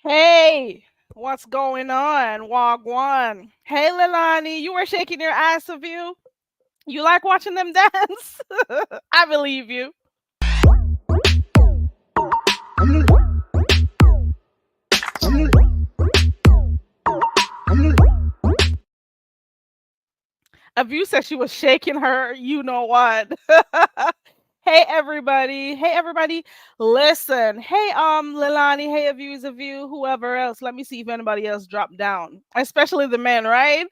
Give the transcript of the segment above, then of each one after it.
Hey, what's going on? Wagwan. Hey, Lilani, you were shaking your ass of you. You like watching them dance? I believe you. A view said she was shaking her, you know what. Hey everybody. Hey everybody. Listen. Hey Lilani, hey a views of you, whoever else. Let me see if anybody else dropped down. Especially the men, right?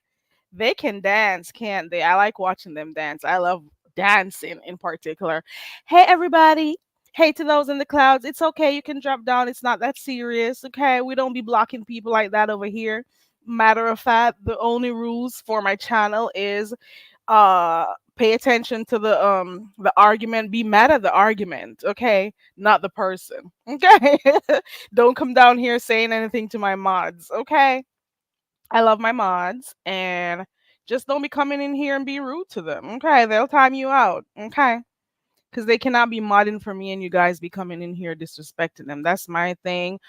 They can dance, can't they? I like watching them dance. I love dancing in particular. Hey everybody. Hey to those in the clouds. It's okay. You can drop down. It's not that serious. Okay. We don't be blocking people like that over here. Matter of fact, the only rules for my channel is pay attention to the argument, be mad at the argument, okay? Not the person. Okay. Don't come down here saying anything to my mods, okay? I love my mods and just don't be coming in here and be rude to them. Okay, they'll time you out. Okay. Because they cannot be modding for me and you guys be coming in here disrespecting them. That's my thing.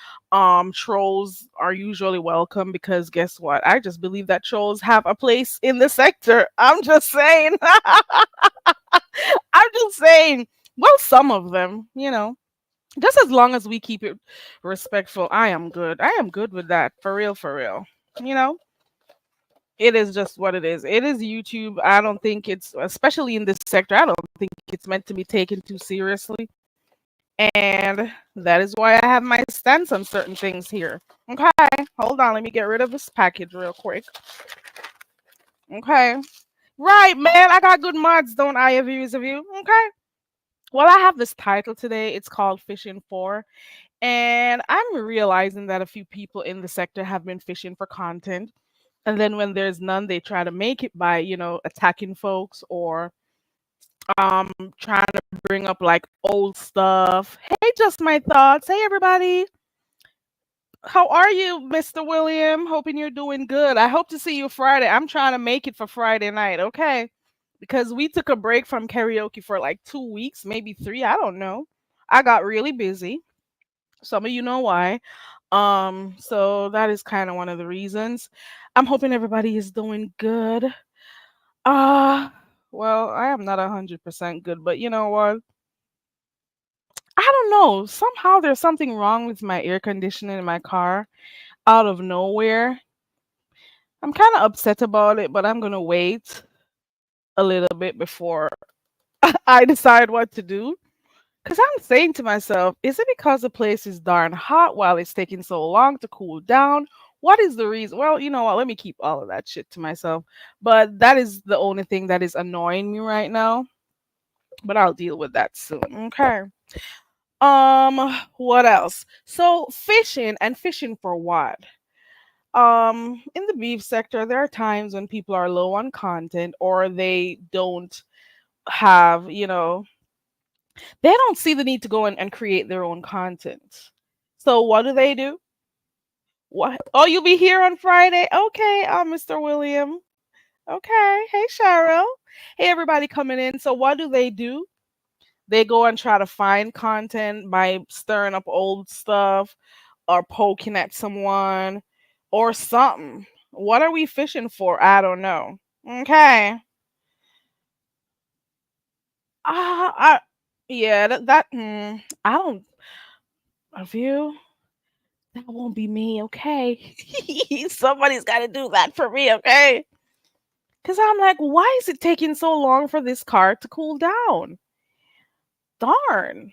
Trolls are usually welcome because guess what? I just believe that trolls have a place in the sector. I'm just saying. I'm just saying. Well, some of them, just as long as we keep it respectful, I am good. I am good with that. For real, for real. You know? It is just what it is. It is YouTube. I don't think it's, especially in this sector, I don't think it's meant to be taken too seriously. And that is why I have my stance on certain things here. Okay, hold on. Let me get rid of this package real quick. Okay. Right, man. I got good mods, don't I? Views of you. Okay. Well, I have this title today. It's called Fishing For. And I'm realizing that a few people in the sector have been fishing for content. And then when there's none, they try to make it by, attacking folks or trying to bring up like old stuff. Hey, just my thoughts. Hey everybody. How are you, Mr. William? Hoping you're doing good. I hope to see you Friday. I'm trying to make it for Friday night, okay? Because we took a break from karaoke for like 2 weeks, maybe three. I don't know. I got really busy. Some of you know why. So that is kind of one of the reasons. I'm hoping everybody is doing good. Uh well, I am not 100% good, but you know what? I don't know. Somehow there's something wrong with my air conditioning in my car out of nowhere. I'm kind of upset about it, but I'm going to wait a little bit before I decide what to do. Because I'm saying to myself, is it because the place is darn hot while it's taking so long to cool down? What is the reason? Well, you know what? Let me keep all of that shit to myself. But that is the only thing that is annoying me right now. But I'll deal with that soon. Okay. What else? So fishing and fishing for what? In the beef sector, there are times when people are low on content or they don't have, they don't see the need to go and create their own content. So what do? What? Oh, you'll be here on Friday? Okay, Mr. William. Okay. Hey, Cheryl. Hey, everybody coming in. So what do? They go and try to find content by stirring up old stuff or poking at someone or something. What are we fishing for? I don't know. Okay. I yeah, I don't a view. That won't be me, okay? Somebody's got to do that for me, okay? Cuz I'm like, why is it taking so long for this car to cool down? Darn.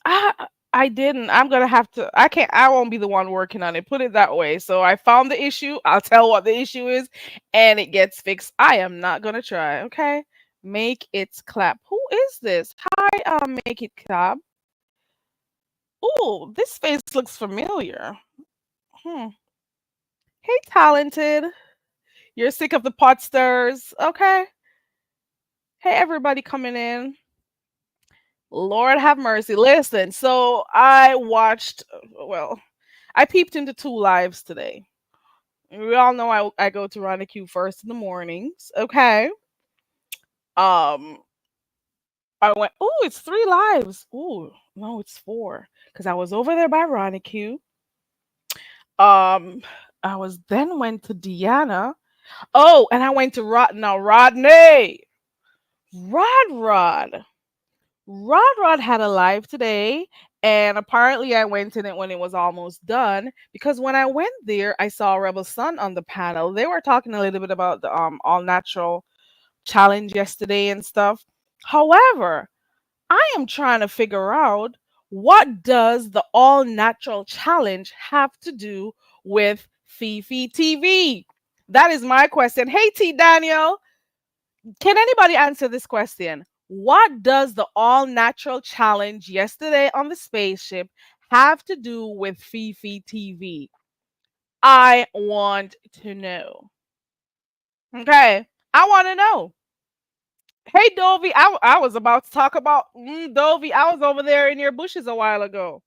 I didn't. I'm gonna have to. I can't. I won't be the one working on it. Put it that way. So I found the issue. I'll tell what the issue is, and it gets fixed. I am not gonna try. Okay. Make it clap. Who is this? Hi. Make it clap. Ooh, this face looks familiar. Hmm. Hey, talented. You're sick of the pot stirs. Okay. Hey, everybody coming in. Lord have mercy. Listen. So I watched. Well, I peeped into two lives today. We all know I go to Rodneigh first in the mornings. Okay. Um, I went. Oh, it's three lives. Oh no, it's four because I was over there by Rodneigh. Um, I was then went to Deanna. Oh, and I went to Rodney. Rod Rod. Rod had a live today, and apparently I went in it when it was almost done because when I went there, I saw Rebel Sun on the panel. They were talking a little bit about the all natural challenge yesterday and stuff. However, I am trying to figure out what does the all natural challenge have to do with Fefe TV? That is my question. Hey T Daniel, can anybody answer this question? What does the all natural challenge yesterday on the spaceship have to do with Fefe TV? I want to know. Okay. I want to know. Hey, Dovie, I was about to talk about Dovie. I was over there in your bushes a while ago.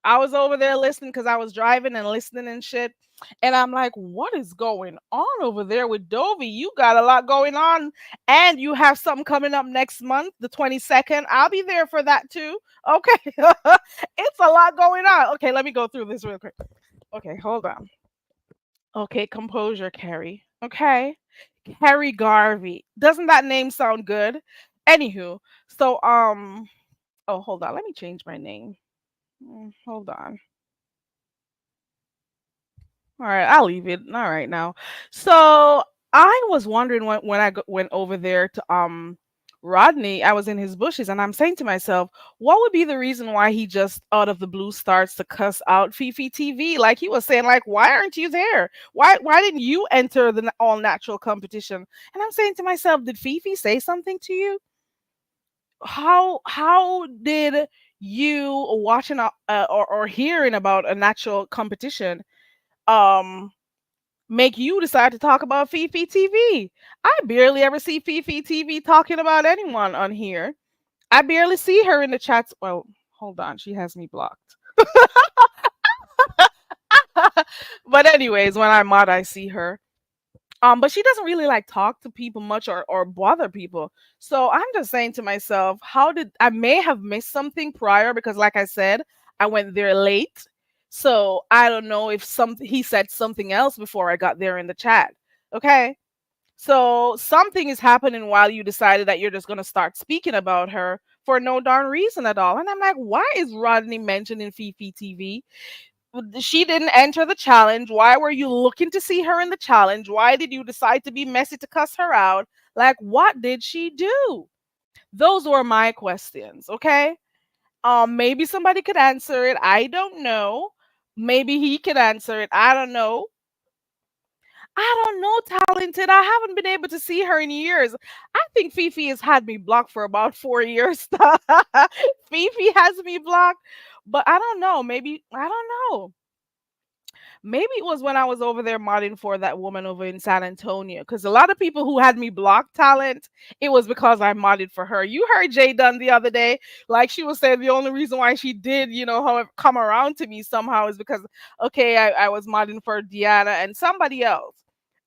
I was over there listening because I was driving and listening and shit. And I'm like, what is going on over there with Dovie? You got a lot going on. And you have something coming up next month, the 22nd. I'll be there for that too. Okay. It's a lot going on. Okay, let me go through this real quick. Okay, hold on. Okay, composure, Carrie. Okay. Carrie Garvey. Doesn't that name sound good? Anywho, so oh hold on, let me change my name. Hold on. All right, I'll leave it. All right now. So I was wondering when went over there to Rodney, I was in his bushes and I'm saying to myself, what would be the reason why he just out of the blue starts to cuss out Fefe TV? Like he was saying, like, why aren't you there? Why didn't you enter the all natural competition? And I'm saying to myself, did Fefe say something to you? How did you watching or hearing about a natural competition um make you decide to talk about Fefe TV? I barely ever see Fefe TV talking about anyone on here. I barely see her in the chats. Well, hold on, she has me blocked. But anyways, when I'm mod, I see her. But she doesn't really like talk to people much or bother people. So I'm just saying to myself, how did I may have missed something prior because like I said, I went there late. So I don't know if he said something else before I got there in the chat. Okay. So something is happening while you decided that you're just gonna start speaking about her for no darn reason at all. And I'm like, why is Rodney mentioning Fefe TV? She didn't enter the challenge. Why were you looking to see her in the challenge? Why did you decide to be messy to cuss her out? Like, what did she do? Those were my questions. Okay. Maybe somebody could answer it. I don't know. Maybe he could answer it. I don't know. I don't know, talented. I haven't been able to see her in years. I think Fefe has had me blocked for about 4 years. Fefe has me blocked, but I don't know. Maybe I don't know. Maybe it was when I was over there modding for that woman over in San Antonio. Because a lot of people who had me block talent, it was because I modded for her. You heard Jay Dunn the other day, like she was saying the only reason why she did, come around to me somehow is because, okay, I was modding for Deanna and somebody else.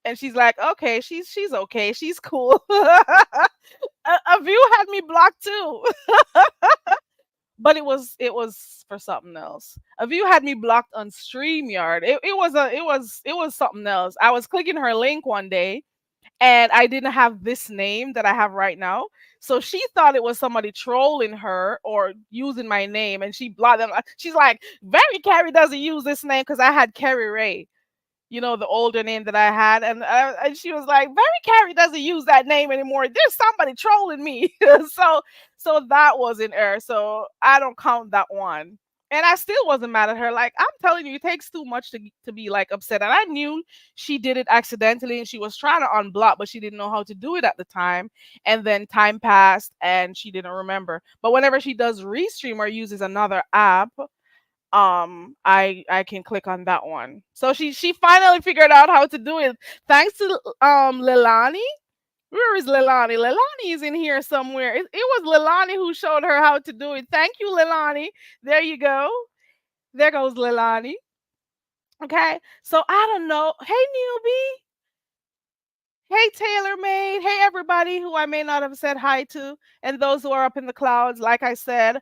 And she's like, okay, she's okay, she's cool. A view had me blocked too. But it was for something else. A view had me blocked on StreamYard. It was something else. I was clicking her link one day and I didn't have this name that I have right now. So she thought it was somebody trolling her or using my name and she blocked them. She's like, Very Carrie doesn't use this name because I had Carrie Ray, the older name that I had, and she was like, "Very Carrie doesn't use that name anymore. There's somebody trolling me." So that was in error. So I don't count that one. And I still wasn't mad at her. Like I'm telling you, it takes too much to be like upset. And I knew she did it accidentally, and she was trying to unblock, but she didn't know how to do it at the time. And then time passed, and she didn't remember. But whenever she does restream or uses another app, I can click on that one. So she finally figured out how to do it thanks to Lilani. Where is Lilani? Lilani is in here somewhere. It was Lilani who showed her how to do it. Thank you, Lilani. There you go. There goes Lilani. Okay, so I don't know. Hey, newbie. Hey, Taylor Made. Hey, everybody who I may not have said hi to, and those who are up in the clouds. Like I said,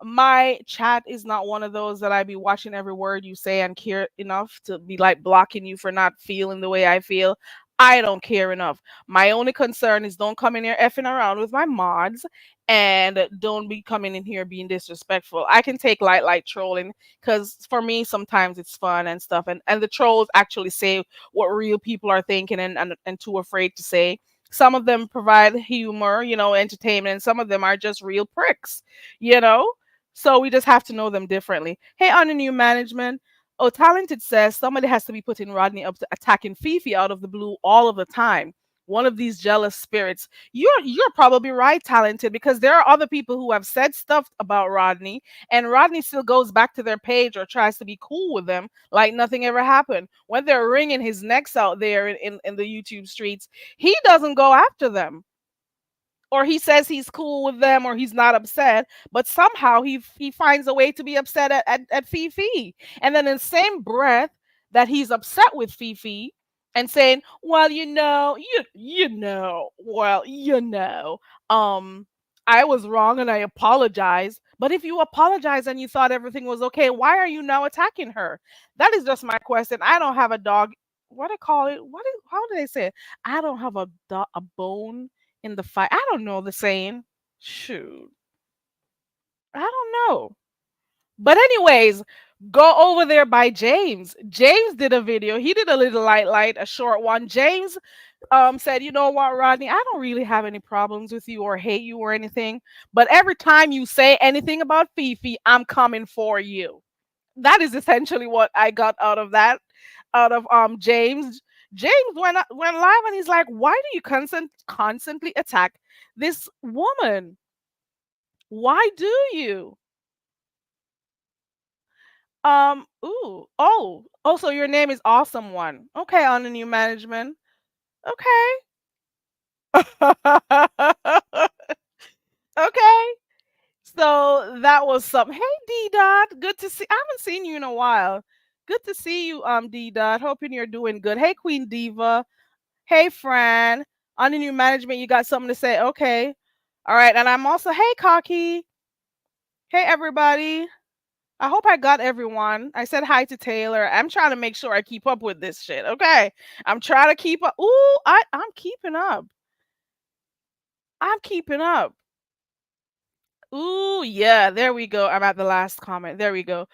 my chat is not one of those that I be watching every word you say and care enough to be like blocking you for not feeling the way I feel. I don't care enough. My only concern is don't come in here effing around with my mods and don't be coming in here being disrespectful. I can take light trolling because for me sometimes it's fun and stuff, and the trolls actually say what real people are thinking and too afraid to say. Some of them provide humor, entertainment, and some of them are just real pricks, you know? So we just have to know them differently. Hey, on the new management. Oh, Talented says somebody has to be putting Rodney up to attacking Fifi out of the blue all of the time. One of these jealous spirits. You're probably right, Talented, because there are other people who have said stuff about Rodney, and Rodney still goes back to their page or tries to be cool with them like nothing ever happened. When they're wringing his necks out there in the YouTube streets, he doesn't go after them, or he says he's cool with them, or he's not upset, but somehow he finds a way to be upset at Fifi. And then in the same breath that he's upset with Fifi and saying, well, um I was wrong and I apologize. But if you apologize and you thought everything was okay, why are you now attacking her? That is just my question. I don't have a dog. What I call it? How do they say it? I don't have a bone in the fight. I don't know the saying. Shoot. I don't know. But anyways, go over there by James. James did a video. He did a little light, a short one. James said, you know what, Rodney, I don't really have any problems with you or hate you or anything. But every time you say anything about Fifi, I'm coming for you. That is essentially what I got out of that, out of James. James went live and he's like, "Why do you constantly attack this woman? Why do you?" Ooh. Oh. Also, your name is Awesome One. Okay, on the new management. Okay. Okay. So that was something. Hey, D Dot. Good to see. I haven't seen you in a while. Good to see you, D Dot. Hoping you're doing good. Hey, Queen Diva. Hey, Fran. On the new management, you got something to say? Okay. All right. And I'm also, hey, Cocky. Hey, everybody. I hope I got everyone. I said hi to Taylor. I'm trying to make sure I keep up with this shit. Okay. I'm trying to keep up. Ooh, I'm keeping up. I'm keeping up. Ooh, yeah, there we go. I'm at the last comment. There we go.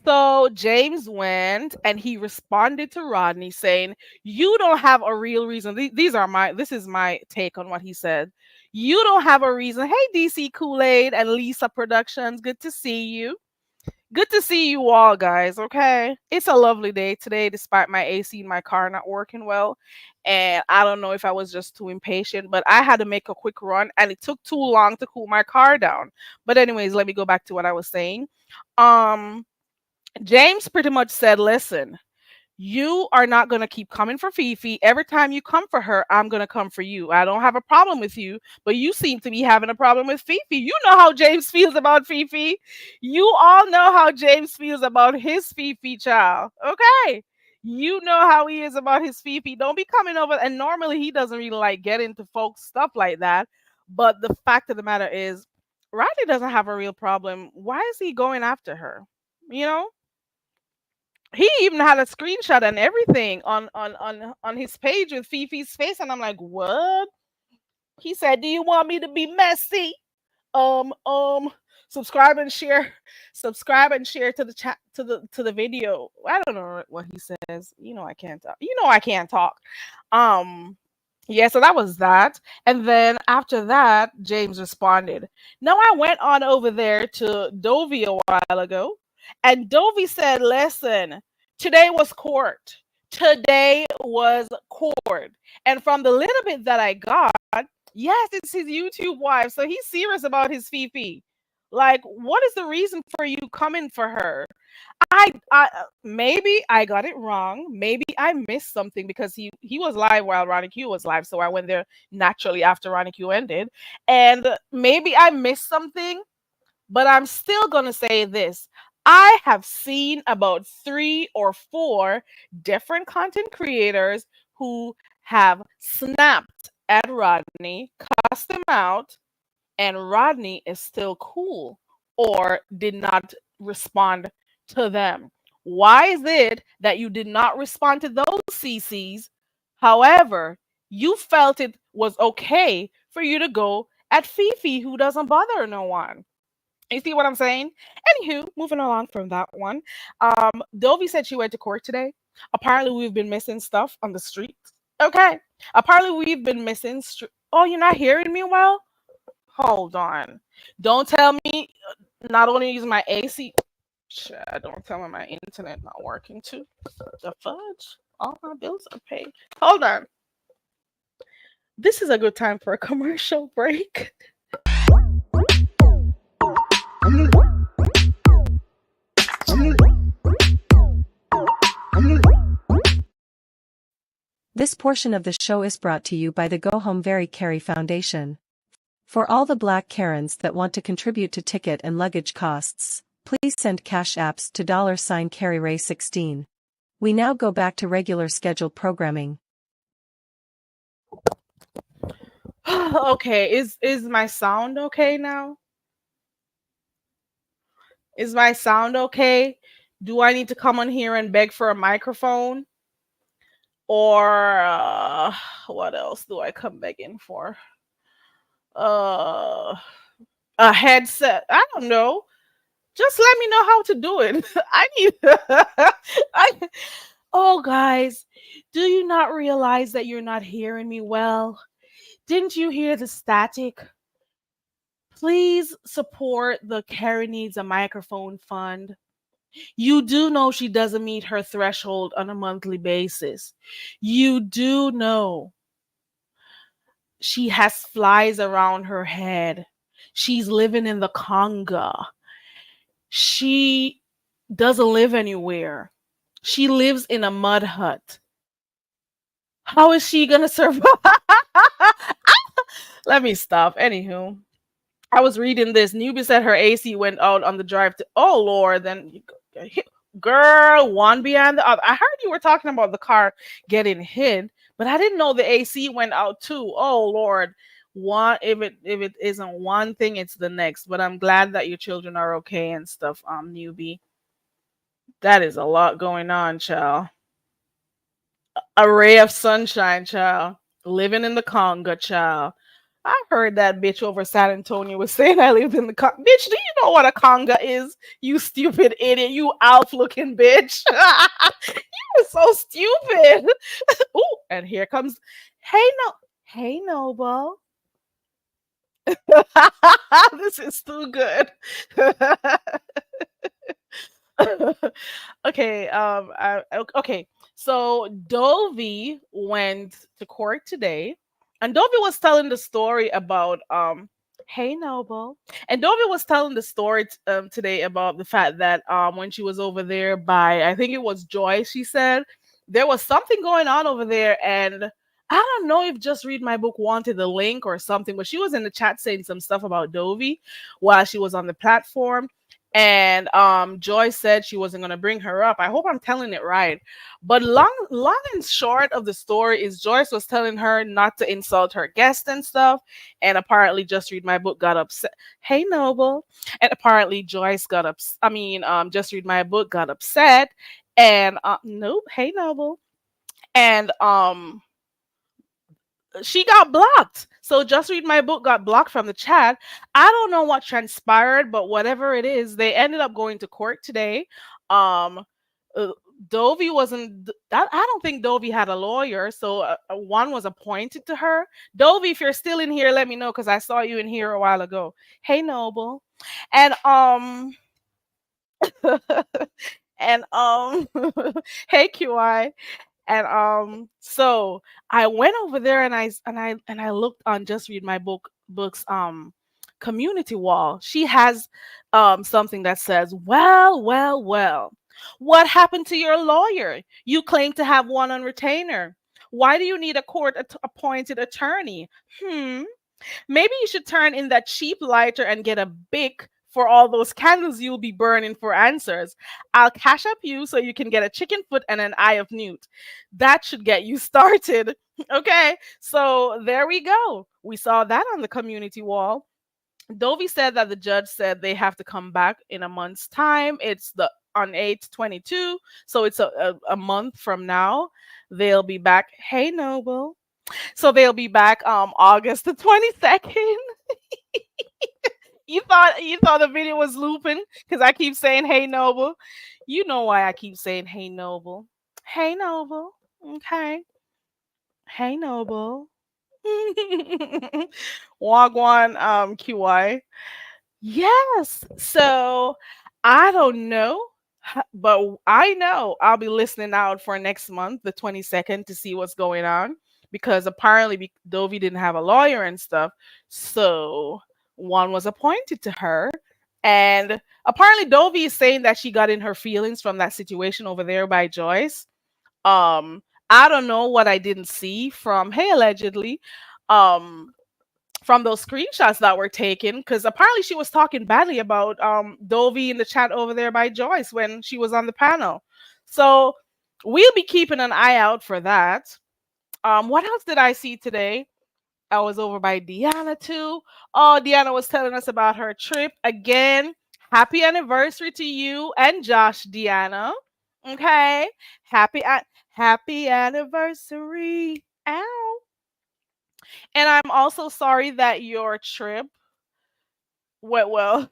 So James went and he responded to Rodney saying, "You don't have a real reason." This is my take on what he said. "You don't have a reason." Hey, DC Kool-Aid and Lisa Productions, good to see you. Good to see you all, guys. Okay. It's a lovely day today, despite my AC in my car not working well. And I don't know if I was just too impatient, but I had to make a quick run and it took too long to cool my car down. But, anyways, let me go back to what I was saying. Um, James pretty much said, listen, You are not going to keep coming for Fifi. Every time you come for her, I'm going to come for you. I don't have a problem with you, but you seem to be having a problem with Fifi. You know how James feels about Fifi. You all know how James feels about his Fifi, child. Okay. You know how he is about his Fifi. Don't be coming over. And normally he doesn't really like get into folks stuff like that. But the fact of the matter is, Riley doesn't have a real problem. Why is he going after her? You know? He even had a screenshot and everything on his page with Fifi's face, and I'm like, what? He said, "Do you want me to be messy? Um, um, subscribe and share, subscribe and share to the chat to the video." I don't know what he says. You know I can't talk. You know I can't talk. Um, yeah, so that was that. And then after that, James responded. Now I went on over there to Dovie a while ago, and Dovie said, listen, today was court. Today was court. And from the little bit that I got, yes, it's his YouTube wife. So he's serious about his Fifi. Like, what is the reason for you coming for her? I maybe I got it wrong. Maybe I missed something because he was live while Ronnie Q was live, so I went there naturally after Ronnie Q ended, and maybe I missed something. But I'm still gonna say this: I have seen about 3 or 4 different content creators who have snapped at Rodney, cussed him out, and Rodney is still cool or did not respond to them. Why is it that you did not respond to those CCs? However, you felt it was okay for you to go at Fifi, who doesn't bother no one. You see what I'm saying? Anywho, moving along from that one. Dovie said she went to court today. Apparently, we've been missing stuff on the streets. Okay. Apparently, we've been missing. Oh, you're not hearing me well? Hold on. Don't tell me not only using my AC. Don't tell me my internet not working too. The fudge. All my bills are paid. Hold on. This is a good time for a commercial break. This portion of the show is brought to you by the Go Home Very Carry Foundation. For all the black Karens that want to contribute to ticket and luggage costs, please send cash apps to $CarryRay16. We now go back to regular scheduled programming. Okay, is my sound okay now? Is my sound okay? Do I need to come on here and beg for a microphone? Or what else do I come begging for? Uh a headset. I don't know. Just let me know how to do it. I need I Oh guys, do you not realize that you're not hearing me well? Didn't you hear the static? Please support the Carrie Needs a Microphone Fund. You do know she doesn't meet her threshold on a monthly basis. You do know she has flies around her head. She's living in the Conga. She doesn't live anywhere. She lives in a mud hut. How is she gonna survive? Let me stop. Anywho, I was reading this. Newbie said her AC went out on the drive to. Oh Lord, then girl, one behind the other. I heard you were talking about the car getting hit, but I didn't know the AC went out too. Oh Lord, one if it isn't one thing, it's the next. But I'm glad that your children are okay and stuff. Newbie, that is a lot going on, child. A ray of sunshine, child. Living in the Conga, child. I heard that bitch over San Antonio was saying I lived in the Conga. Bitch, do you know what a Conga is? You stupid idiot. You Alf looking bitch. You are so stupid. Ooh, and here comes. Hey, no. Hey, Noble. This is too good. Okay, okay. So Dovie went to court today, and Dovie was telling the story about Hey Noble, and Dovie was telling the story today about the fact that when she was over there by, I think it was Joy, she said there was something going on over there, and I don't know if Just Read My Book wanted the link or something, but she was in the chat saying some stuff about Dovie while she was on the platform. And Joy said she wasn't gonna bring her up. I hope I'm telling it right. But long and short of the story is Joyce was telling her not to insult her guest and stuff. And apparently Just Read My Book got upset. Hey Noble. And apparently Joyce got upset. I mean, Just Read My Book got upset. And nope, hey Noble. And she got blocked. So Just Read My Book got blocked from the chat. I don't know what transpired, but whatever it is, they ended up going to court today. Um, uh, Dovie wasn't. I don't think Dovie had a lawyer, so one was appointed to her. Dovie, if you're still in here, let me know because I saw you in here a while ago. Hey, Noble, and and hey, QI. And so I went over there and I looked on Just Read My Book's community wall. She has something that says, "Well, well, well. What happened to your lawyer? You claim to have one on retainer. Why do you need a court appointed attorney? Hmm. Maybe you should turn in that cheap lighter and get a bic for all those candles you'll be burning for answers. I'll cash up you so you can get a chicken foot and an eye of newt. That should get you started." Okay, so there we go. We saw that on the community wall. Dovie said that the judge said they have to come back in a month's time. It's the on 8/22, so it's a month from now. They'll be back. Hey, Noble. So they'll be back August the 22nd. You thought the video was looping because I keep saying hey Noble. You know why I keep saying hey Noble. Hey Noble. Okay. Hey Noble. Wagwan QI. Yes. So I don't know, but I know I'll be listening out for next month, the 22nd, to see what's going on because apparently Dovie didn't have a lawyer and stuff. So one was appointed to her. And apparently Dovie is saying that she got in her feelings from that situation over there by Joyce. Um, I don't know what I didn't see from hey allegedly. Um from those screenshots that were taken because apparently she was talking badly about Dovie in the chat over there by Joyce when she was on the panel. So we'll be keeping an eye out for that. What else did I see today? I was over by Deanna too. Oh, Deanna was telling us about her trip again. Happy anniversary to you and Josh, Deanna. Okay, happy anniversary. Ow. And I'm also sorry that your trip went well.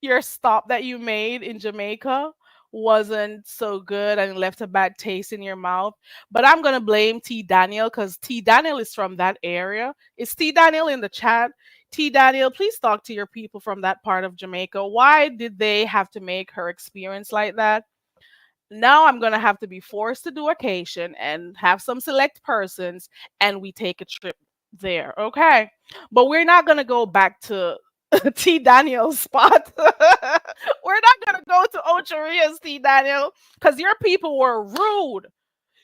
Your stop that you made in Jamaica wasn't so good and left a bad taste in your mouth. But I'm gonna blame T Daniel because T Daniel is from that area. Is T Daniel in the chat? T Daniel, please talk to your people from that part of Jamaica. Why did they have to make her experience like that? Now I'm gonna have to be forced to do occasion and have some select persons and we take a trip there, okay? But we're not gonna go back to T Daniel's spot. We're not gonna go to Ocharia's T Daniel because your people were rude.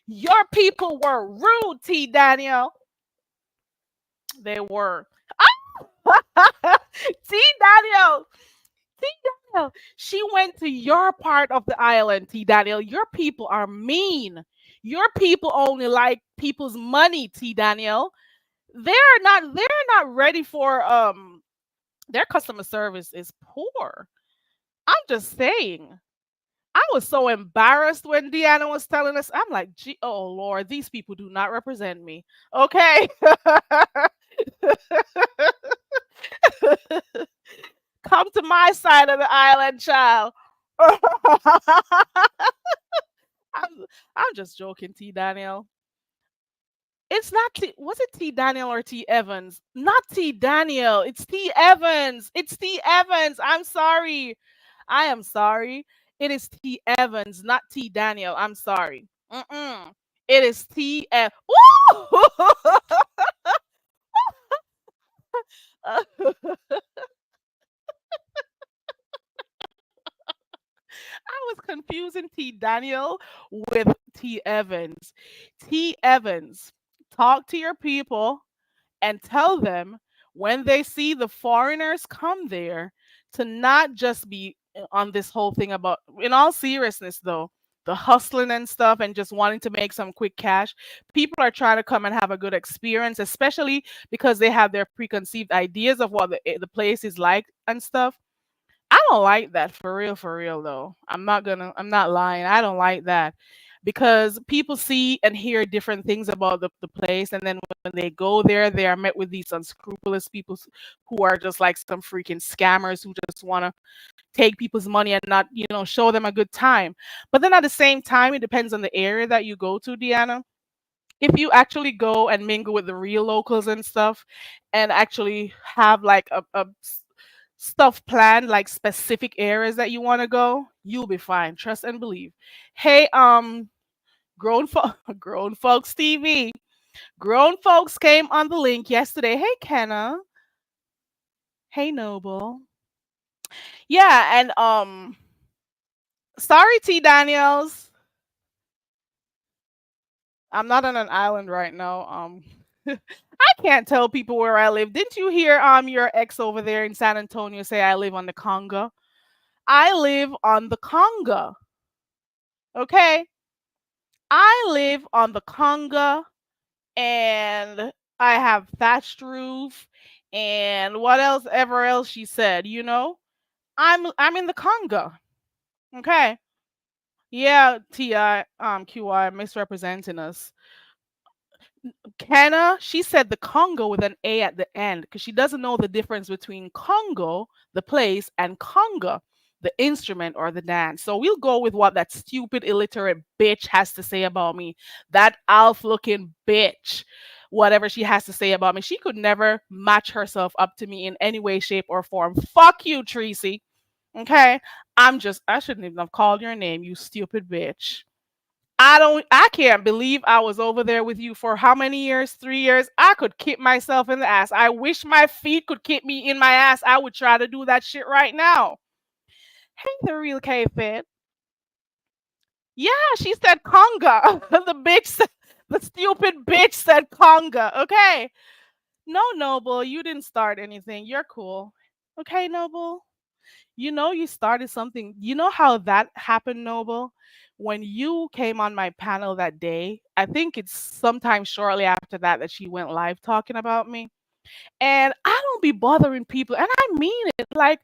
Your people were rude, T Daniel. They were. T Daniel. T Daniel. She went to your part of the island, T Daniel. Your people are mean. Your people only like people's money, T Daniel. They're not ready for their customer service is poor. I'm just saying. I was so embarrassed when Deanna was telling us. I'm like, gee, oh Lord, these people do not represent me. Okay. Come to my side of the island, child. I'm, I'm just joking, T Daniel. It's not T. Was it T Daniel or T Evans? Not T Daniel. It's T Evans. It's T Evans. I'm sorry. I am sorry. It is T Evans, not T Daniel. I'm sorry. Mm-mm. It is T F. I was confusing T Daniel with T. Evans. T. Evans, talk to your people and tell them when they see the foreigners come there to not just be on this whole thing about, in all seriousness though, the hustling and stuff and just wanting to make some quick cash. People are trying to come and have a good experience, especially because they have their preconceived ideas of what the place is like and stuff. I don't like that, for real though. I'm not lying. I don't like that because people see and hear different things about the place, and then when they go there, they are met with these unscrupulous people who are just like some freaking scammers who just want to take people's money and not, show them a good time. But then at the same time, it depends on the area that you go to, Deanna. If you actually go and mingle with the real locals and stuff and actually have like stuff planned, like specific areas that you want to go, you'll be fine. Trust and believe. Hey, grown folks TV. Grown folks came on the link yesterday. Hey, Kenna. Hey, Noble. Yeah, and sorry, T Daniels. I'm not on an island right now. I can't tell people where I live. Didn't you hear your ex over there in San Antonio say I live on the Conga? I live on the Conga. Okay? I live on the Conga, and I have thatched roof and what else ever else she said. I'm in the Conga. Okay. Yeah, TI QI misrepresenting us. Kenna, she said the Congo with an A at the end because she doesn't know the difference between Congo, the place, and conga, the instrument or the dance. So we'll go with what that stupid, illiterate bitch has to say about me. That Alf looking bitch. Whatever she has to say about me. She could never match herself up to me in any way, shape, or form. Fuck you, Tracy. Okay? I shouldn't even have called your name, you stupid bitch. I can't believe I was over there with you for how many years? 3 years? I could kick myself in the ass. I wish my feet could kick me in my ass. I would try to do that shit right now. Hey, the real K Fit. Yeah, she said conga. The stupid bitch said conga. Okay. No, Noble, you didn't start anything. You're cool. Okay, Noble. You started something. You know how that happened, Noble? When you came on my panel that day, I think it's sometime shortly after that she went live talking about me. And I don't be bothering people, and I mean it. Like,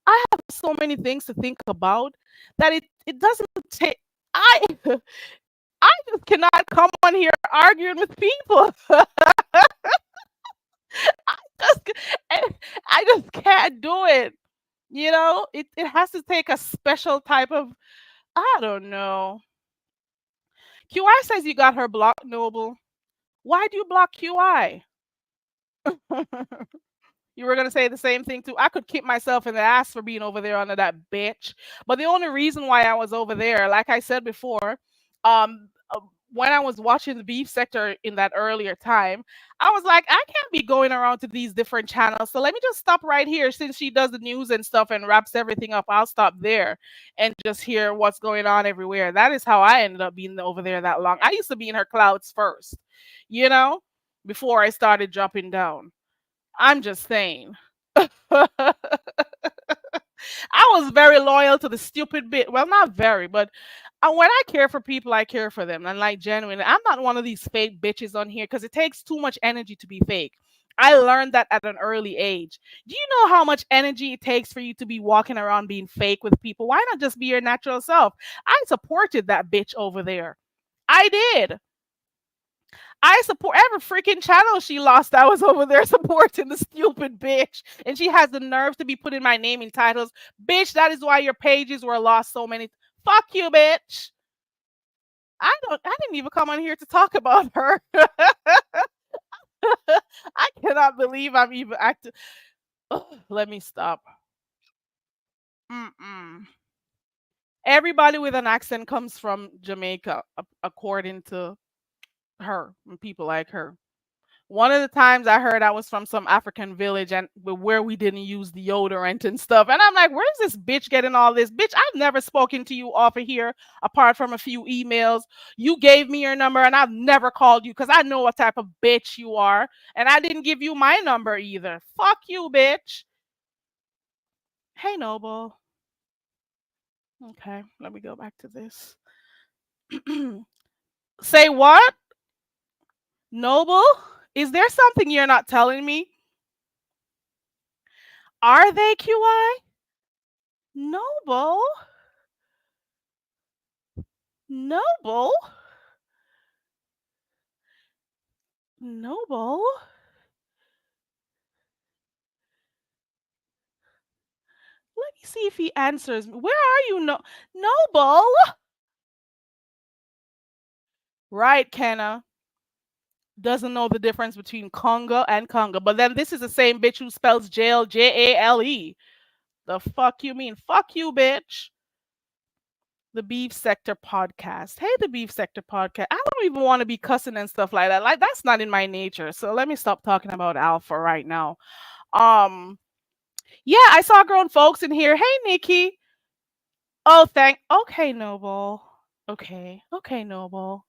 I have so many things to think about that it doesn't take. I I just cannot come on here arguing with people. I just I I just can't do it. It has to take a special type of, I don't know. QI says you got her blocked, Noble. Why do you block QI? You were gonna say the same thing too. I could kick myself in the ass for being over there under that bitch. But the only reason why I was over there, like I said before, when I was watching the beef sector in that earlier time, I was like, I can't be going around to these different channels. So let me just stop right here since she does the news and stuff and wraps everything up. I'll stop there and just hear what's going on everywhere. That is how I ended up being over there that long. I used to be in her clouds first, you know, before I started dropping down. I'm just saying. I was very loyal to the stupid bit. Well, not very, but when I care for people, I care for them. And like genuine, I'm not one of these fake bitches on here because it takes too much energy to be fake. I learned that at an early age. Do you know how much energy it takes for you to be walking around being fake with people? Why not just be your natural self? I supported that bitch over there. I did. I support every freaking channel she lost. I was over there supporting the stupid bitch. And she has the nerve to be putting my name in titles. Bitch, that is why your pages were lost so many. Fuck you, bitch. I didn't even come on here to talk about her. I cannot believe I'm even acting. Let me stop. Mm-mm. Everybody with an accent comes from Jamaica, according to her and people like her. One of the times I heard I was from some African village and where we didn't use deodorant and stuff. And I'm like, where's this bitch getting all this? Bitch, I've never spoken to you off of here apart from a few emails. You gave me your number and I've never called you because I know what type of bitch you are. And I didn't give you my number either. Fuck you, bitch. Hey, Noble. Okay, let me go back to this. Say what? Noble? Is there something you're not telling me? Are they QI? Noble? Noble? Noble? Let me see if he answers me. Where are you, Noble? Right, Kenna. Doesn't know the difference between conga and conga. But then this is the same bitch who spells jail Jale. The fuck you mean? Fuck you, bitch. The Beef Sector podcast. Hey, the Beef Sector podcast. I don't even want to be cussing and stuff like that. Like that's not in my nature. So let me stop talking about Alpha right now. Um, yeah, I saw grown folks in here. Hey, Nikki. Oh, thank. Okay, Noble. Okay, okay, Noble.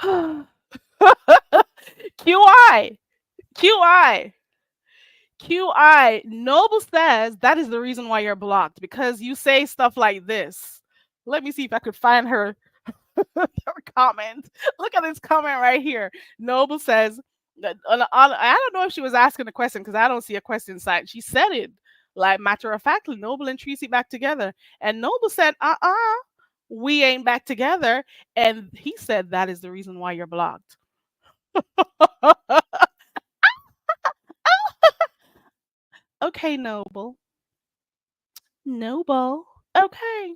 QI, QI, QI. Noble says that is the reason why you're blocked because you say stuff like this. Let me see if I could find her comment. Look at this comment right here. Noble says, I don't know if she was asking a question because I don't see a question sign. She said it like matter of factly. Noble and Tracy back together, and Noble said, we ain't back together, and he said that is the reason why you're blocked. Okay, Noble. Noble. Okay.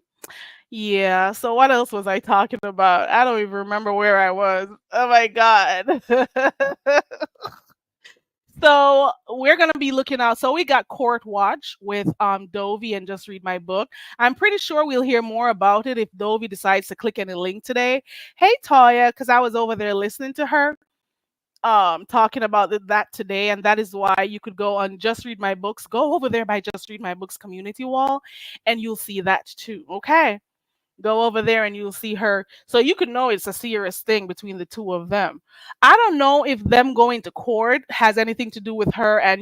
Yeah, so what else was I talking about? I don't even remember where I was. Oh my god. So we're gonna be looking out. So we got Court Watch with Dovie and Just Read My Book. I'm pretty sure we'll hear more about it if Dovie decides to click any link today. Hey Toya, because I was over there listening to her talking about that today, and that is why you could go on Just Read My Books. Go over there by Just Read My Books community wall, and you'll see that too. Okay. Go over there and you'll see her. So you could know it's a serious thing between the two of them. I don't know if them going to court has anything to do with her and,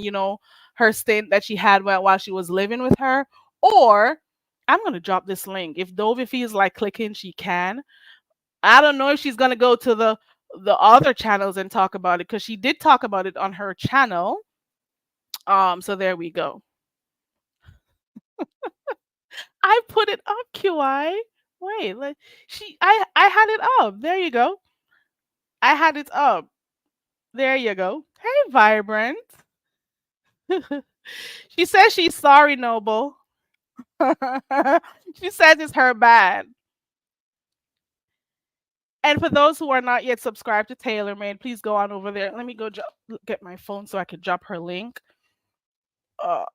her stint that she had while she was living with her. Or I'm going to drop this link. If Dovie feels like clicking, she can. I don't know if she's going to go to the other channels and talk about it because she did talk about it on her channel. So there we go. I put it up, QI. Wait, I had it up. There you go. I had it up. There you go. Hey, Vibrant. She says she's sorry, Noble. She says it's her bad. And for those who are not yet subscribed to TaylorMade, please go on over there. Let me go get my phone so I can drop her link. Uh,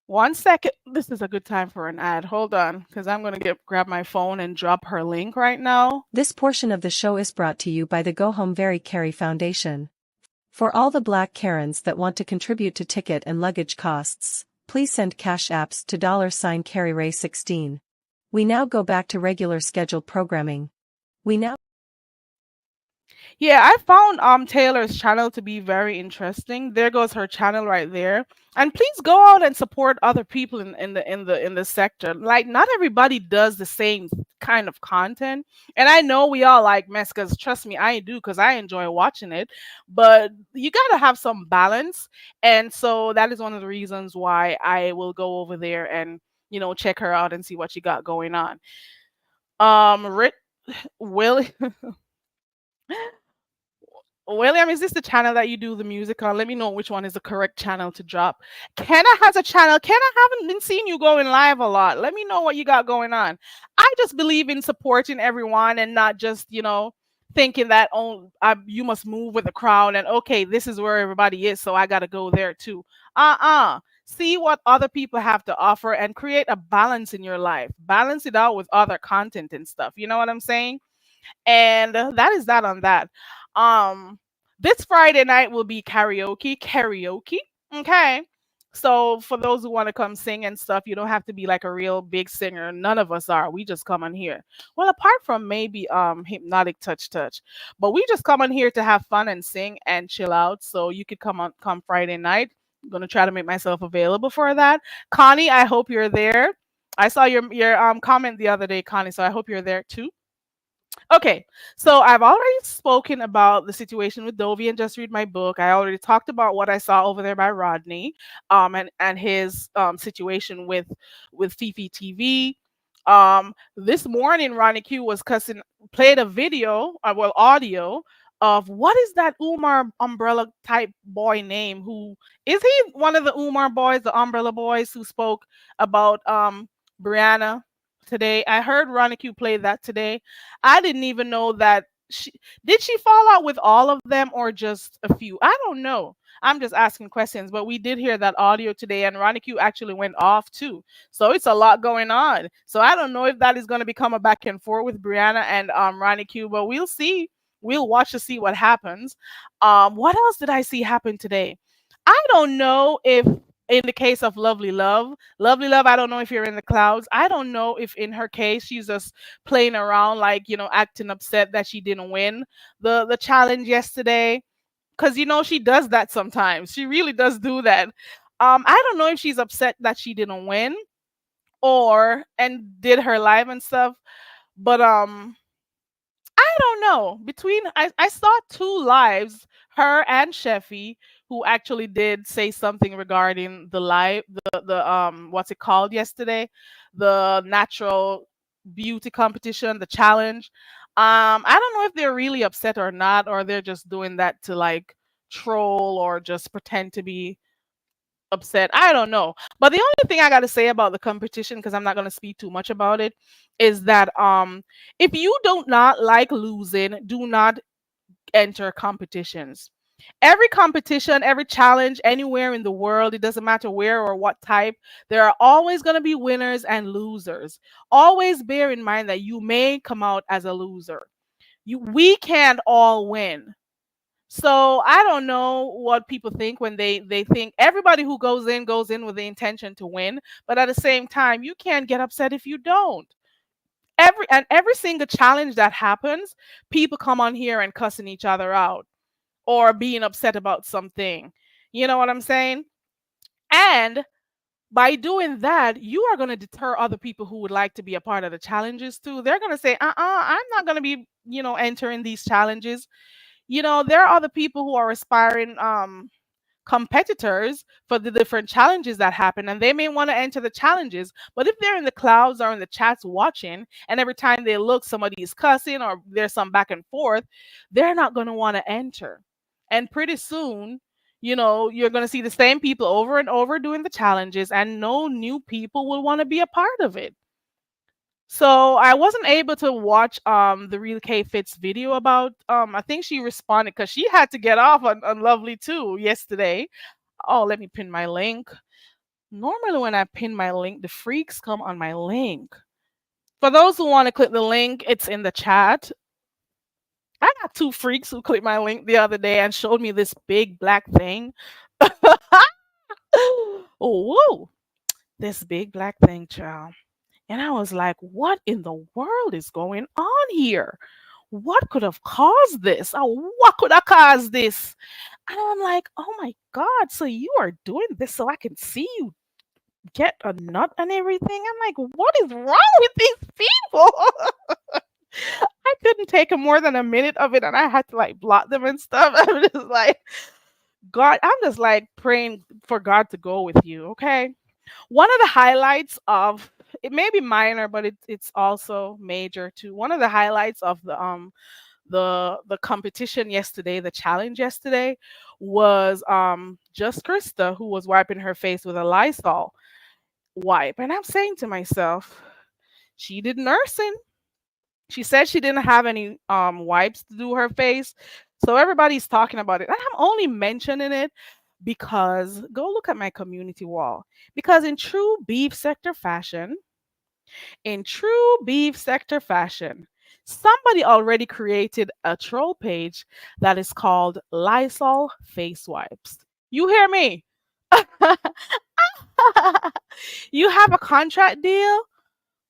1 second. This is a good time for an ad. Hold on, because I'm gonna grab my phone and drop her link right now. This portion of the show is brought to you by the Go Home Very Carry Foundation. For all the black Karens that want to contribute to ticket and luggage costs, please send cash apps to $CarryRay16. We now go back to regular scheduled programming. Yeah, I found Taylor's channel to be very interesting. There goes her channel right there. And please go out and support other people in the sector. Like not everybody does the same kind of content. And I know we all like mess because trust me, I do because I enjoy watching it. But you gotta have some balance. And so that is one of the reasons why I will go over there and check her out and see what she got going on. Rit Will William, is this the channel that you do the music on? Let me know which one is the correct channel to drop. Kenna has a channel. Kenna, haven't been seeing you going live a lot. Let me know what you got going on. I just believe in supporting everyone and not just, thinking that you must move with the crowd and okay, this is where everybody is, so I got to go there too. See what other people have to offer and create a balance in your life. Balance it out with other content and stuff. You know what I'm saying? And that is that on that. Um, this Friday night will be karaoke. Okay. So for those who want to come sing and stuff, you don't have to be like a real big singer. None of us are. We just come on here. Well, apart from maybe hypnotic touch, but we just come on here to have fun and sing and chill out. So you could come Friday night. I'm gonna try to make myself available for that. Connie, I hope you're there. I saw your comment the other day, Connie. So I hope you're there too. Okay, so I've already spoken about the situation with Dovie and just read my book. I already talked about what I saw over there by Rodney, and his situation with Fefe TV. This morning Ronnie Q was cussing, played a video, well, audio of what is that Umar umbrella type boy name? Who is he? One of the Umar boys, the umbrella boys who spoke about Brianna today. I heard Ronnie Q play that today. I didn't even know that she fall out with all of them or just a few. I don't know. I'm just asking questions, but we did hear that audio today, and Ronnie Q actually went off too. So it's a lot going on. So I don't know if that is going to become a back and forth with Brianna and Ronnie Q, but we'll see. We'll watch to see what happens. What else did I see happen today? I don't know if in the case of Lovely Love, I don't know if you're in the clouds. I don't know if in her case she's just playing around, like, acting upset that she didn't win the challenge yesterday. Cause she does that sometimes. She really does do that. I don't know if she's upset that she didn't win or and did her live and stuff. But I don't know. I saw two lives, her and Sheffy, who actually did say something regarding the live, the what's it called yesterday, the natural beauty competition, the challenge. I don't know if they're really upset or not, or they're just doing that to like troll or just pretend to be upset. I don't know. But the only thing I got to say about the competition, because I'm not going to speak too much about it, is that if you do not like losing, do not enter competitions. Every competition, every challenge, anywhere in the world, it doesn't matter where or what type, there are always going to be winners and losers. Always bear in mind that you may come out as a loser. We can't all win. So I don't know what people think when they think everybody who goes in with the intention to win, but at the same time, you can't get upset if you don't. Every single challenge that happens, people come on here and cussing each other out or being upset about something. You know what I'm saying? And by doing that, you are going to deter other people who would like to be a part of the challenges too. They're going to say, I'm not going to be, entering these challenges. There are other people who are aspiring competitors for the different challenges that happen, and they may want to enter the challenges, but if they're in the clouds or in the chats watching, and every time they look somebody is cussing or there's some back and forth, they're not going to want to enter. And pretty soon, you're going to see the same people over and over doing the challenges, and no new people will want to be a part of it. So I wasn't able to watch the Real K Fits video about I think she responded because she had to get off on Lovely too yesterday. Oh, let me pin my link. Normally when I pin my link, the freaks come on my link. For those who want to click the link, it's in the chat. I got two freaks who clicked my link the other day and showed me this big black thing. Oh, whoa, this big black thing, child. And I was like, what in the world is going on here? What could have caused this? What could have caused this? And I'm like, oh my God, so you are doing this so I can see you get a nut and everything? I'm like, what is wrong with these people? I couldn't take more than a minute of it and I had to like block them and stuff. I'm just like, God, I'm just like praying for God to go with you, okay? One of the highlights of it may be minor, but it's also major too. One of the highlights of the competition yesterday, the challenge yesterday, was just Krista who was wiping her face with a Lysol wipe. And I'm saying to myself, she did nursing. She said she didn't have any wipes to do her face. So everybody's talking about it. And I'm only mentioning it because go look at my community wall. Because in true beef sector fashion, Somebody already created a troll page that is called Lysol Face Wipes. You hear me? You have a contract deal?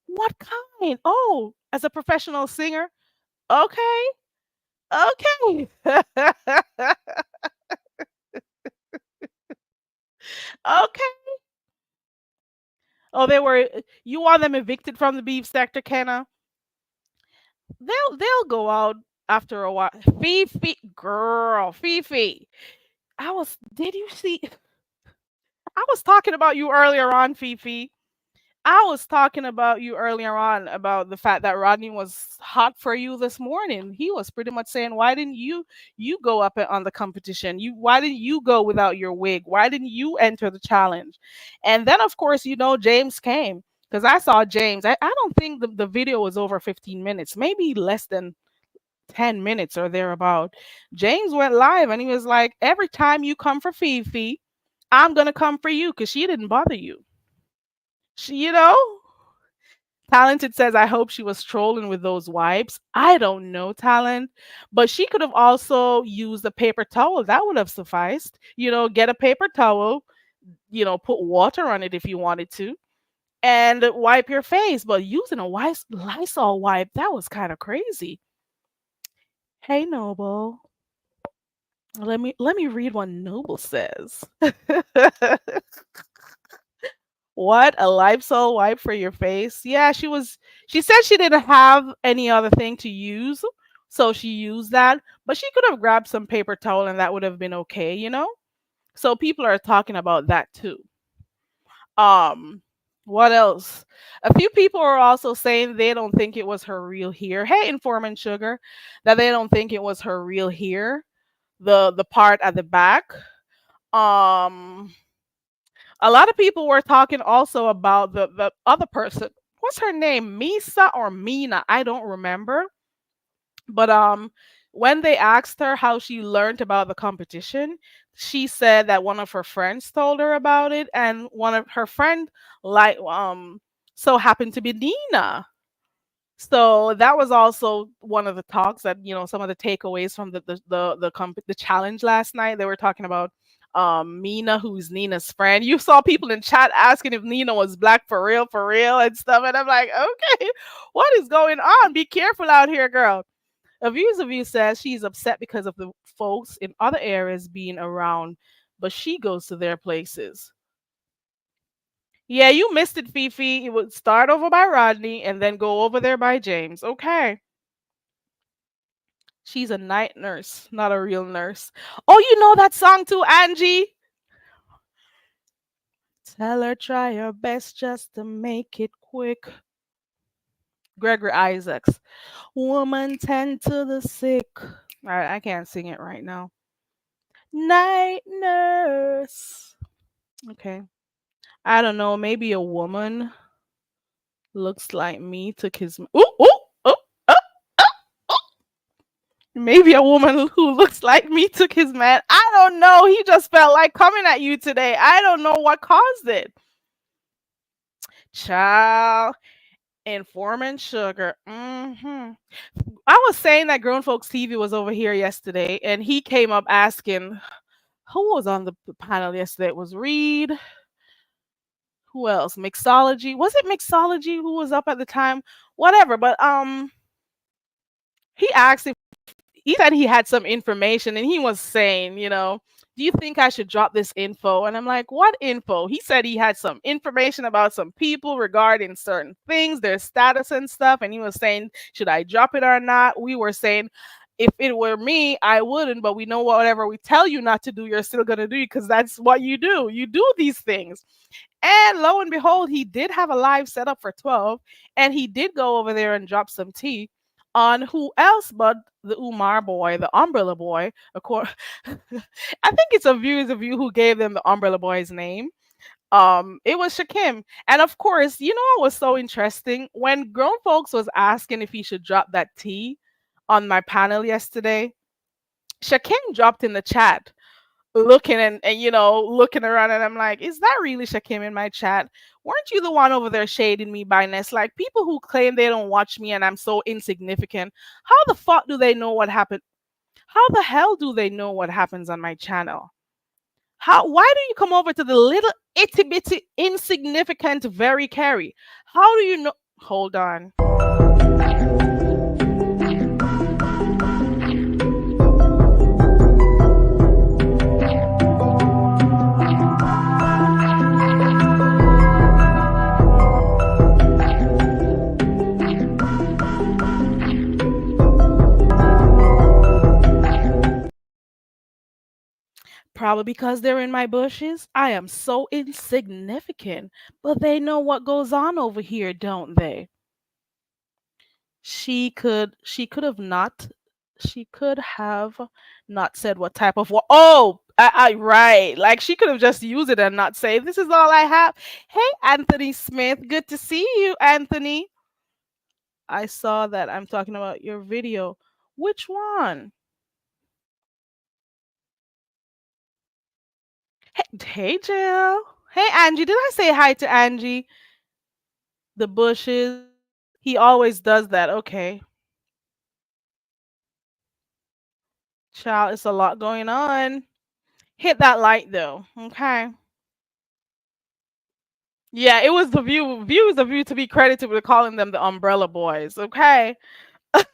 What kind? Oh, as a professional singer? Okay, okay. Okay. Oh, they were you want them evicted from the beef sector, Kenna? They'll go out after a while. Fifi, girl, Fifi. Did you see? I was talking about you earlier on, Fifi. I was talking about you earlier on about the fact that Rodney was hot for you this morning. He was pretty much saying, "Why didn't you go up on the competition? Why didn't you go without your wig? Why didn't you enter the challenge?" And then, of course, James came because I saw James. I don't think the video was over 15 minutes, maybe less than 10 minutes or thereabout. James went live and he was like, "Every time you come for Fifi, I'm gonna come for you because she didn't bother you." She. Talented says, I hope she was trolling with those wipes. I don't know, Talent. But she could have also used a paper towel. That would have sufficed. Get a paper towel, put water on it if you wanted to, and wipe your face. But using a Lysol wipe, that was kind of crazy. Hey, Noble. Let me read what Noble says. What, a Lysol wipe for your face? Yeah, she said she didn't have any other thing to use, so she used that, but she could have grabbed some paper towel and that would have been okay. So people are talking about that too. Um what else? A few people are also saying they don't think it was her real hair. Hey, Informant Sugar, that they don't think it was her real hair, the part at the back. Um a lot of people were talking also about the other person. What's her name? Misa or Mina? I don't remember. But when they asked her how she learned about the competition, she said that one of her friends told her about it, and one of her friend like so happened to be Nina. So that was also one of the talks that some of the takeaways from the challenge last night. They were talking about Mina, who's Nina's friend. You saw people in chat asking if Nina was black for real, and stuff. And I'm like, okay, what is going on? Be careful out here, girl. A View says she's upset because of the folks in other areas being around, but she goes to their places. Yeah, you missed it, Fifi. It would start over by Rodney and then go over there by James. Okay. She's a night nurse, not a real nurse. Oh, you know that song too, Angie? Tell her try her best just to make it quick. Gregory Isaacs. Woman tend to the sick. All right, I can't sing it right now. Night nurse. Okay. I don't know. Maybe a woman looks like me took his. Ooh, ooh, ooh, ooh, ooh. Maybe a woman who looks like me took his man. I don't know. He just felt like coming at you today. I don't know what caused it. Child, Informant Sugar. I was saying that Grown Folks TV was over here yesterday, and he came up asking who was on the panel yesterday. It was Reed. Who else? Mixology. Was it Mixology who was up at the time? Whatever. But he asked if he said he had some information and he was saying, do you think I should drop this info? And I'm like, what info? He said he had some information about some people regarding certain things, their status and stuff. And he was saying, should I drop it or not? We were saying, if it were me, I wouldn't. But we know whatever we tell you not to do, you're still going to do because that's what you do. You do these things. And lo and behold, he did have a live setup for 12. And he did go over there and drop some tea on who else but the Umar boy, the Umbrella boy. Of course, I think it's Viewers of You who gave them the Umbrella boy's name. It was Shakim. And of course, what was so interesting? When Grown Folks was asking if he should drop that tea on my panel yesterday, Shakim dropped in the chat. looking and looking around, and I'm like, is that really Shakim in my chat? Weren't you the one over there shading me by Ness? Like, people who claim they don't watch me and I'm so insignificant, how the fuck do they know what happened? How the hell do they know what happens on my channel? Why do you come over to the little itty bitty insignificant very Carrie? How do you know? Hold on. Probably because they're in my bushes. I am so insignificant, but they know what goes on over here, don't they? She could have not she could have not said what type of oh, I right. Like, she could have just used it and not say this is all I have. Hey, Anthony Smith, good to see you, Anthony. I saw that. I'm talking about your video. Which one? Hey, Jill. Hey, Angie. Did I say hi to Angie? The bushes. He always does that. Okay. Child, it's a lot going on. Hit that like though. Okay. Yeah, it was the views of you to be credited with calling them the umbrella boys. Okay. It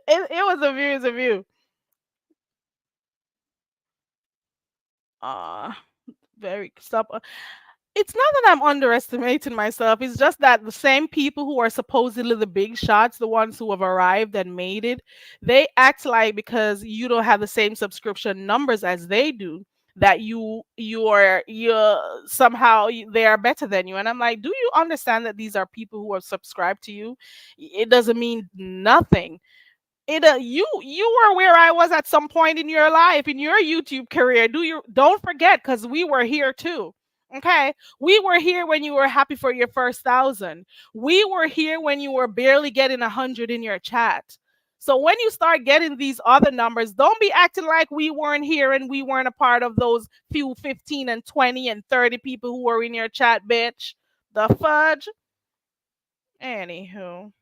was the views of you. Uh very stop. It's not that I'm underestimating myself. It's just that the same people who are supposedly the big shots, the ones who have arrived and made it, they act like because you don't have the same subscription numbers as they do, that they are better than you. And I'm like, do you understand that these are people who are subscribed to you? It doesn't mean nothing. You were where I was at some point in your life, in your YouTube career. Don't forget, because we were here too. Okay, we were here when you were happy for your first 1,000. We were here when you were barely getting 100 in your chat. So when you start getting these other numbers, don't be acting like we weren't here and we weren't a part of those few 15 and 20 and 30 people who were in your chat, bitch. The fudge. Anywho,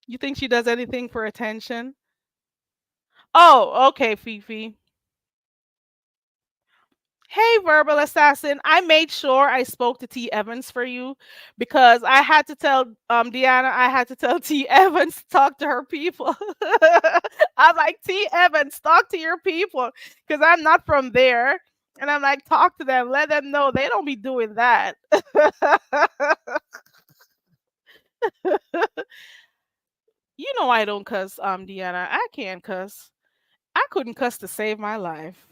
you think she does anything for attention? Oh, okay, Fifi. Hey, Verbal Assassin. I made sure I spoke to T. Evans for you because I had to tell Deanna, I had to tell T. Evans to talk to her people. I'm like, T. Evans, talk to your people because I'm not from there. And I'm like, talk to them, let them know they don't be doing that. You know I don't cuss, Deanna. I can't cuss. I couldn't cuss to save my life.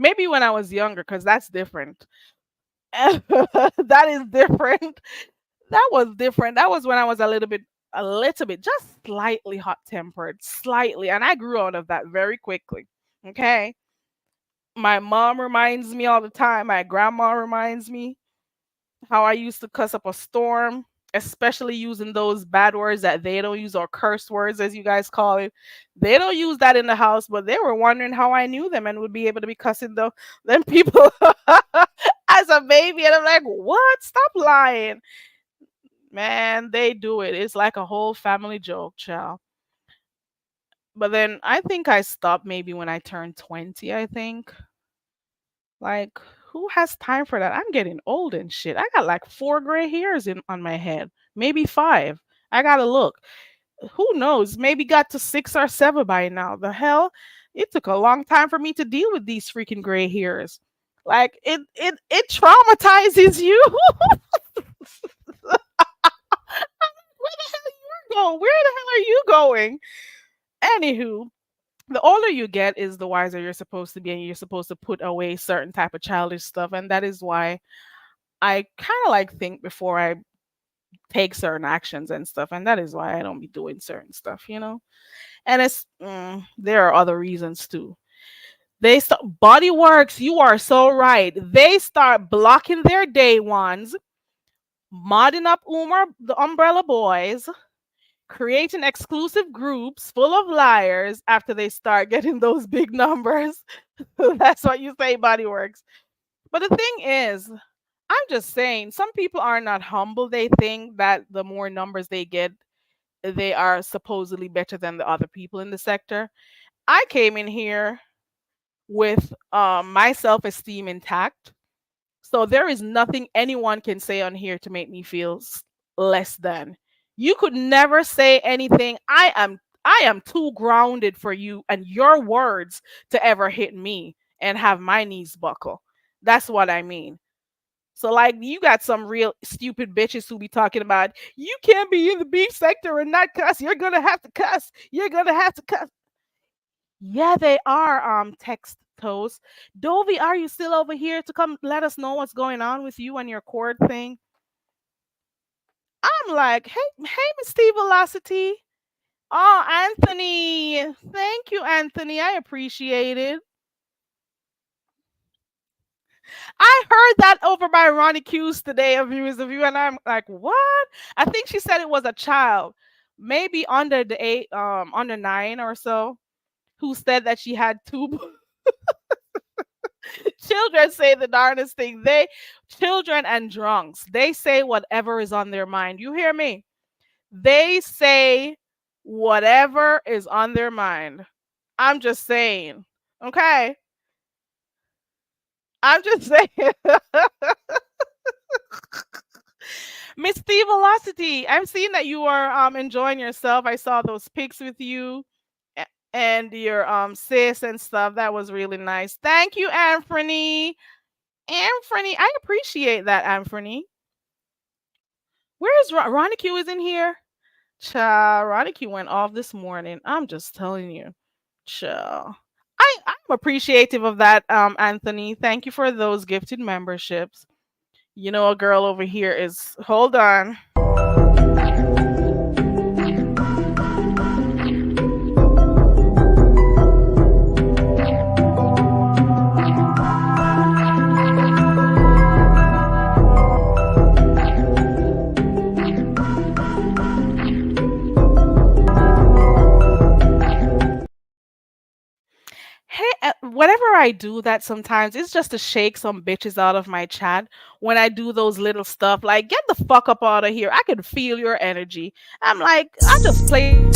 Maybe when I was younger, because that's different. That is different. That was different. That was when I was a little bit, just slightly hot tempered, slightly. And I grew out of that very quickly. Okay. My mom reminds me all the time. My grandma reminds me how I used to cuss up a storm, especially using those bad words that they don't use, or curse words, as you guys call it. They don't use that in the house, but they were wondering how I knew them and would be able to be cussing them people as a baby. And I'm like, what? Stop lying. Man, they do it. It's like a whole family joke, child. But then I think I stopped maybe when I turned 20, I think. Like, who has time for that? I'm getting old and shit. I got like 4 gray hairs on my head, maybe 5. I gotta look. Who knows? Maybe got to 6 or 7 by now. The hell? It took a long time for me to deal with these freaking gray hairs. Like, it traumatizes you. Where the hell are you going? Where the hell are you going? Anywho, the older you get is the wiser you're supposed to be, and you're supposed to put away certain type of childish stuff. And that is why I kind of like think before I take certain actions and stuff. And that is why I don't be doing certain stuff. And there are other reasons too. They start body works. You are so right. They start blocking their day ones, modding up Umar, the Umbrella Boys, creating exclusive groups full of liars after they start getting those big numbers. That's what you say body works. But the thing is, I'm just saying, some people are not humble. They think that the more numbers they get, they are supposedly better than the other people in the sector. I came in here with my self esteem intact. So there is nothing anyone can say on here to make me feel less than. You could never say anything. I am too grounded for you and your words to ever hit me and have my knees buckle. That's what I mean. So like you got some real stupid bitches who be talking about you can't be in the beef sector and not cuss. You're gonna have to cuss. You're gonna have to cuss. Yeah, they are text toes. Dovie, are you still over here to come let us know what's going on with you and your cord thing? I'm like, hey, Miss Steve Velocity. Oh, Anthony. Thank you, Anthony. I appreciate it. I heard that over by Ronnie Q's today of Views of You, and I'm like, what? I think she said it was a child, maybe under the eight, under 9 or so, who said that she had two children say the darndest thing. Children and drunks, they say whatever is on their mind. You hear me? They say whatever is on their mind. I'm just saying. Okay? I'm just saying. Miss Steve Velocity, I've seen that you are enjoying yourself. I saw those pics with you and your sis and stuff. That was really nice. Thank you, Anthony. Anthony, I appreciate that, Anthony. Where is Ronnie Q is in here? Cha, Ronnie Q went off this morning. I'm just telling you. Cha. I'm appreciative of that, Anthony. Thank you for those gifted memberships. You know, a girl over here is. Hold on. Hey, whenever I do that, sometimes it's just to shake some bitches out of my chat. When I do those little stuff, like get the fuck up out of here. I can feel your energy. I'm like, I just play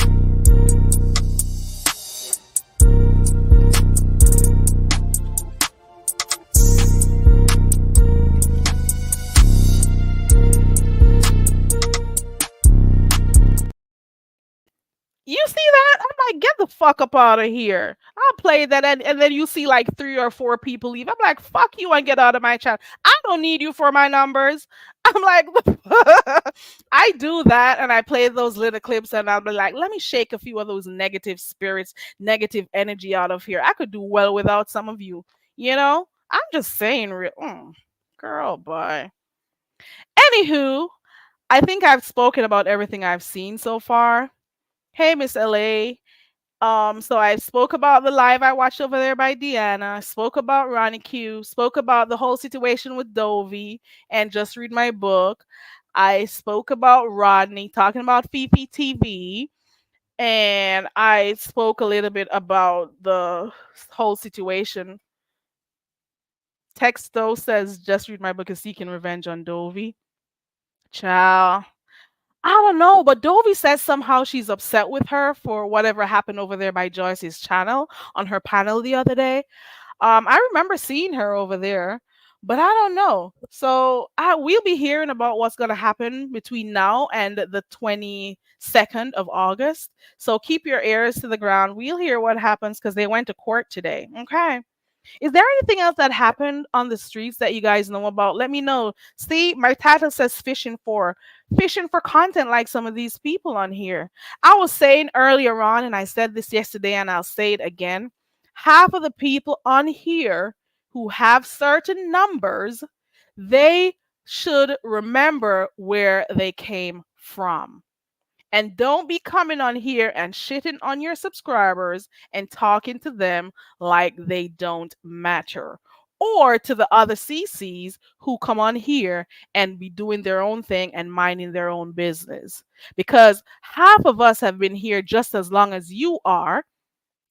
those little clips and I'll be like, let me shake a few of those negative spirits, negative energy out of here. I could do well without some of you. You know, I'm just saying. You see that? I'm like, get the fuck up out of here. I'll play that, and then you see like 3 or 4 people leave. I'm like, fuck you and get out of my chat. I don't need you for my numbers. I'm like, I do that, and I play those little clips, and I'll be like, let me shake a few of those negative spirits, negative energy out of here. I could do well without some of you. You know, I'm just saying, girl, boy. Anywho, I think I've spoken about everything I've seen so far. Hey, Miss LA. So I spoke about the live I watched over there by Deanna, spoke about Ronnie Q, spoke about the whole situation with Dovie and just read my book. I spoke about Rodney, talking about Fefe TV, and I spoke a little bit about the whole situation. Texto says just read my book is seeking revenge on Dovie. Ciao. I don't know, but Dovie says somehow she's upset with her for whatever happened over there by Joyce's channel on her panel the other day. I remember seeing her over there, but I don't know. So we'll be hearing about what's going to happen between now and the 22nd of August. So keep your ears to the ground. We'll hear what happens because they went to court today. Okay. Is there anything else that happened on the streets that you guys know about? Let me know. See, my title says fishing for content like some of these people on here. I was saying earlier on, and I said this yesterday, and I'll say it again. Half of the people on here who have certain numbers, they should remember where they came from. And don't be coming on here and shitting on your subscribers and talking to them like they don't matter. or to the other CCs who come on here and be doing their own thing and minding their own business. Because half of us have been here just as long as you are,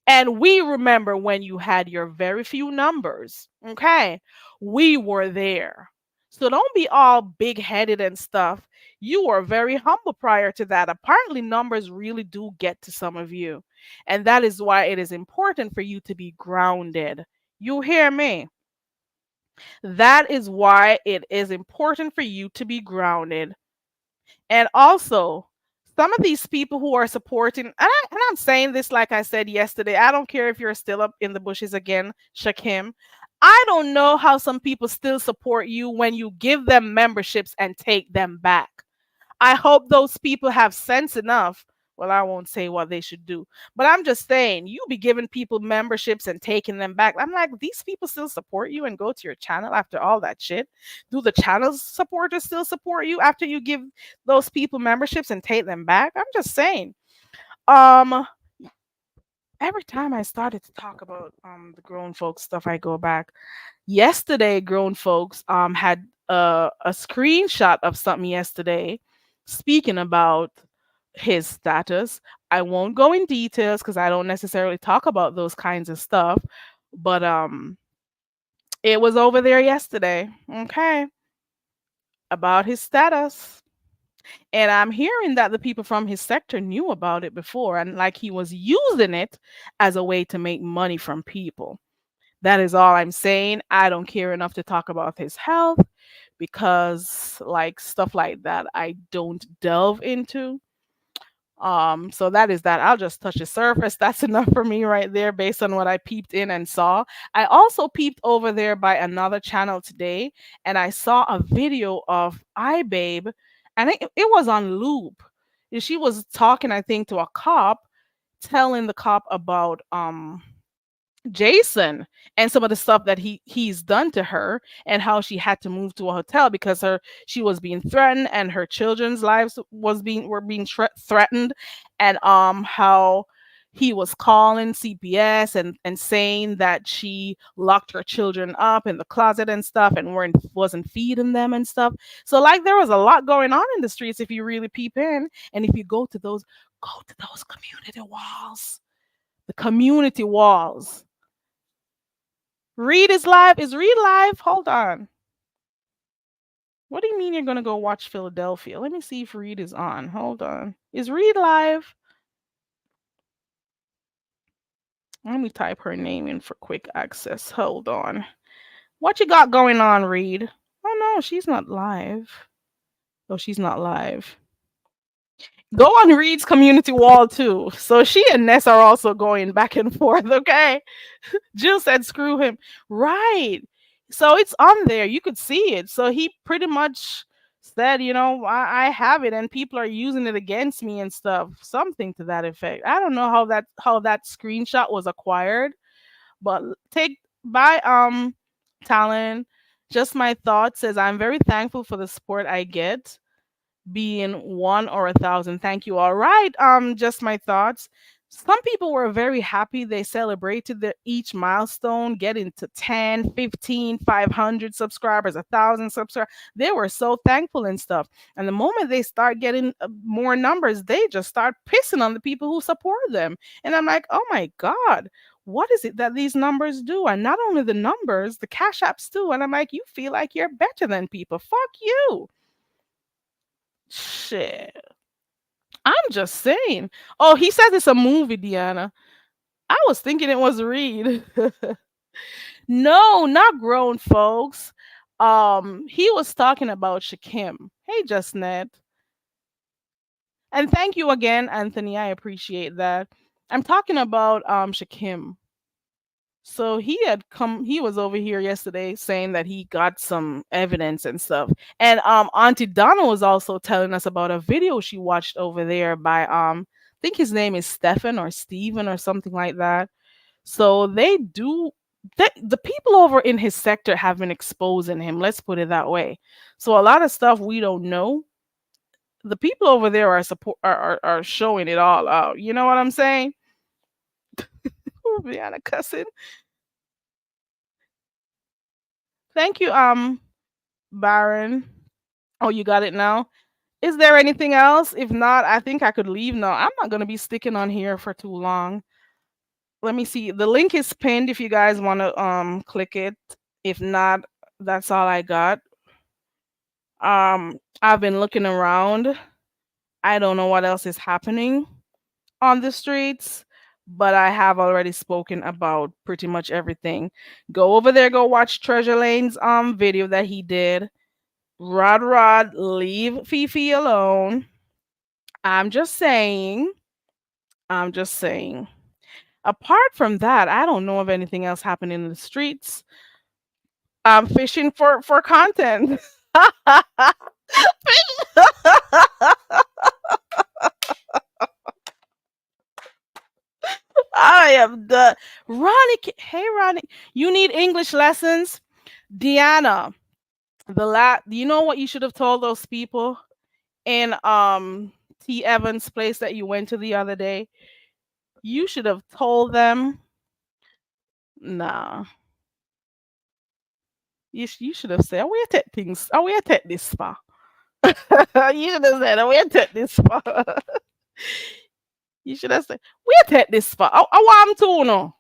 and we remember when you had your very few numbers. Okay. We were there. So don't be all big headed and stuff. You were very humble prior to that. Apparently, numbers really do get to some of you. And that is why it is important for you to be grounded. You hear me? That is why it is important for you to be grounded. And also, some of these people who are supporting, and I'm saying this like I said yesterday, I don't care if you're still up in the bushes again, Shakim. I don't know how some people still support you when you give them memberships and take them back. I hope those people have sense enough. Well, I won't say what they should do, but I'm just saying, you be giving people memberships and taking them back. I'm like, these people still support you and go to your channel after all that shit. Do the channel's supporters still support you after you give those people memberships and take them back? I'm just saying. Um, every time I started to talk about the grown folks stuff, I go back. Yesterday, grown folks had a screenshot of something yesterday speaking about his status. I won't go in details because I don't necessarily talk about those kinds of stuff, but it was over there yesterday, okay, about his status. And I'm hearing that the people from his sector knew about it before and like he was using it as a way to make money from people. That is all I'm saying. I don't care enough to talk about his health because like stuff like that I don't delve into. So that is that. I'll just touch the surface. That's enough for me right there based on what I peeped in and saw. I also peeped over there by another channel today and I saw a video of iBabe and it was on loop. She was talking, I think, to a cop, telling the cop about Jason and some of the stuff that he's done to her and how she had to move to a hotel because her she was being threatened and her children's lives were being threatened, and how he was calling CPS and saying that she locked her children up in the closet and stuff and wasn't feeding them and stuff. So like there was a lot going on in the streets if you really peep in, and if you go to those community walls, the community walls. Reed is live. Is Reed live? Hold on. What do you mean you're gonna go watch Philadelphia? Let me see if Reed is on. Hold on. Is Reed live? Let me type her name in for quick access. Hold on. What you got going on, Reed? Oh no, she's not live. Oh, she's not live. Go on Reed's community wall too. So she and Ness are also going back and forth, okay? Jill said, screw him. Right. So it's on there. You could see it. So he pretty much said, I have it and people are using it against me and stuff. Something to that effect. I don't know how that screenshot was acquired, but take by Talon. Just my thought says I'm very thankful for the support I get, being one or 1,000. Thank you. All right. Just my thoughts. Some people were very happy. They celebrated each milestone, getting to 10, 15, 500 subscribers, 1,000 subscribers. They were so thankful and stuff. And the moment they start getting more numbers, they just start pissing on the people who support them. And I'm like, oh my God, what is it that these numbers do? And not only the numbers, the cash apps too. And I'm like, you feel like you're better than people. Fuck you. Shit. I'm just saying. Oh, he says it's a movie, Deanna. I was thinking it was Reed. No, not grown folks. He was talking about Shakim. Hey, Justnet. And thank you again, Anthony. I appreciate that. I'm talking about Shakim. So he was over here yesterday saying that he got some evidence and stuff. And Auntie Donna was also telling us about a video she watched over there by I think his name is Stefan or Steven or something like that. So the people over in his sector have been exposing him, let's put it that way. So a lot of stuff we don't know, the people over there are showing it all out. You know what I'm saying? Ooh, Brianna cussing. Thank you, Baron. Oh, you got it now. Is there anything else? If not, I think I could leave now. I'm not gonna be sticking on here for too long. Let me see. The link is pinned if you guys want to click it. If not, that's all I got. I've been looking around. I don't know what else is happening on the streets, but I have already spoken about pretty much everything. Go over there, go watch Treasure Lane's video that he did. Rod, leave Fifi alone. I'm just saying. I'm just saying. Apart from that, I don't know of anything else happening in the streets. I'm fishing for content. I am done. Ronnie, hey Ronnie, you need English lessons? Deanna, you know what you should have told those people in T Evans' place that you went to the other day? You should have told them, nah. You should have said, "We take things. Oh, we take this far." You should have said, "Oh, we take this far." You should have said, "We take this far." I want to know.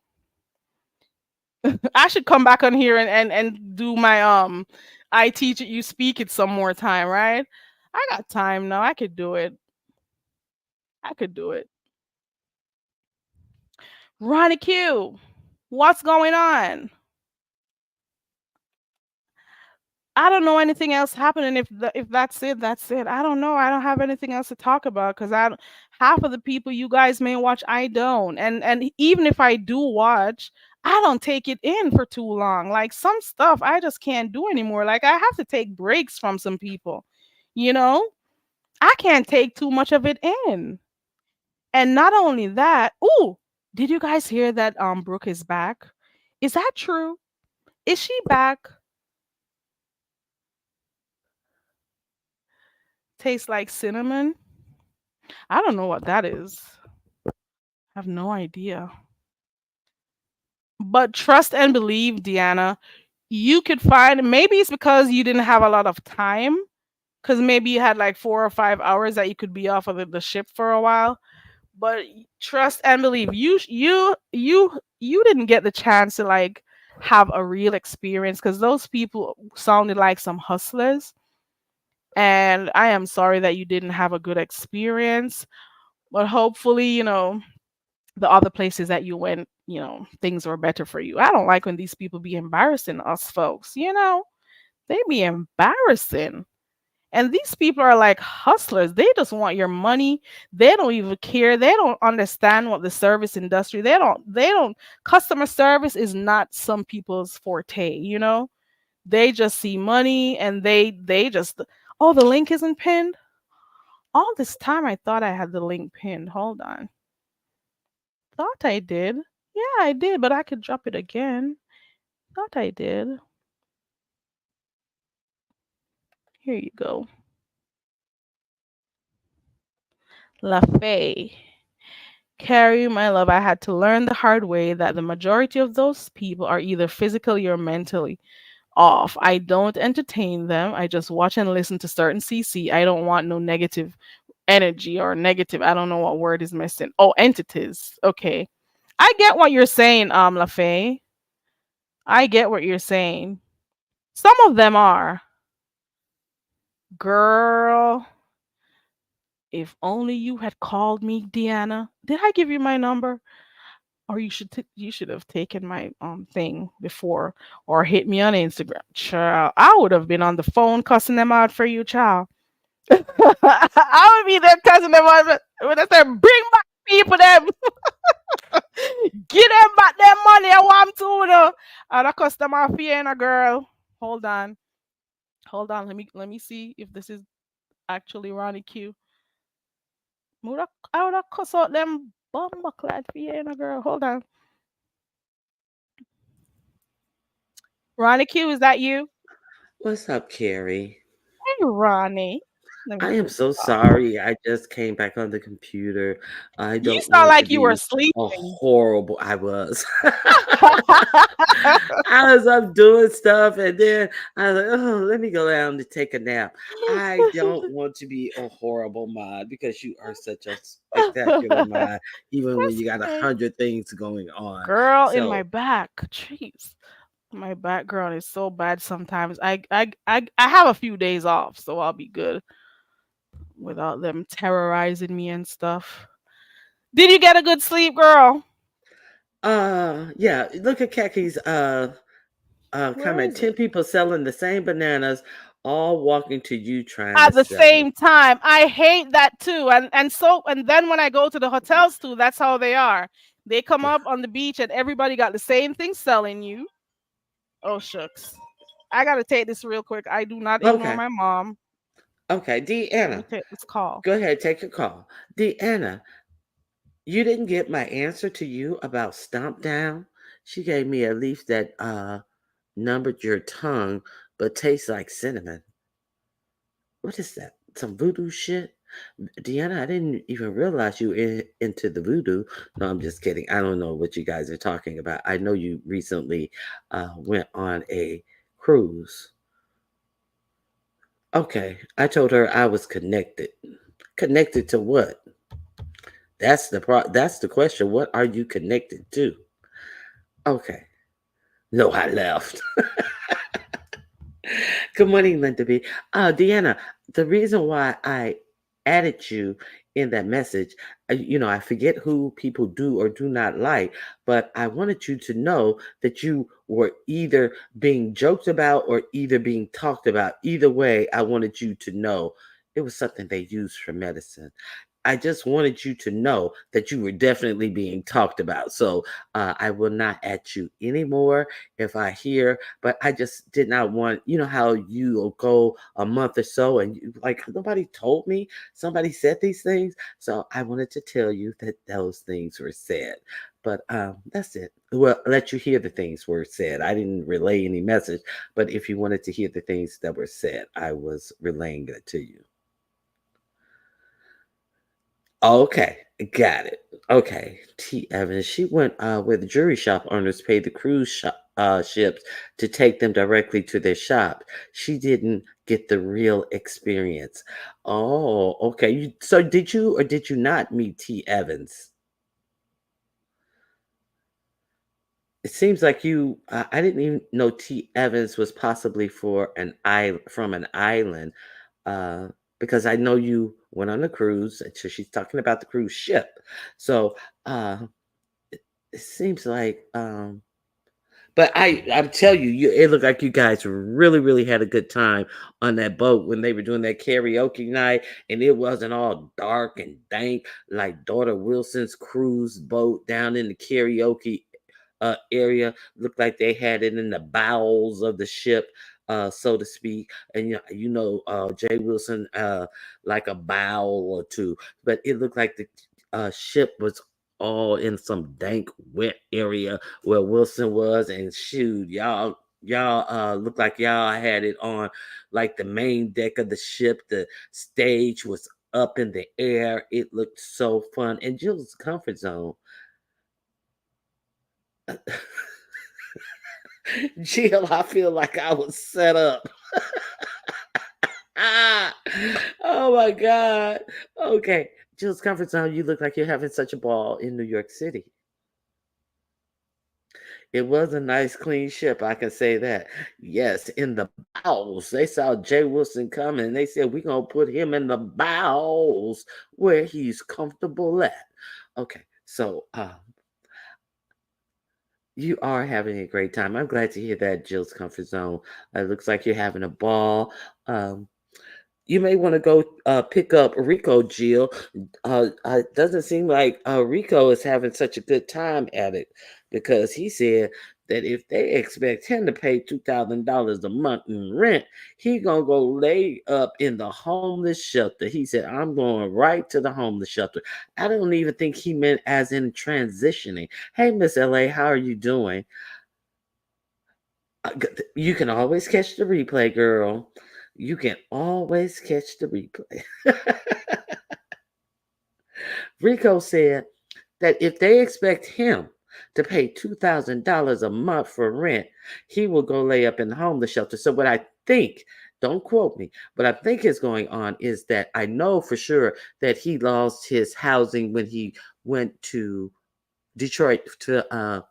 I should come back on here and do my I teach it, you speak it some more time, right? I got time now. I could do it. I could do it. Ronnie Q, what's going on? I don't know anything else happening. If that's it, that's it. I don't know. I don't have anything else to talk about because half of the people you guys may watch, I don't. And even if I do watch, I don't take it in for too long. Like some stuff I just can't do anymore. Like I have to take breaks from some people. You know, I can't take too much of it in. And not only that, ooh, did you guys hear that Brooke is back? Is that true? Is she back? Tastes like cinnamon? I don't know what that is. I have no idea. But trust and believe, Deanna, you could find, maybe it's because you didn't have a lot of time, because maybe you had like 4 or 5 hours that you could be off of the ship for a while. But trust and believe, you didn't get the chance to like have a real experience because those people sounded like some hustlers. And I am sorry that you didn't have a good experience. But hopefully, the other places that you went, things were better for you. I don't like when these people be embarrassing us folks, they be embarrassing. And these people are like hustlers. They just want your money. They don't even care. They don't understand what the service industry. They don't customer service is not some people's forte. They just see money and they just, oh, the link isn't pinned. All this time I thought I had the link pinned. Hold on. Thought I did. Yeah, I did, but I could drop it again. Thought I did. Here you go. LaFay. Carrie, my love, I had to learn the hard way that the majority of those people are either physically or mentally off. I don't entertain them. I just watch and listen to certain CC. I don't want no negative energy or negative. I don't know what word is missing. Oh, entities. Okay. I get what you're saying, LaFay. I get what you're saying. Some of them are. Girl, if only you had called me, Deanna. Did I give you my number? Or you should have taken my thing before or hit me on Instagram. Child, I would have been on the phone cussing them out for you, child. I would be there cussing them out. When I said, bring back people them, get them back their money. I want to know. And I cuss them out for you, and a girl. Hold on. Hold on. Let me see if this is actually Ronnie Q. I would have cuss out them bumper clad for you, and a girl. Hold on. Ronnie Q, is that you? What's up, Carrie? Hey, Ronnie. Let me I am turn so this off. sorry. I just came back on the computer. I You don't sound want to like you were be a sleeping. horrible. I was. I was up doing stuff, and then I was like, "Oh, let me go down to take a nap." I don't want to be a horrible mod because you are such a spectacular mod, even when That's you got okay. 100 things going on. Girl, in my So, back. Jeez. My background is so bad sometimes. I have a few days off, so I'll be good without them terrorizing me and stuff. Did you get a good sleep, girl? yeah, look at Kaki's Where comment. is it? 10 people selling the same bananas, all walking to you trying to At the sell it. same time, I hate that too. And then when I go to the hotels too, that's how they are. They come up on the beach and everybody got the same thing selling you. Oh shucks. I gotta take this real quick. I do not ignore Okay. my mom. Okay. Let me Deanna, take this call. go ahead, take your call. Deanna, you didn't get my answer to you about stomp down. She gave me a leaf that numbered your tongue but tastes like cinnamon. What is that? Some voodoo shit? Deanna, I didn't even realize you into the voodoo. No, I'm just kidding. I don't know what you guys are talking about. I know you recently went on a cruise. Okay, I told her I was connected. Connected to what? That's the question. What are you connected to? Okay. No, I left. Good morning, Linda B. Deanna, the reason why I added you in that message, I forget who people do or do not like, but I wanted you to know that you were either being joked about or either being talked about. Either way, I wanted you to know it was something they used for medicine. I just wanted you to know that you were definitely being talked about. So I will not at you anymore if I hear, but I just did not want, you know, how you'll go a month or so and like nobody told me somebody said these things. So I wanted to tell you that those things were said. But that's it. Well, let you hear the things were said. I didn't relay any message, but if you wanted to hear the things that were said, I was relaying it to you. Okay, got it. Okay, T. Evans. She went where the jewelry shop owners paid the ships to take them directly to their shop. She didn't get the real experience. Oh, okay. So did you or did you not meet T. Evans? It seems like you. I didn't even know T. Evans was possibly for an from an island, uh, because I know you went on a cruise. And so she's talking about the cruise ship. So uh, it seems like. But I tell you, it looked like you guys really, really had a good time on that boat when they were doing that karaoke night, and it wasn't all dark and dank like Daughter Wilson's cruise boat down in the karaoke area. Looked like they had it in the bowels of the ship, so to speak. And Jay Wilson, like a bowel or two, but it looked like the ship was all in some dank, wet area where Wilson was. And shoot, y'all looked like y'all had it on like the main deck of the ship. The stage was up in the air. It looked so fun. And Jill's comfort zone. Jill, I feel like I was set up. Ah, oh my God. Okay. Jill's comfort zone, you look like you're having such a ball in New York City. It was a nice, clean ship, I can say that. Yes, in the bowels. They saw Jay Wilson coming and they said, we're going to put him in the bowels where he's comfortable at. Okay, so you are having a great time. I'm glad to hear that, Jill's comfort zone. It looks like you're having a ball. Um, you may want to go pick up Rico, Jill. It doesn't seem like Rico is having such a good time at it because he said that if they expect him to pay $2,000 a month in rent, he gonna go lay up in the homeless shelter. He said, "I'm going right to the homeless shelter." I don't even think he meant as in transitioning. Hey, Miss LA, how are you doing? You can always catch the replay, girl. you can always catch the replay. Rico said that if they expect him to pay $2,000 a month for rent, he will go lay up in the homeless shelter. So, what I think, don't quote me, what I think is going on is that I know for sure that he lost his housing when he went to Detroit to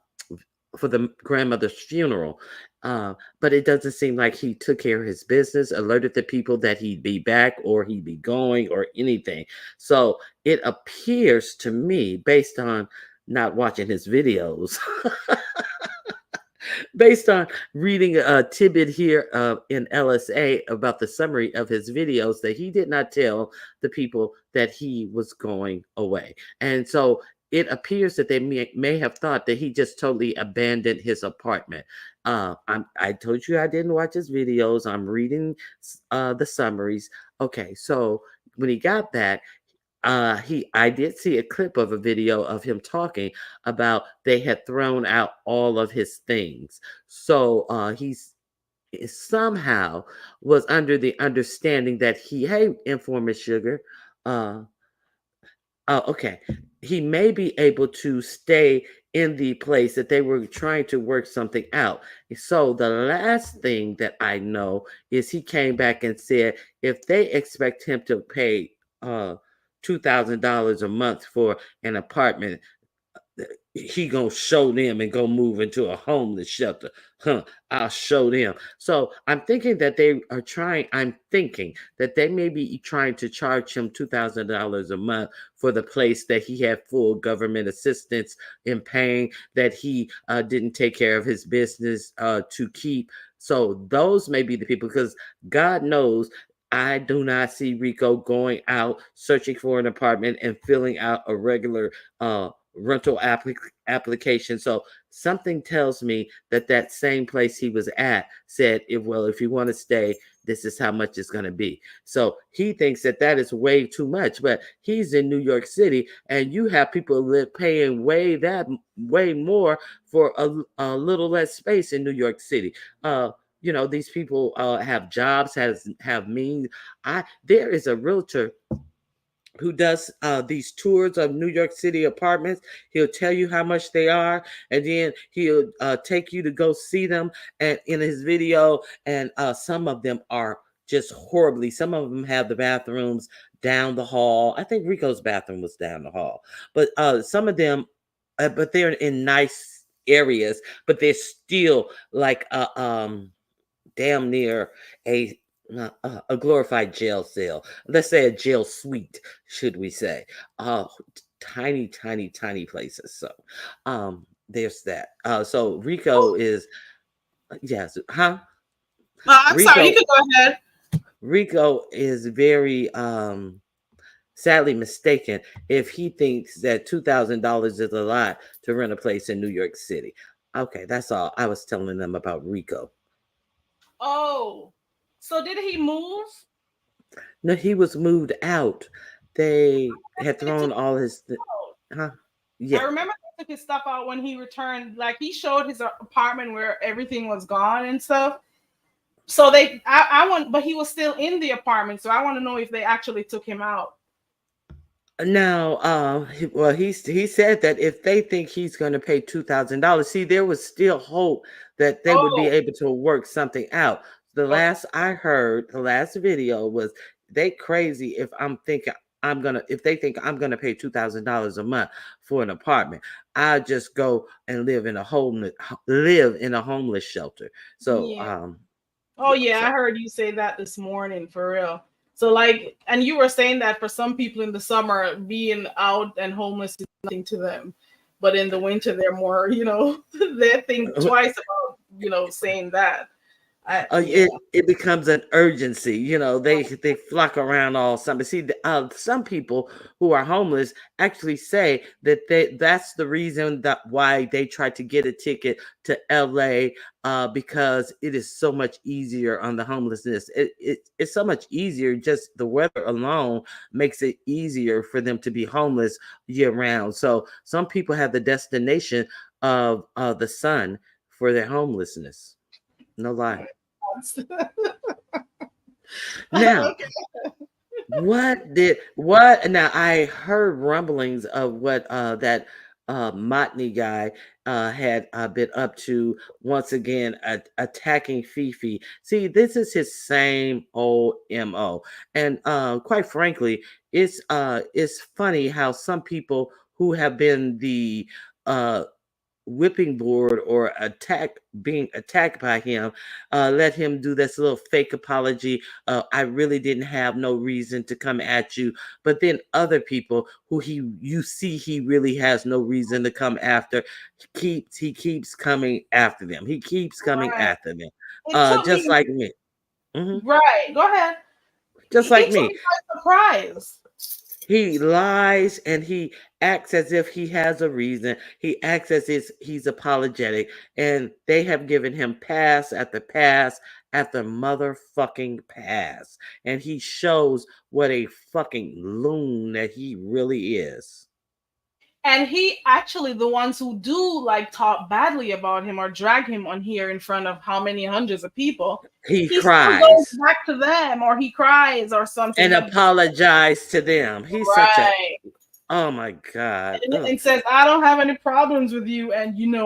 for the grandmother's funeral. But it doesn't seem like he took care of his business, alerted the people that he'd be back or he'd be going or anything. So it appears to me, based on not watching his videos, based on reading a tidbit here in LSA about the summary of his videos, that he did not tell the people that he was going away. And so it appears that they may have thought that he just totally abandoned his apartment. I told you I didn't watch his videos. I'm reading the summaries. Okay, so when he got back, I did see a clip of a video of him talking about they had thrown out all of his things. So he's somehow was under the understanding that hey, Informer Sugar, uh oh, okay, he may be able to stay in the place that they were trying to work something out. So the last thing that I know is he came back and said if they expect him to pay $2,000 a month for an apartment, he gonna show them and go move into a homeless shelter. Huh, I'll show them. So I'm thinking that they are trying, I'm thinking that they may be trying to charge him $2,000 a month for the place that he had full government assistance in paying, that he didn't take care of his business to keep. So those may be the people, because God knows I do not see Rico going out searching for an apartment and filling out a regular rental application. So something tells me that that same place he was at said, if you want to stay, this is how much it's going to be. So he thinks that that is way too much, but he's in New York City, and you have people paying way more for a little less space in New York City. These people have jobs, have means. There is a realtor who does these tours of New York City apartments. He'll tell you how much they are, and then he'll take you to go see them. And in his video, and some of them are just horribly. Some of them have the bathrooms down the hall. I think Rico's bathroom was down the hall, but some of them, but they're in nice areas, but they're still like damn near a a glorified jail cell. Let's say a jail suite, should we say? Tiny, tiny, tiny places. So, there's that. So Rico is yes, huh? I'm sorry, you Rico can go ahead. Rico is very sadly mistaken if he thinks that $2,000 is a lot to rent a place in New York City. Okay, that's all I was telling them about Rico. Oh, so did he move? No, he was moved out. They had They took thrown all his his, stuff out. huh? I Yeah. remember they took his stuff out when he returned. Like he showed his apartment where everything was gone and stuff. So I want, but he was still in the apartment. So I want to know if they actually took him out. Now, he said that if they think he's going to pay $2,000, see, there was still hope that they would be Oh, able to work something out. The okay. last I heard, the last video was they crazy if they think I'm gonna pay $2,000 a month for an apartment. I just go and live in a homeless shelter. So Yeah. Oh yeah, yeah, I so heard you say that this morning for real. So like, and you were saying that for some people in the summer, being out and homeless is nothing to them, but in the winter they're more, they think twice about, saying that. Yeah. it becomes an urgency. They flock around all summer. See, some people who are homeless actually say that that's the reason that why they try to get a ticket to LA, because it is so much easier on the homelessness. It's so much easier. Just the weather alone makes it easier for them to be homeless year round. So some people have the destination of the sun for their homelessness. No lie. Now, Okay. what now I heard rumblings of what that Motney guy had been up to once again, attacking Fifi. See, this is his same old MO. And quite frankly, it's funny how some people who have been the uh whipping board or being attacked by him, let him do this little fake apology. I really didn't have no reason to come at you. But then other people who you see he really has no reason to come after, he keeps coming after them. He keeps coming Right. after them. It took Just me like me. Hmm. right. Go ahead. Just He like took me. me by surprise. He lies and he acts as if he has a reason. He acts as if he's apologetic. And they have given him pass after pass after motherfucking pass. And he shows what a fucking loon that he really is. And he actually the ones who do like talk badly about him or drag him on here in front of how many hundreds of people, He he still goes cries back to them or he cries or something. and He apologizes to them. He's such a, right. oh my God. Ugh. And says, I don't have any problems with you, and and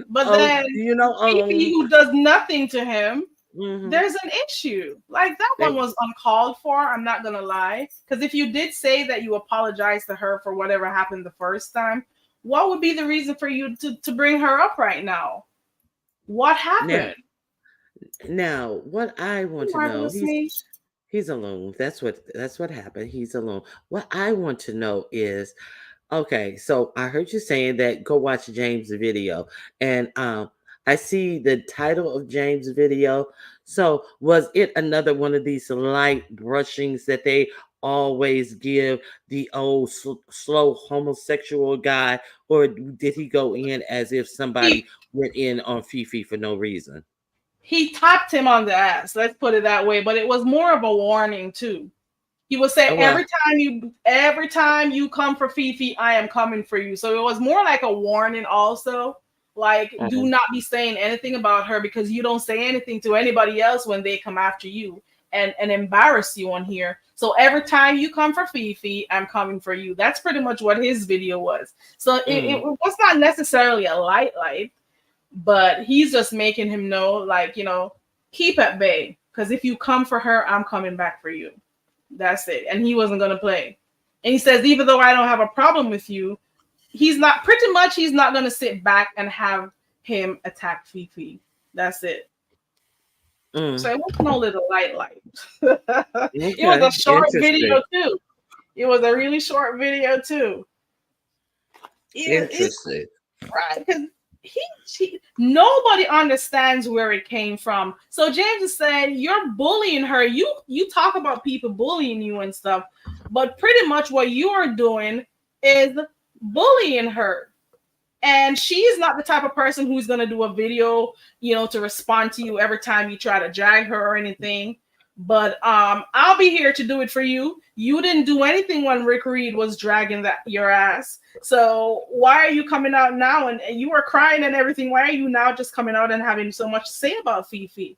but Oh, then Fifi, um, who does nothing to him, mhm. there's an issue. Like that one They- was uncalled for. I'm not gonna lie, because if you did say that you apologized to her for whatever happened the first time, what would be the reason for you to bring her up right now? What now, happened? now, what I want to know, Marvelous me. he's alone. That's what happened. He's alone. What I want to know is, okay, so I heard you saying that go watch James' video, and I see the title of James' video. So was it another one of these light brushings that they always give the old slow homosexual guy, or did he go in as if He somebody went in on Fifi for no reason? he tapped him on the ass. Let's put it that way. But it was more of a warning too. He would say Oh well. every time you come for Fifi, I am coming for you. So it was more like a warning also. Like, do Mhm. not be saying anything about her because you don't say anything to anybody else when they come after you and embarrass you on here. So every time you come for Fifi, I'm coming for you. That's pretty much what his video was. So it Mm. was not necessarily a light, but he's just making him know, like, keep at bay. Because if you come for her, I'm coming back for you. That's it. And he wasn't going to play. And he says, even though I don't have a problem with you, he's not going to sit back and have him attack Fifi. That's it. So Mm. it was no little light. It was a Okay. short Interesting. video too. It was a really short video too. It's Interesting. right because nobody understands where it came from. So James is saying you're bullying her. You talk about people bullying you and stuff, but pretty much what you are doing is bullying her. And she is not the type of person who's gonna do a video, to respond to you every time you try to drag her or anything. But I'll be here to do it for you. You didn't do anything when Rick Reed was dragging your ass. So why are you coming out now? And you were crying and everything. Why are you now just coming out and having so much to say about Fifi?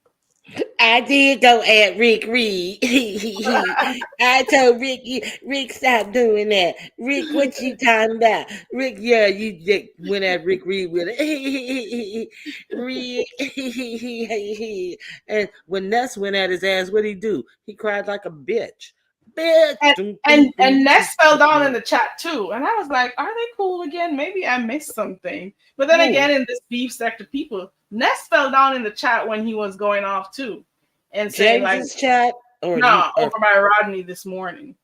I did go at Rick Reed. I told Rick, stop doing that. Rick, what you talking about? Rick, yeah, you just went at Rick Reed with it. Rick. And when Ness went at his ass, what'd he do? He cried like a bitch. Bitch. And Dum, dum, and dum, and dum, Ness fell dum, down in dum. the chat too, and I was like, "Are they cool again? Maybe I missed something." But then Who? again, in this beef sector, people, Ness fell down in the chat when he was going off too, and saying like, James's chat? Or "Nah," or over by Rodney this morning.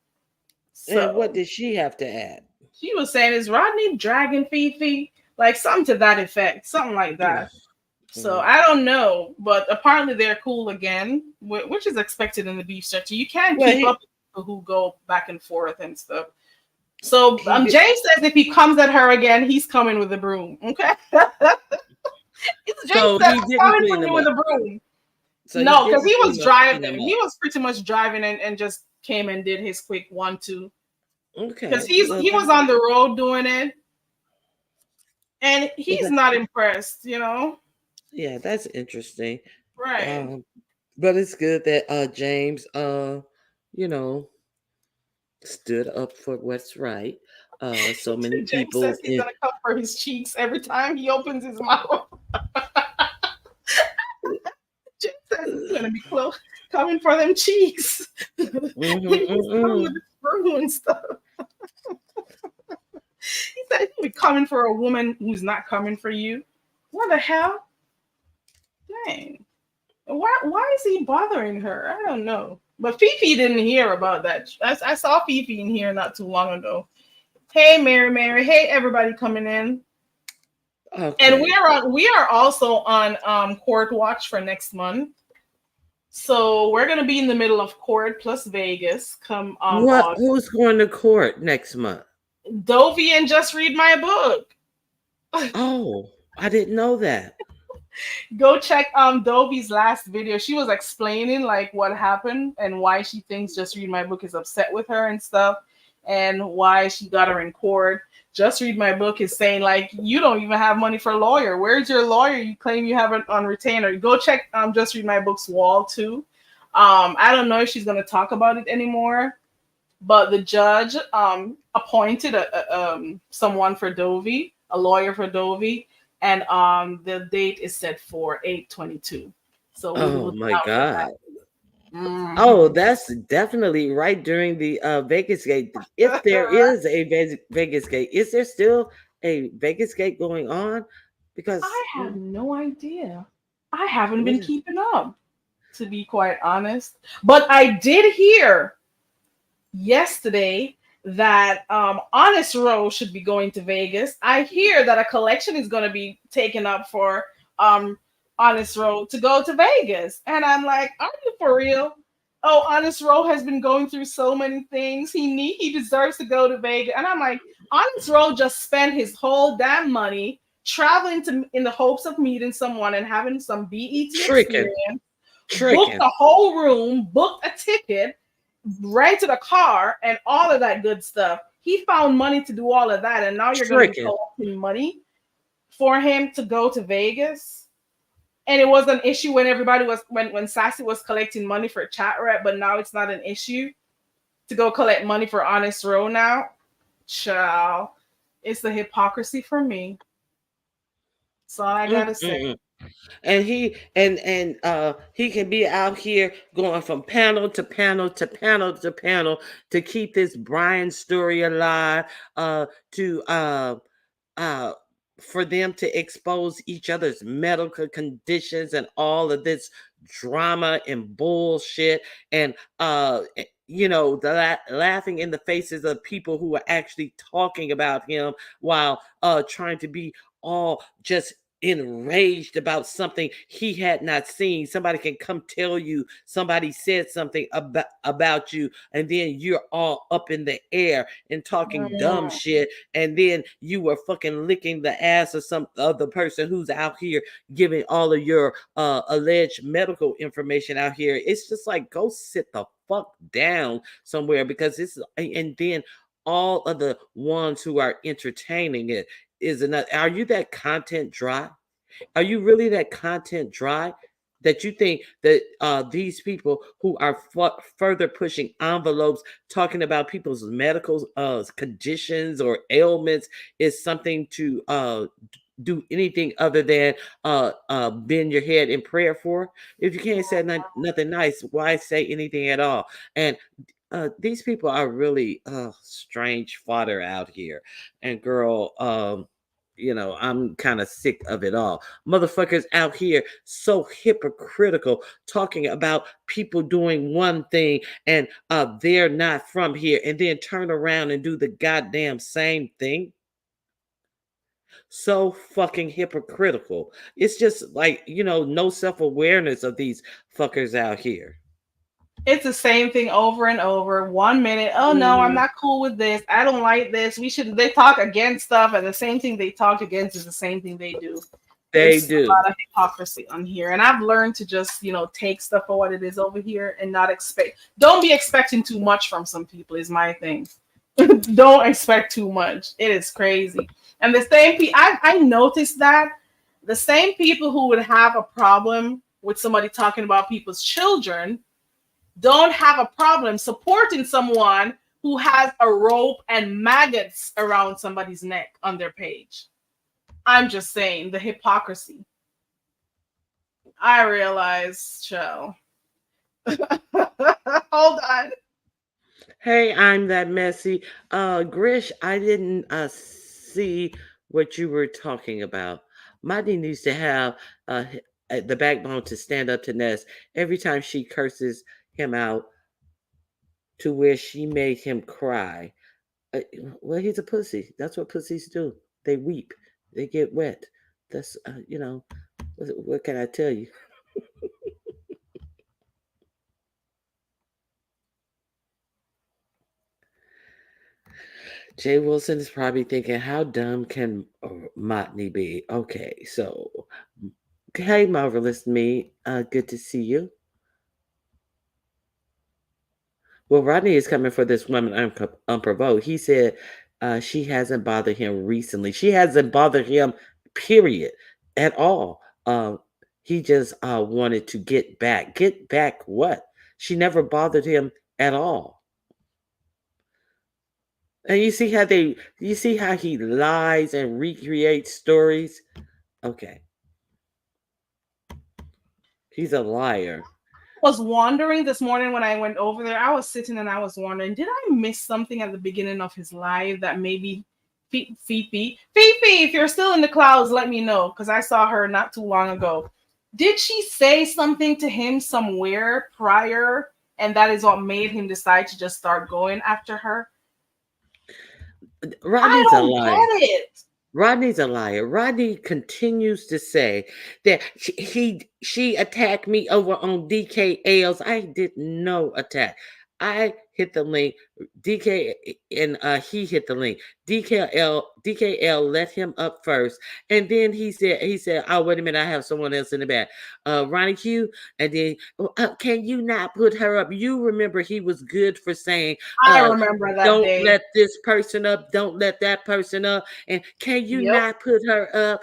and what So did she have to add? she was saying, "Is Rodney dragging Fifi?" Like something to that effect, something like that. So Mhm. I don't know, but apparently they're cool again, which is expected in the beef sector. You can't Well, keep up with people who go back and forth and stuff. So he did. James says if he comes at her again, he's coming with a broom. Okay. James So said, he I'm didn't coming for clean you them with up. a broom. So he No, because didn't he was clean driving. them He up. was pretty much driving and just came and did his quick 1-2. Because Okay. he was on the road doing it. And Well, he's not impressed. yeah, that's interesting. Right. Um, But it's good that James you know stood up for what's right. So many James says people he's in gonna cover his cheeks every time he opens his mouth. James says he's gonna be close, coming for them cheeks. He's coming with mm-hmm. the screw and stuff. He said he'll be coming for a woman who's not coming for you. What the hell? Dang. Why is he bothering her? I don't know. But Fifi didn't hear about that. I saw Fifi in here not too long ago. Hey Mary Mary. Hey everybody coming in. And Okay. we are also on court watch for next month. So we're gonna be in the middle of court plus Vegas come What? August. Who's going to court next month? Dovie and just read my book. Oh, I didn't know that. Go check Dovie's last video. She was explaining like what happened and why she thinks Just Read My Book is upset with her and stuff, and why she got her in court. Just Read My Book is saying like you don't even have money for a lawyer. Where's your lawyer? You claim you have it on retainer. Go check Just Read My Book's wall too. I don't know if she's gonna talk about it anymore, but the judge appointed someone for Dovie, a lawyer for Dovie, and the date is set for 8/22. So we'll be Oh looking my out for God. that. Oh, Mhm. that's definitely right during the Vegas gate. If there is a Vegas gate, is there still a Vegas gate going on? Because I have no idea. I haven't what been is keeping up, to be quite honest. But I did hear yesterday that Honest Row should be going to Vegas. I hear that a collection is going to be taken up for um, Honest Row to go to Vegas. And I'm like, are you for real? Oh, Honest Row has been going through so many things. He deserves to go to Vegas. And I'm like, Honest Row just spent his whole damn money traveling to in the hopes of meeting someone and having some BET tricking, experience, booked tricking, a whole room, booked a ticket, rented a car, and all of that good stuff. He found money to do all of that, and now you're going to be tricking? collecting money for him to go to Vegas. And it was an issue when everybody was when Sassy was collecting money for chat rep, but now it's not an issue to go collect money for Honest Row now. Child, it's the hypocrisy for me. That's all I gotta say. Mm-mm. And he can be out here going from panel to panel to panel to panel to keep this Brian story alive, to uh for them to expose each other's medical conditions and all of this drama and bullshit, and laughing in the faces of people who are actually talking about him, while trying to be all just enraged about something he had not seen. Somebody can come tell you somebody said something about you, and then you're all up in the air and talking dumb Mm. shit, and then you were fucking licking the ass of some other person who's out here giving all of your alleged medical information out here. It's just like, go sit the fuck down somewhere, because it's, and then all of the ones who are entertaining it is enough. Are you that content dry? Are you really that content dry that you think that these people who are further pushing envelopes, talking about people's medical conditions or ailments, is something to do anything other than bend your head in prayer for? If you can't say nothing nice, why say anything at all? And these people are really strange fodder out here. And girl, I'm kind of sick of it all. Motherfuckers out here so hypocritical, talking about people doing one thing, and they're not from here, and then turn around and do the goddamn same thing. So fucking hypocritical. It's just like, no self-awareness of these fuckers out here. It's the same thing over and over. 1 minute, oh no, I'm Mm, not cool with this. I don't like this. We should. They talk against stuff, and the same thing they talk against is the same thing they do. they It's a do. lot of hypocrisy on here, and I've learned to just take stuff for what it is over here and not expect. Don't be expecting too much from some people. Is my thing. Don't expect too much. It is crazy. And the same people, I noticed that the same people who would have a problem with somebody talking about people's children don't have a problem supporting someone who has a rope and maggots around somebody's neck on their page. I'm just saying the hypocrisy. I realize, Joe. Hold on. Hey, I'm that messy. Grish, I didn't see what you were talking about. Mighty needs to have the backbone to stand up to Ness every time she curses him out to where she made him cry. Uh, well, he's a pussy. That's what pussies do. They weep. They get wet. That's what can I tell you? Jay Wilson is probably thinking, how dumb can Motney be? Okay, so hey, marvelous me, good to see you. Well, Rodney is coming for this woman unprovoked. He said she hasn't bothered him recently. She hasn't bothered him, period, at all. He just wanted to get back. Get back what? She never bothered him at all. And you see how he lies and recreates stories? Okay. He's a liar. Was wondering this morning when I went over there. I was sitting and I was wondering, did I miss something at the beginning of his live that maybe Fefe, if you're still in the clouds, let me know because I saw her not too long ago. Did she say something to him somewhere prior, and that is what made him decide to just start going after her? Rodney's a liar. Get it. Rodney's a liar. Rodney continues to say that she attacked me over on DKL's. I did no attack. I hit the link. DK and he hit the link. DKL let him up first, and then he said, "Oh, wait a minute, I have someone else in the back." Ronnie Q, and then can you not put her up? You remember he was good for saying, I remember that don't day. let this person up, don't let that person up, and can you not put her up?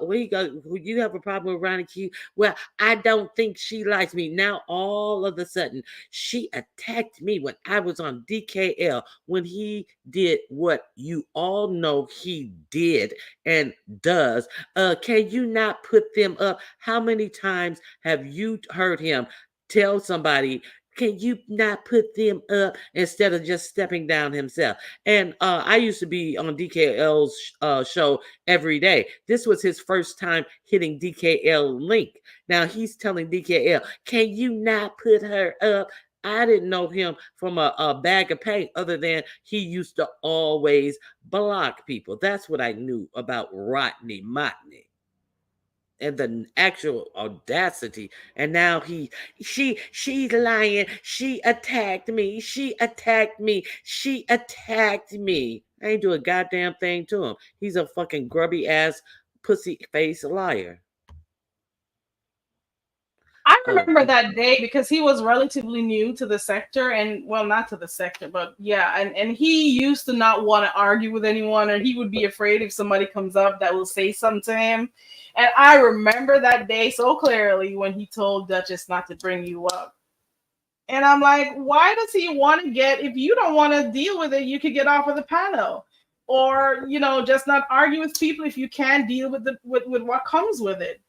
You have a problem with Ronnie Q? Well, I don't think she likes me. Now all of a sudden, she attacked me when I was on DKL when he did what you all know he did and does. Can you not put them up? How many times have you heard him tell somebody, can you not put them up instead of just stepping down himself? And I used to be on DKL's show every day. This was his first time hitting DKL link. Now he's telling DKL, can you not put her up? I didn't know him from a bag of paint other than he used to always block people. That's what I knew about Rodney Motney. And the actual audacity. And now she's lying. She attacked me. She attacked me. She attacked me. I ain't do a goddamn thing to him. He's a fucking grubby ass pussy face liar. I remember that day because he was relatively new to the sector, and well, not to the sector, but yeah, and he used to not want to argue with anyone, and he would be afraid if somebody comes up that will say something to him. And I remember that day so clearly when he told Duchess not to bring you up. And I'm like, why does he want to if you don't want to deal with it, you could get off of the panel. Or, just not argue with people if you can't deal with with what comes with it.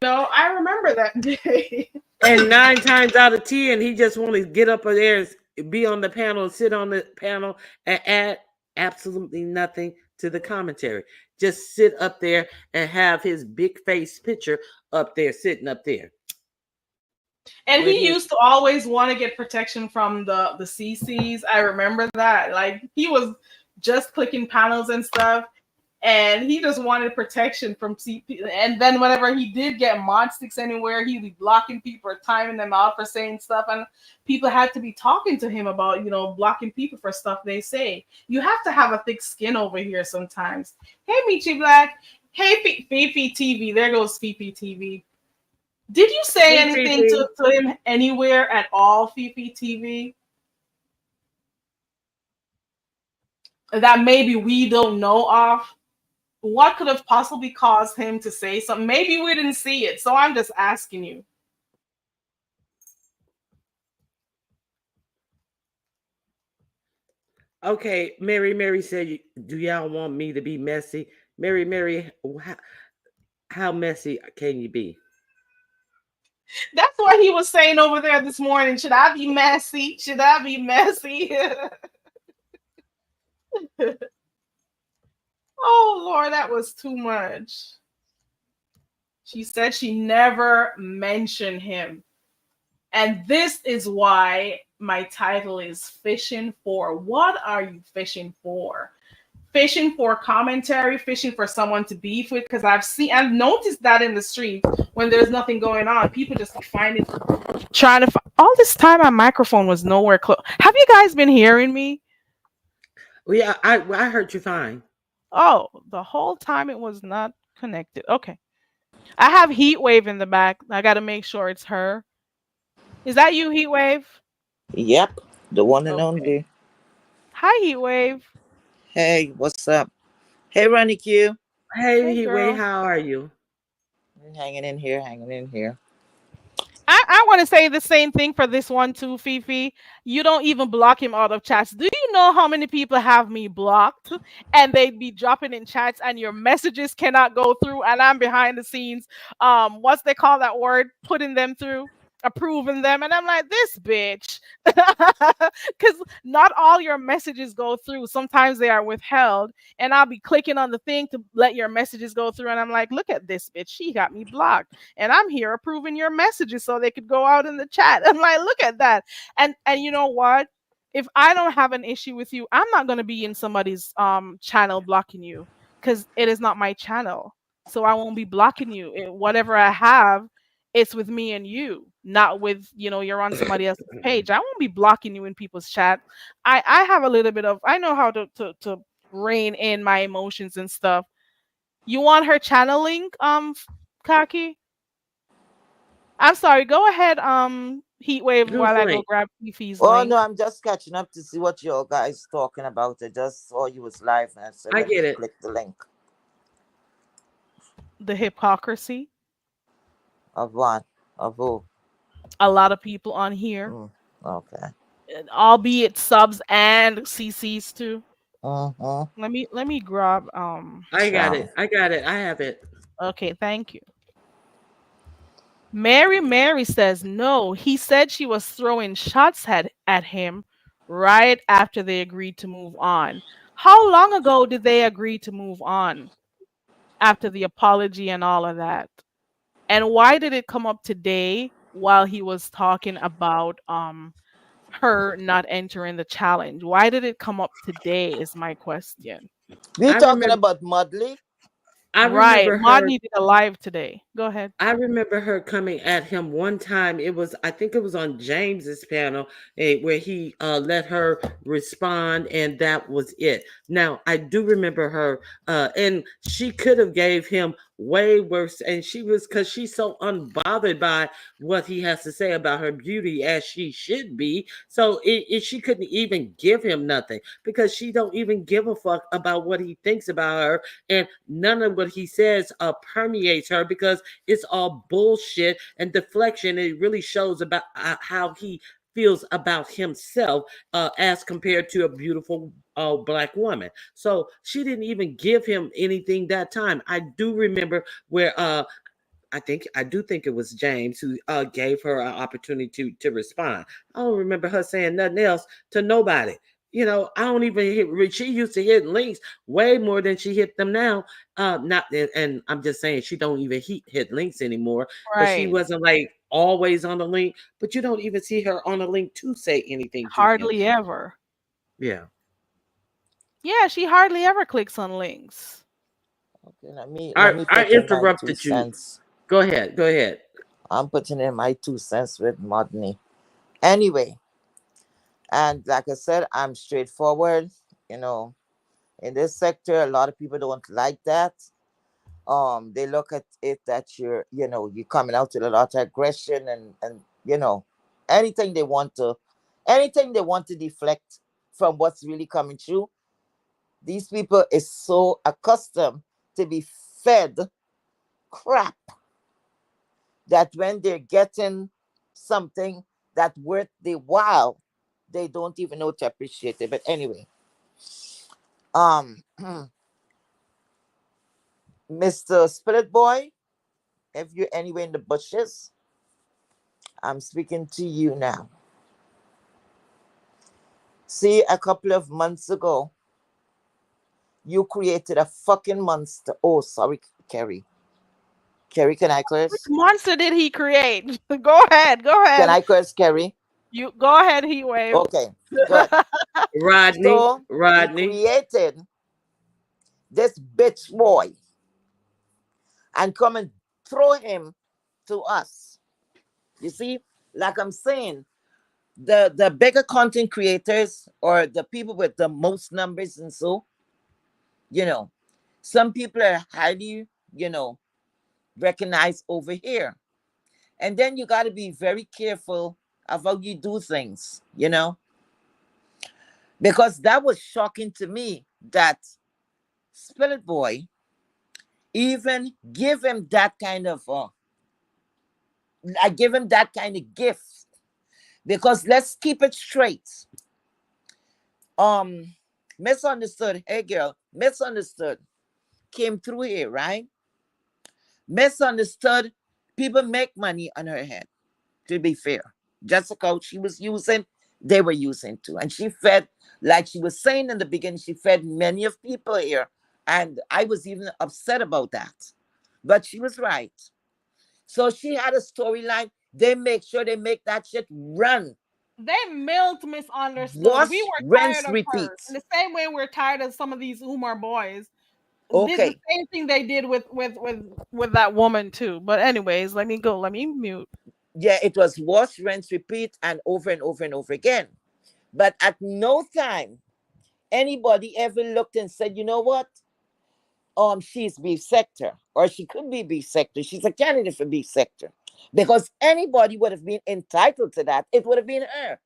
I remember that day. And 9 times out of 10, he just want to get up there and be on the panel, sit on the panel, and add absolutely nothing to the commentary. Just sit up there and have his big face picture up there, sitting up there. And he used to always want to get protection from the CCs. I remember that. Like, he was just clicking panels and stuff. And he just wanted protection from CP. And then whenever he did get mod sticks anywhere, he'd be blocking people or timing them out for saying stuff. And people had to be talking to him about, blocking people for stuff they say. You have to have a thick skin over here sometimes. Hey, Michi Black. Hey, Fefe TV. There goes Fefe TV. Did you say anything to him anywhere at all, Fefe TV? That maybe we don't know of? What could have possibly caused him to say something? Maybe we didn't see it, so I'm just asking you. Okay, Mary said, "Do y'all want me to be messy?" Mary, how messy can you be? That's what he was saying over there this morning. Should I be messy? Should I be messy? Oh Lord, that was too much. She said she never mentioned him. And this is why my title is Fishing for. What are you fishing for? Fishing for commentary, fishing for someone to beef with. Because I've noticed that in the streets when there's nothing going on, people just be finding, trying to. All this time, my microphone was nowhere close. Have you guys been hearing me? Well, yeah, I heard you fine. Oh, the whole time it was not connected. Okay. I have Heat Wave in the back. I got to make sure it's her. Is that you, Heat Wave? Yep, the one and Okay. only. Hi, Heat Wave. Hey, what's up? Hey, Ronnie Q. Hey, Hey, Heatway, girl. how are you? Hanging in here, hanging in here. I want to say the same thing for this one too, Fifi. You don't even block him out of chats. Do you know how many people have me blocked and they'd be dropping in chats and your messages cannot go through and I'm behind the scenes, what's they call that word? Putting them through, approving them, and I'm like, this bitch. Because not all your messages go through. Sometimes they are withheld, and I'll be clicking on the thing to let your messages go through, and I'm like, look at this bitch. She got me blocked and I'm here approving your messages so they could go out in the chat. I'm like, look at that. And you know what? If I don't have an issue with you, I'm not gonna be in somebody's channel blocking you because it is not my channel. So I won't be blocking you. Whatever I have, it's with me and you, not with you're on somebody else's page. I won't be blocking you in people's chat. I have a little bit of I know how to rein in my emotions and stuff. You want her channel link, Kaki? I'm sorry. Go ahead, Heatwave, Who's while I go link? grab Fifi's Oh no, link. I'm just catching up to see what you guys talking about. I just saw you was live, and I said, I let me get it. click the link The hypocrisy. of one of who. A lot of people on here, Mm, okay. albeit subs and CCs too. Mm-hmm. Let me grab I got Strong. it. I got it. I have it. Okay, thank you. Mary says no. He said she was throwing shots at him right after they agreed to move on. How long ago did they agree to move on after the apology and all of that? And why did it come up today while he was talking about her not entering the challenge? Why did it come up today is my question. We I talking remember. about Mudley? I Right. remember her. Modney did a live today. Go ahead. I remember her coming at him one time. I think it was on James's panel, where he let her respond, and that was it. Now I do remember her, and she could have gave him way worse, and she was because she's so unbothered by what he has to say about her beauty, as she should be. So she couldn't even give him nothing because she don't even give a fuck about what he thinks about her, and none of what he says permeates her because it's all bullshit and deflection. It really shows about how he feels about himself as compared to a beautiful black woman. So she didn't even give him anything that time. I do remember where I do think it was James who gave her an opportunity to respond. I don't remember her saying nothing else to nobody. I don't even hit. She used to hit links way more than she hit them now. Not and I'm just saying she don't even hit links anymore. But she Right. wasn't like always on the link. But you don't even see her on a link to say anything to him. Hardly ever. Yeah. Yeah, she hardly ever clicks on links. Okay, let me I put in my two interrupted you. cents. Go ahead. Go ahead. I'm putting in my 2 cents with Mudney. Anyway, and like I said, I'm straightforward. You know, in this sector, a lot of people don't like that. They look at it that you're coming out with a lot of aggression and anything they want to anything they want to deflect from what's really coming true. These people is so accustomed to be fed crap that when they're getting something that worth the while, they don't even know to appreciate it. But anyway, Um, Mr. Spirit Boy, if you're anywhere in the bushes, I'm speaking to you now. See, a couple of months ago, you created a fucking monster. Oh, sorry, Kerry. Kerry, can I Which curse? monster did he create? Go ahead. Go Can ahead. I curse, Kerry? You go ahead, Heat Wave. Okay, good. Rodney, So he Rodney. created this bitch boy and come and throw him to us. You see, like I'm saying, the bigger content creators or the people with the most numbers and so, you know, some people are highly, recognized over here. And then you got to be very careful of how you do things, because that was shocking to me that Spirit Boy even give him that kind of, I give him that kind of gift. Because let's keep it straight. Um, Misunderstood. Hey, girl, misunderstood came through here, right? Misunderstood. People make money on her head. To be fair, Jessica, she was using, they were using too, and she fed, like she was saying in the beginning, she fed many of people here, and I was even upset about that, but she was right. So she had a storyline. They make sure they make that shit run. They milked Misunderstood. We Wash, were tired rinse, of her. repeat. In the same way we're tired of some of these Umar boys. Did the Okay. same thing they did with that woman too. But anyways, let me go. Let me mute. Yeah, it was wash, rinse, repeat, and over and over again. But at no time anybody ever looked and said, you know what? She's beef sector, or she could be beef sector. She's a candidate for beef sector. Because anybody would have been entitled to that. It would have been her.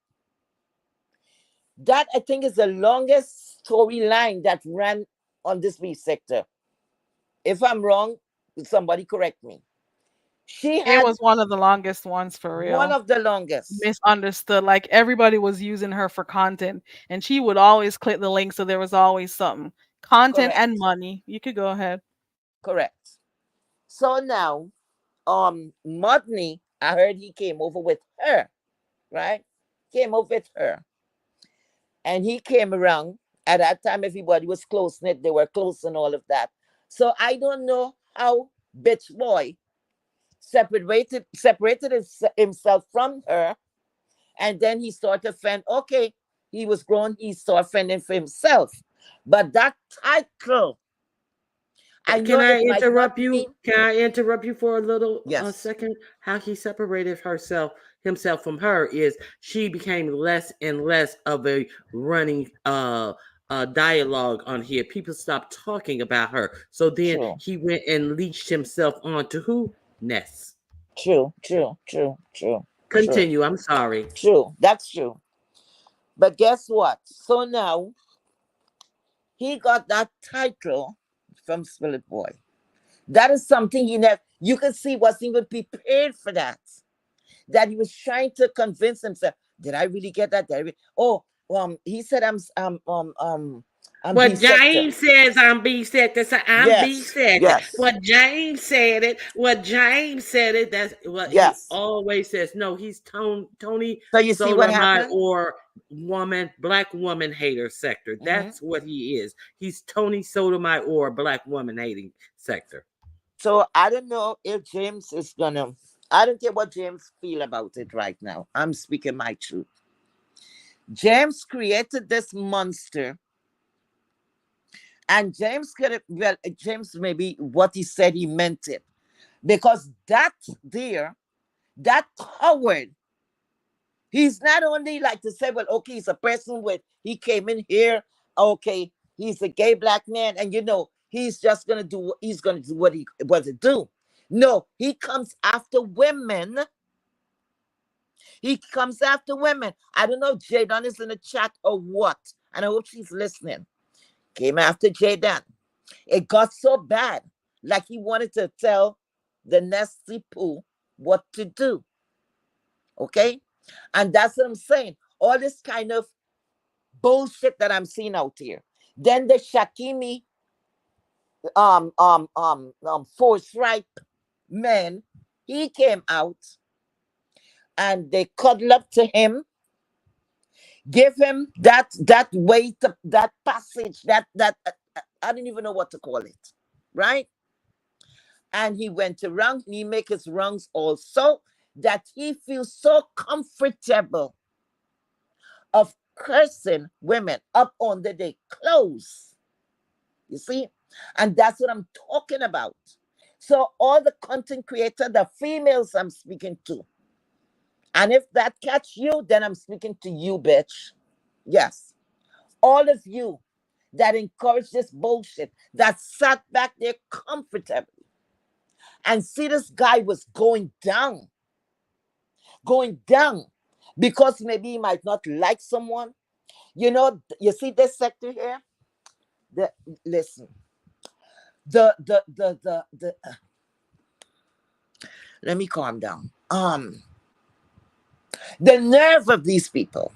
That I think is the longest storyline that ran on this beef sector. If I'm wrong, somebody correct me. She It had was one of the longest ones for one real. of the longest. Misunderstood. Like everybody was using her for content, and she would always click the link, so there was always something. Content and Correct. money. You could go ahead. Correct. So now, Rodney, I heard he came over with her, right? Came over with her. And he came around. At that time, everybody was close knit. They were close and all of that. So I don't know how bitch boy separated himself from her, and then he started fend. Okay, he was grown. He started fending for himself. But that title, I Can know I it might not interrupt you? be. Can I interrupt you for a little Yes, second? How he separated himself from her is she became less and less of a running dialogue on here. People stopped talking about her. So then true, he went and leached himself onto who? Ness. true, true, true, true, true, Continue. I'm sorry. true. That's true. But guess what? So now he got that title from Spirit Boy. That is something he never, you can see, wasn't even prepared for that. That he was trying to convince himself. Did I really get that? Oh, he said I'm What bisector. James says I'm B-sector, so I'm Yes, B-sector. yes, What James said it. What James said it. That's what he yes. always says. No, he's Tony So you see what Sotomai happened? or black woman hater sector. Hmm. That's what he is. He's Tony Sotomai or black woman hating sector. So I don't know if James is gonna. I don't care what James feel about it right now. I'm speaking my truth. James created this monster, and James could have, well, James maybe what he said he meant it, because that there, that coward, he's not only like to say, well, okay, he's a person with, he came in here, okay, he's a gay black man, and he's just gonna do, he's gonna do what he was to do. No, he comes after women. He comes after women. I don't know if Jadon is in the chat or what, and I hope she's listening. Came after Jadon. It got so bad, like he wanted to tell the nasty poo what to do. Okay? And that's what I'm saying. All this kind of bullshit that I'm seeing out here. Then the Shakimi forthright man, he came out and they cuddled up to him, give him that weight, that passage, I don't even know what to call it, right? And he went around and he make his rounds also, that he feels so comfortable of cursing women up under their clothes. You see? And that's what I'm talking about. So all the content creator, the females I'm speaking to, and if that catch you, then I'm speaking to you, bitch. Yes. All of you that encourage this bullshit, that sat back there comfortably and see this guy was going down, because maybe he might not like someone. You see this sector here? The Listen, the let me calm down. The nerve of these people.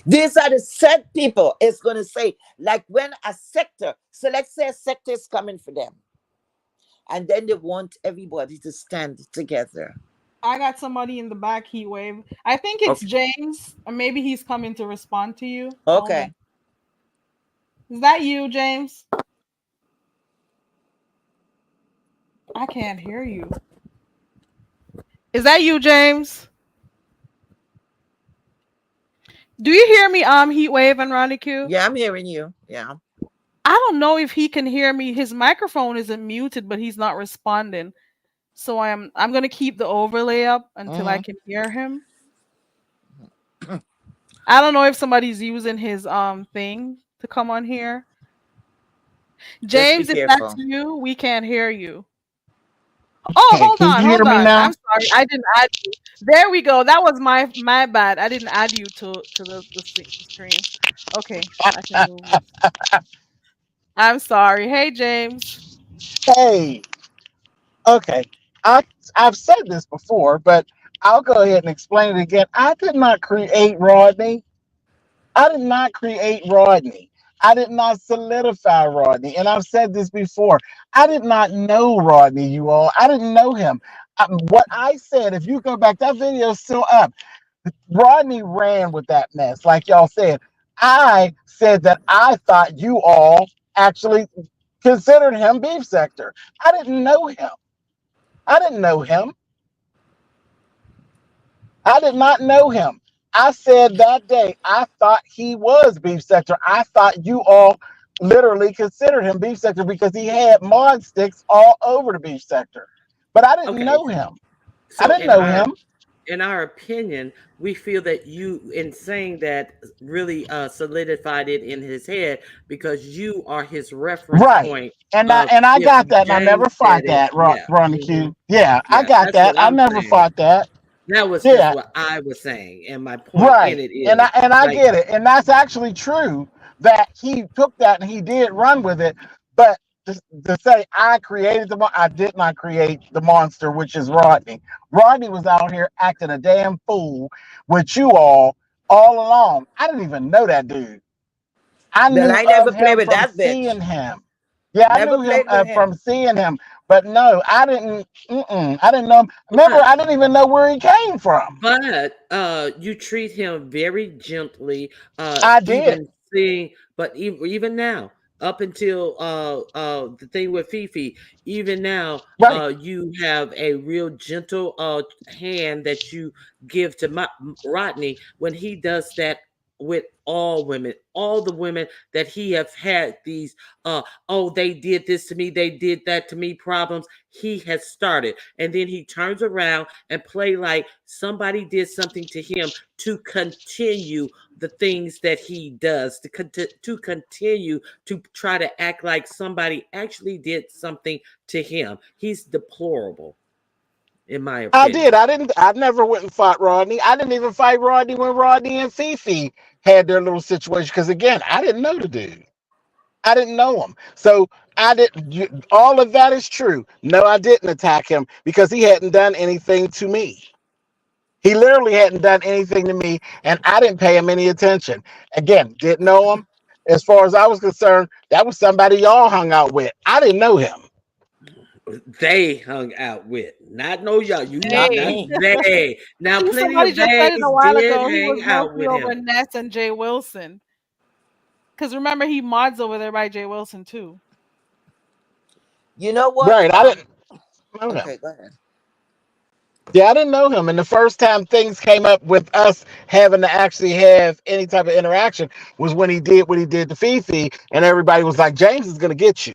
These are the said people is going to say, like when a sector, so let's say a sector is coming for them, and then they want everybody to stand together. I got somebody in the back, heat wave. I think it's Okay. James, or maybe he's coming to respond to you. Hold on. Okay. Is that you, James? I can't hear you. Is that you, James? Do you hear me, heat wave and Ronnie Q? Yeah, I'm hearing you. Yeah. I don't know if he can hear me. His microphone isn't muted, but he's not responding. So I'm gonna keep the overlay up until I Hmm. can hear him. I don't know if somebody's using his thing to come on here. Just be James, if that's careful. you, we can't hear you. Oh, Okay, can you hear hold me on. I'm now? sorry. I didn't add you. There we go. That was my bad. I didn't add you to the screen. Okay, I can move this. I'm sorry. Hey, James. Hey, okay. I I've said this before, but I'll go ahead and explain it again. I did not create Rodney. I did not create Rodney. I did not solidify Rodney. And I've said this before. I did not know Rodney, you all. I didn't know him. What I said, if you go back, that video is still up. Rodney ran with that mess, like y'all said. I said that I thought you all actually considered him beef sector. I didn't know him. I didn't know him. I did not know him. I said that day I thought he was beef sector. I thought you all literally considered him beef sector because he had mod sticks all over the beef sector. But I didn't Okay, know him. I so didn't know him. in our opinion, we feel that you, in saying that, really solidified it in his head because you are his reference Right. point And I of and I if got that, and I James never said fought it. that, Yeah, Ronnie hmm, Q. Yeah, I yeah, got that's that. what I I'm never saying. fought that. That was just Yeah, what I was saying, and my point in right. it And I is and I like, get it. And that's actually true that he took that and he did run with it. But to say I created I did not create the monster, which is Rodney. Rodney was out here acting a damn fool with you all along. I didn't even know that dude. I Well, knew I of never play him with from that bitch. seeing him. Yeah, I Never knew him played with from him. seeing him, but no, I didn't. I didn't know him. Remember, but I didn't even know where he came from. you treat him very gently, I did. even seeing, but even now, up until the thing with Fifi, even now, Right. you have a real gentle hand that you give to Rodney when he does that with all women, all the women that he have had these oh, they did this to me, they did that to me problems. He has started, and then he turns around and play like somebody did something to him to continue the things that he does, to continue to try to act like somebody actually did something to him. He's deplorable, in my I did. opinion. I never went and fought Rodney. I didn't even fight Rodney when Rodney and Fifi had their little situation. Because again, I didn't know the dude. I didn't know him. So I didn't. All of that is true. No, I didn't attack him because he hadn't done anything to me. He literally hadn't done anything to me, and I didn't pay him any attention. Again, didn't know him. as far as I was concerned, that was somebody y'all hung out with. I didn't know him. They hung out with, not no y'all. You Not need Hey, not me. they. Now, see, plenty somebody of just said it a theys while did ago. He was hang out mostly with over him. Ness and Jay Wilson. Because remember, he mods over there by Jay Wilson too. You know what? Right. I didn't know him. Okay, go ahead. Yeah, I didn't know him. And the first time things came up with us having to actually have any type of interaction was when he did what he did to Fifi, and everybody was like, James is gonna get you.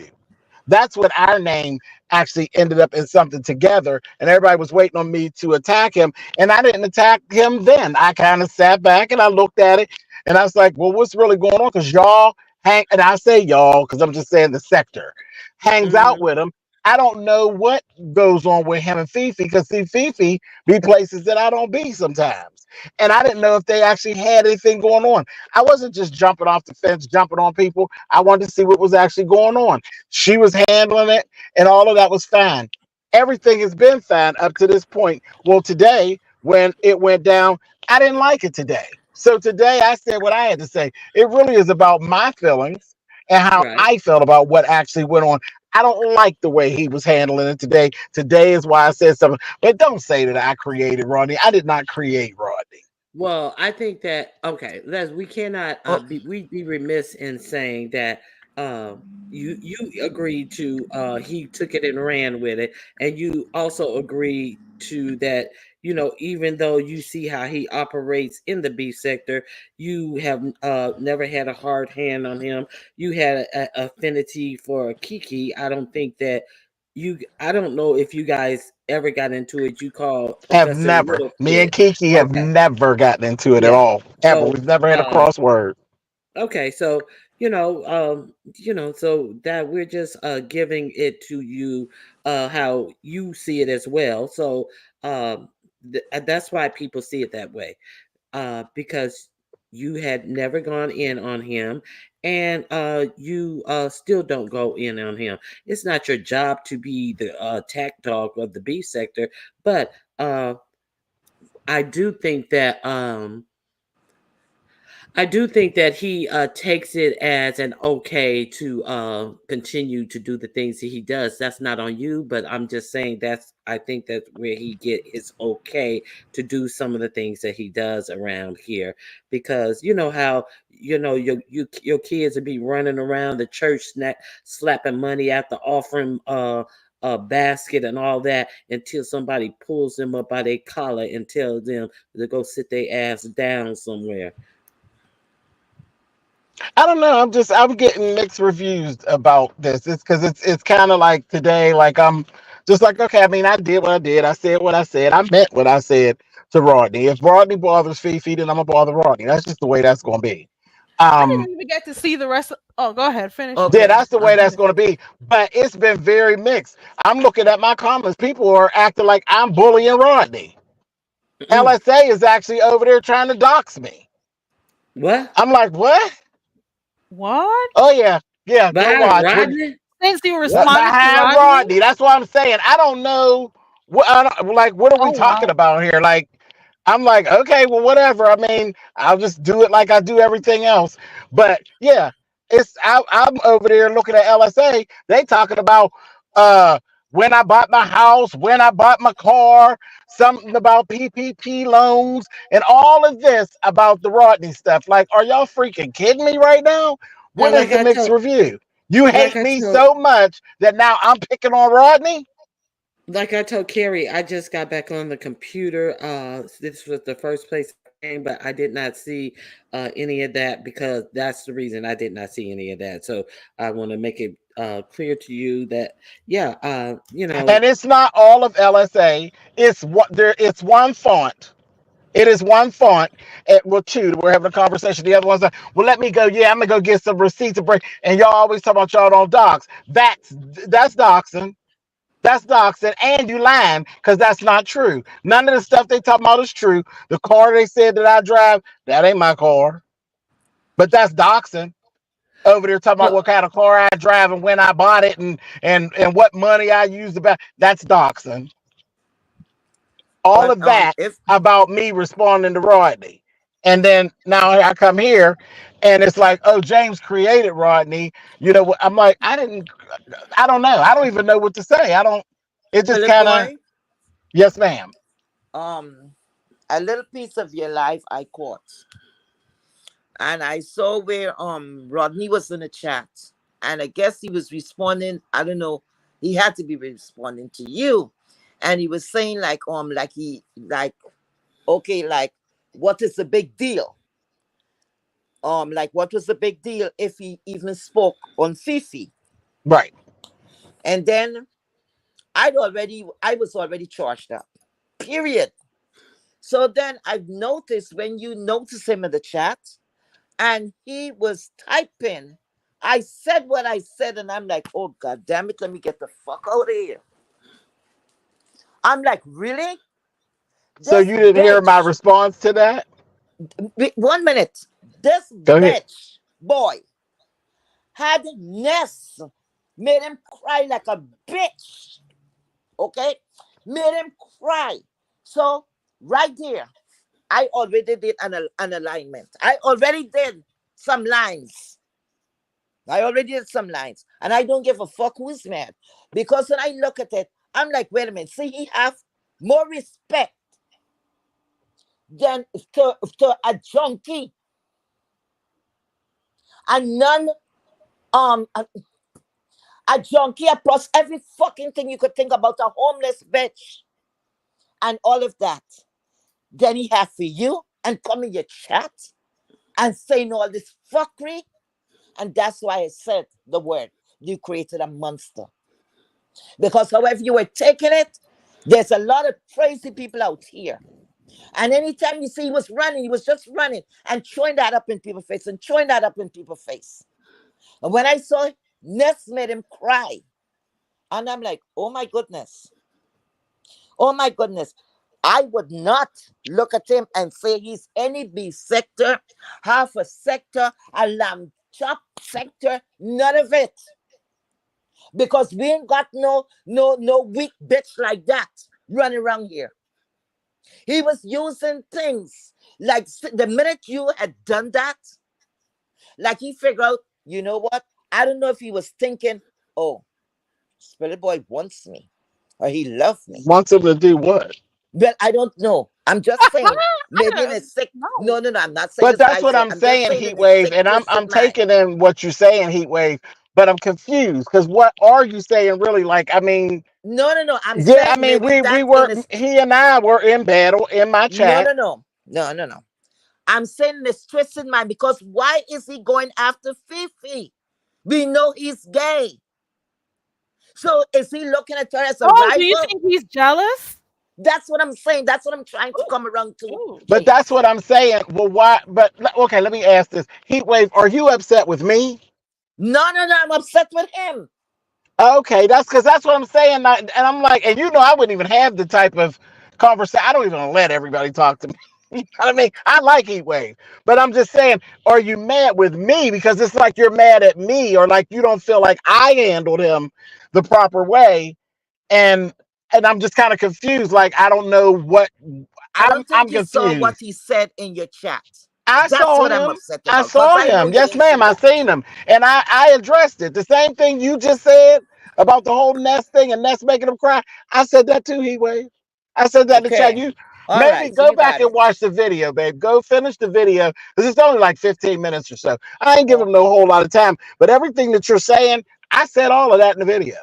That's when our name actually ended up in something together, and everybody was waiting on me to attack him, and I didn't attack him then. I kind of sat back and I looked at it, and I was like, well, what's really going on? Because y'all hang, and I say y'all because I'm just saying the sector hangs out Hmm. with him. I don't know what goes on with him and Fifi, because see, Fifi be places that I don't be sometimes, and I didn't know if they actually had anything going on. I wasn't just jumping off the fence, jumping on people. I wanted to see what was actually going on. She was handling it, and all of that was fine. Everything has been fine up to this point. Well, today, when it went down, I didn't like it today. So today I said what I had to say. It really is about my feelings and how Right. I felt about what actually went on. I don't like the way he was handling it today. Today is why I said something. But don't say that I created Rodney. I did not create Rodney. Well, I think that okay, Les, we cannot Oh, we'd be remiss in saying that you agreed to he took it and ran with it, and you also agreed to that, even though you see how he operates in the B sector, you have never had a hard hand on him. You had a affinity for Kiki. I don't know if you guys ever got into it. You call Have Professor never. Me and Littlefield. Kiki have Okay. never gotten into it at Yeah. all. Ever. So, We've never had a crossword. okay, so so that we're just giving it to you how you see it as well. So, that's why people see it that way. Because you had never gone in on him, and you still don't go in on him. It's not your job to be the attack dog of the B sector, but I do think that he takes it as an okay to continue to do the things that he does. That's not on you, but I'm just saying I think that's where he get his okay to do some of the things that he does around here, because you know how your kids would be running around the church slapping money out the offering basket and all that until somebody pulls them up by their collar and tells them to go sit their ass down somewhere. I don't know. I'm getting mixed reviews about this. It's because it's kind of like today, like I'm just like, okay, I mean, I did what I did. I said what I said. I meant what I said to Rodney. If Rodney bothers Fifi, then I'm gonna bother Rodney. That's just the way that's gonna be. I Um, didn't even get to see the rest. Oh, go ahead, finish, yeah, Lee. okay. that's the way that's gonna be. But it's been very mixed. I'm looking at my comments. People are acting like I'm bullying Rodney. Mm-mm. LSA is actually over there trying to dox me. What? I'm like, what? What? Oh yeah, yeah. Go Behind watch. When Rodney? Since you What? responded to behind Rodney? Rodney. That's what I'm saying. I don't know what like what are we Oh talking wow. about here? Like I'm like, okay, well, whatever. I mean, I'll just do it like I do everything else. But yeah, I'm over there looking at LSA. They talking about uh when I bought my house, when I bought my car, something about PPP loans, and all of this about the Rodney stuff. Like, are y'all freaking kidding me right now? Now, What is the mixed review? You like hate I me told, so much that now I'm picking on Rodney? Carrie, I just got back on the computer. This was the first place I came, but I did not see any of that, because that's the reason I did not see any of that. So I want to make it clear to you that, yeah, And it's not all of LSA. It's what there. It's one font. It is one font. Well, two. We're having a conversation. The other one's like, well, let me go. Yeah, I'm gonna go get some receipts to break. And y'all always talk about y'all don't dox. That's doxing. That's doxing, and you lying because that's not true. None of the stuff they talk about is true. The car they said that I drive, that ain't my car. But that's doxing. Over there talking about well, what kind of car I drive and when I bought it and what money I used about. That's doxing. All But of that if about me responding to Rodney. And then now I come here, and it's like, oh, James created Rodney. I'm like, I didn't. I don't know. I don't even know what to say. I don't. It just Philip kind of. boy, Yes, ma'am. um, a little piece of your life I caught, and I saw where Rodney was in the chat, and I guess he was responding. I don't know. He had to be responding to you, and he was saying like okay, like what is the big deal? Like what was the big deal if he even spoke on Fifi? Right. And then I was already charged up. Period. So then I've noticed when you notice him in the chat and he was typing, I said what I said, and I'm like, oh god damn it, let me get the fuck out of here. I'm like, really? So This you didn't hear my bitch. response to that? Wait, 1 minute. This Go ahead. bitch boy had Ness made him cry like a bitch. Okay? Made him cry. So right there, I already did an alignment. I already did some lines. I already did some lines. And I don't give a fuck who's mad. Because when I look at it, I'm like, wait a minute. See, he have more respect than to a junkie. And none a junkie plus every fucking thing you could think about a homeless bitch and all of that. Then he have for you and come in your chat and saying all this fuckery. And that's why I said the word. You created a monster. Because however you were taking it, there's a lot of crazy people out here. And anytime you see he was running, he was just running and throwing that up in people's face and throwing that up in people's face. And when I saw it, Ness made him cry. And I'm like, oh my goodness. Oh my goodness. I would not look at him and say he's any B sector, half a sector, a lamb chop sector, none of it. Because we ain't got no weak bitch like that running around here. He was using things like the minute you had done that, like he figured out, you know what? I don't know if he was thinking, oh, Spirit Boy wants me or he loved me. Wants him to do what? Well, I don't know. I'm just saying, I maybe in a don't sick. know. No. I'm not saying But this that's guy what said. I'm I'm just saying, saying in Heat his Wave, sick, and I'm twisted mind. taking in what you're saying, Heat Wave. But I'm confused because what are you saying really? Like, I mean, No. I'm yeah, I saying mean, maybe we that were in his. he and I were in battle in my No, chat. no, no, no. I'm saying in his twisted mind because why is he going after Fifi? We know he's gay. So is he looking at her as a Oh, do you rival? think he's jealous? That's what I'm saying. That's what I'm trying to Ooh, come around to, ooh. But Kate. that's what I'm saying. Well, why? But okay, let me ask this: Heat Wave, are you upset with me? No. I'm upset with him. Okay, that's because that's what I'm saying. And I'm like, and I wouldn't even have the type of conversation. I don't even let everybody talk to me. You know what I mean? I like Heat Wave, but I'm just saying, are you mad with me because it's like you're mad at me, or like you don't feel like I handled him the proper way, and I'm just kind of confused. Like I don't know what I don't I'm think you saw what confused. he said in your chat. I That's saw what I'm him. upset I about because saw I know him. you Yes, ain't ma'am. see I that. seen him, and I addressed it. The same thing you just said about the whole Nest thing and Nest making him cry. I said that too, Heat Wave. I said that in the chat. Okay. You All maybe right. So go you back got and it. watch the video, babe. Go finish the video because it's only like 15 minutes or so. I ain't giving him no Okay. whole lot of time, but everything that you're saying, I said all of that in the video.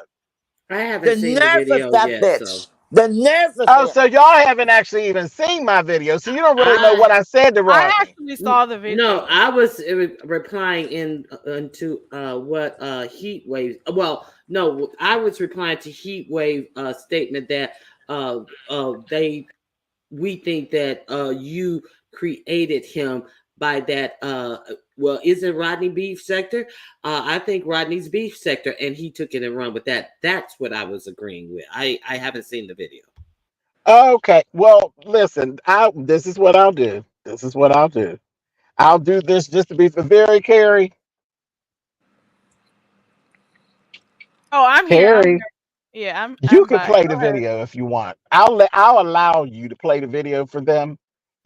I haven't The seen the nerve of video that yet, bitch. so The nerve of Oh, him. so y'all haven't actually even seen my video, so you don't really know I what I said to I Rodney. actually saw the no, video. I was replying into what Heat Wave. Well, no, I was replying to Heat Wave statement that they we think that you created him by that well, is it Rodney beef sector? I think Rodney's beef sector, and he took it and run with that. That's what I was agreeing with. I haven't seen the video. Okay. Well, listen, this is what I'll do. This is what I'll do. I'll do this just to be for very Carrie. Oh, I'm here. I'm Carrie, here. Yeah, you I'm can back. play Go the ahead. video if you want. I'll allow you to play the video for them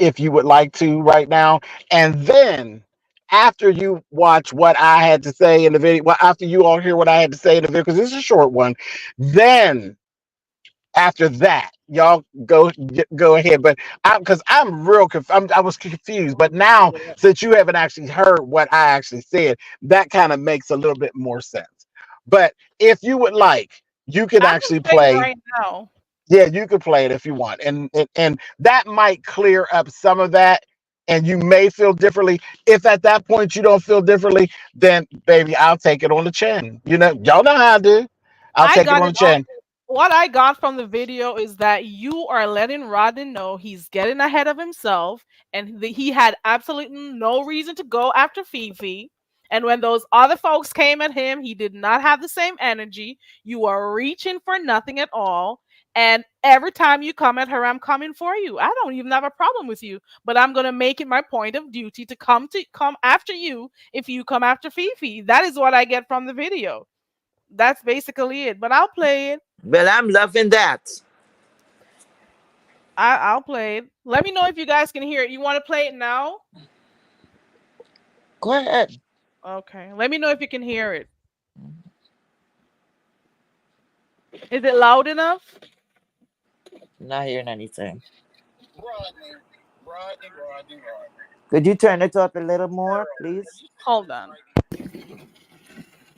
if you would like to right now. And then after you watch what I had to say in the video, well, after you all hear what I had to say in the video, because this is a short one, then after that, y'all go ahead. But because I'm real I was confused. But now, since you haven't actually heard what I actually said, that kind of makes a little bit more sense. But if you would like, you could I can actually play it play. right now. Yeah, you could play it if you want, and that might clear up some of that, and you may feel differently. If at that point you don't feel differently, then baby, I'll take it on the chin. You know, y'all know how I do. I'll I take it got on it the on. chin. What I got from the video is that you are letting Rodden know he's getting ahead of himself and he had absolutely no reason to go after Fifi. And when those other folks came at him, he did not have the same energy. You are reaching for nothing at all. And every time you come at her, I'm coming for you. I don't even have a problem with you, but I'm gonna make it my point of duty to come after you if you come after Fifi. That is what I get from the video. That's basically it. But I'll play it. Well, I'm loving that. I'll play it. Let me know if you guys can hear it. You want to play it now? Go ahead. Okay. Let me know if you can hear it. Is it loud enough? Not hearing anything. Rodney, Rodney. Could you turn it up a little more, please? Hold on.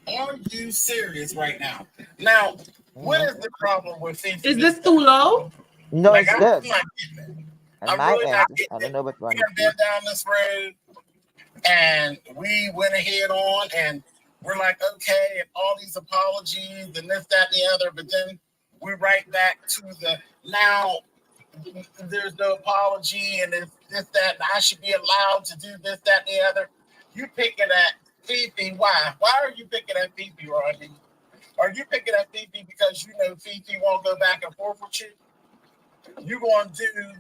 Are you serious right now? Now, what Mhm. is the problem with Fifi? Is this too low? No, Like, it's I'm good. not getting it. On I'm my really not end, I getting don't it. know what We one have been down this road and we went ahead on and we're like, okay, and all these apologies and this, that, and the other, but then we're right back to the now there's no apology and this, that, and I should be allowed to do this, that, and the other. You picking at Fifi. Why? Why are you picking at Fifi, Rodney? Are you picking at Fifi because you know Fifi won't go back and forth with you? You going to do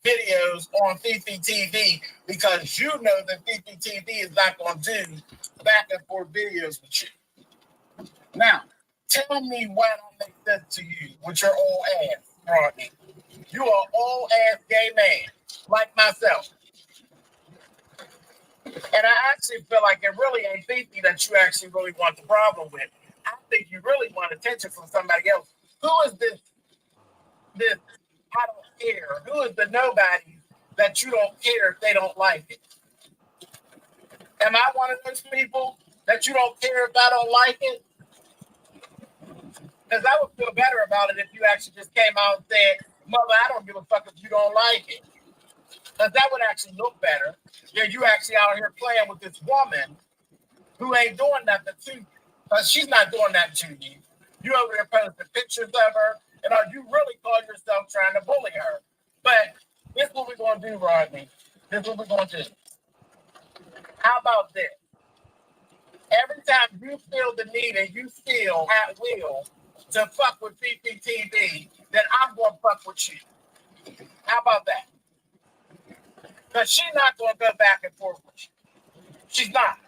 videos on Fefe TV because you know that Fefe TV is not going to do back and forth videos with you. Now, tell me why don't make sense to you with your old ass, Rodney. You are old ass gay man like myself. And I actually feel like it really ain't Fefe that you actually really want the problem with. I think you really want attention from somebody else. Who is this I don't care? Who is the nobody that you don't care if they don't like it? Am I one of those people that you don't care if I don't like it? Because I would feel better about it if you actually just came out and said, Mother, I don't give a fuck if you don't like it. Because that would actually look better. Yeah, you actually out here playing with this woman who ain't doing nothing to you. Because she's not doing that to you. You over there posting pictures of her, and you really call yourself trying to bully her. But this is what we're going to do, Rodney. This is what we're going to do. How about this? Every time you feel the need and you feel at will to fuck with PPTV, then I'm going to fuck with you. How about that? Because she's not going to go back and forth with you. She's not.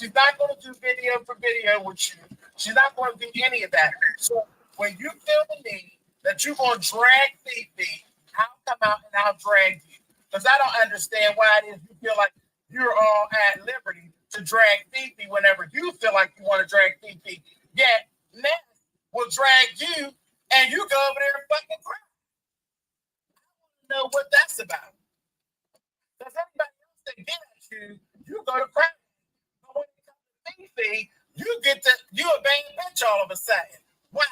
She's not going to do video for video with you. She's not going to do any of that. So when you feel the need that you're going to drag Fifi, I'll come out and I'll drag you. Because I don't understand why it is you feel like you're all at liberty to drag Fifi whenever you feel like you want to drag Fifi. Yet Ness will drag you and you go over there and fucking cry. I don't know what that's about. Because everybody else that get at you, you go to cry. But when it comes to Fifi, you a bad bitch all of a sudden. Why?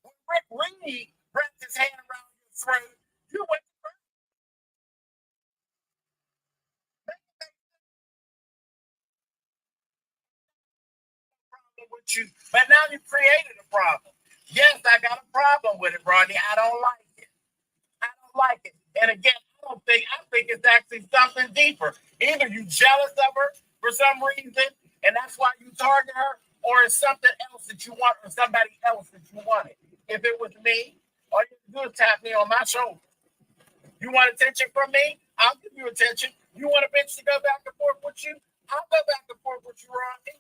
When Rick Reed wrapped his hand around your throat, you went to cry. With you, but now you created a problem. Yes, I got a problem with it, Rodney. I don't like it. I don't like it. And again, I think it's actually something deeper. Either you jealous of her for some reason, and that's why you target her, or it's something else that you want, or somebody else that you wanted. If it was me, all you do is tap me on my shoulder. You want attention from me? I'll give you attention. You want a bitch to go back and forth with you? I'll go back and forth with you, Rodney.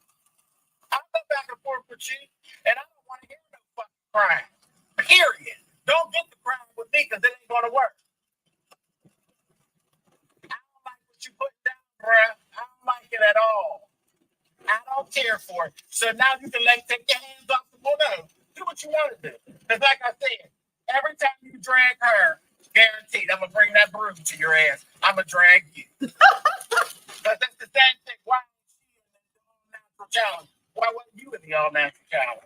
I'll go back and forth with you, and I don't want to hear no fucking crying. Period. Don't get the crying with me because it ain't going to work. hard. So now you can take your hands off the bull. No, do what you want to do. Because like I said, every time you drag her, guaranteed, I'm going to bring that broom to your ass. I'm going to drag you. Because that's the same thing. Why was she in the all-natural challenge? Why wasn't you in the all-natural challenge?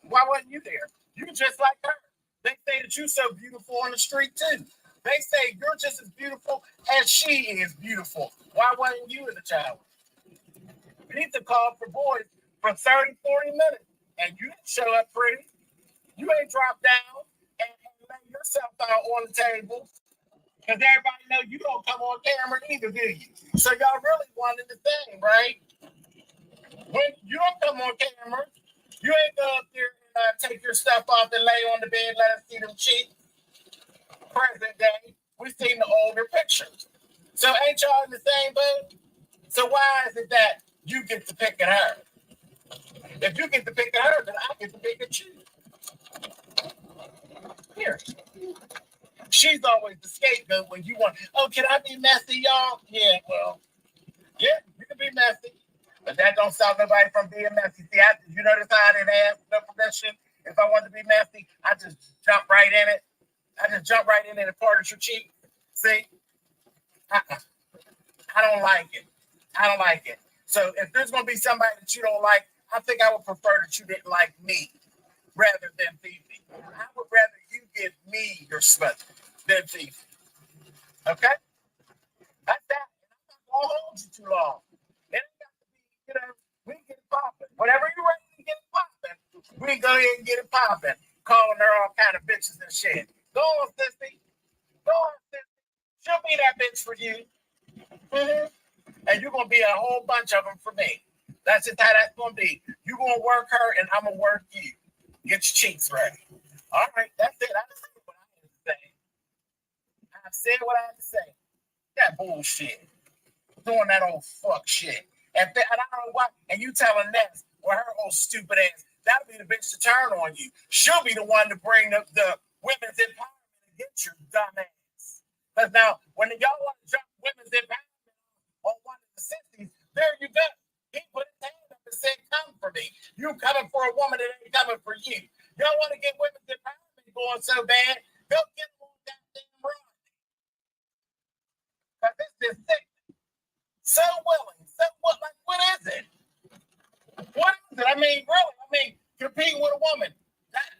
Why wasn't you there? You're just like her. They say that you're so beautiful on the street, too. They say you're just as beautiful as she is beautiful. Why wasn't you in the challenge? Pizza called for boys for 30, 40 minutes, and you didn't show up pretty. You ain't dropped down and lay yourself out on the table. Because everybody know you don't come on camera either, do you? So y'all really wanted the thing, right? When you don't come on camera, you ain't go up there and take your stuff off and lay on the bed, let us see them cheeks. Present day, we seen the older pictures. So ain't y'all in the same boat? So why is it that you get to pick at her? If you get to pick at her, then I get to pick at you. Here. She's always the scapegoat when you want, oh, can I be messy, y'all? Yeah, well, yeah, you can be messy. But that don't stop nobody from being messy. See, you notice how I didn't ask no permission? If I wanted to be messy, I just jump right in it. I just jump right in it and part your cheek. See? I don't like it. I don't like it. So if there's going to be somebody that you don't like, I think I would prefer that you didn't like me rather than Fefe. I would rather you give me your smut than Fefe. Okay? That's that. I'm not going to hold you too long. It ain't got to be, we can get it popping. Whenever you're ready to get it popping, we go ahead and get it popping. Calling her all kind of bitches and shit. Go on, sissy. Go on, sissy. She'll be that bitch for you. Mm-hmm. And you're going to be a whole bunch of them for me. That's just how that's going to be. You're going to work her, and I'm going to work you. Get your cheeks ready. All right, that's it. I said what I had to say. I said what I had to say. That bullshit. Doing that old fuck shit. And I don't know why. And you telling Ness, well, her old stupid ass, that'll be the bitch to turn on you. She'll be the one to bring the women's empowerment and get your dumb ass. Because now, when y'all want to jump women's empowerment on one of the 60s, there you go. He put his hand up and said, come for me. You coming for a woman that ain't coming for you. Y'all want to get women's empowerment going so bad, go get them on that damn run. Because this is sick. So willing. So what? Like, what is it? What is it? I mean, really, competing with a woman.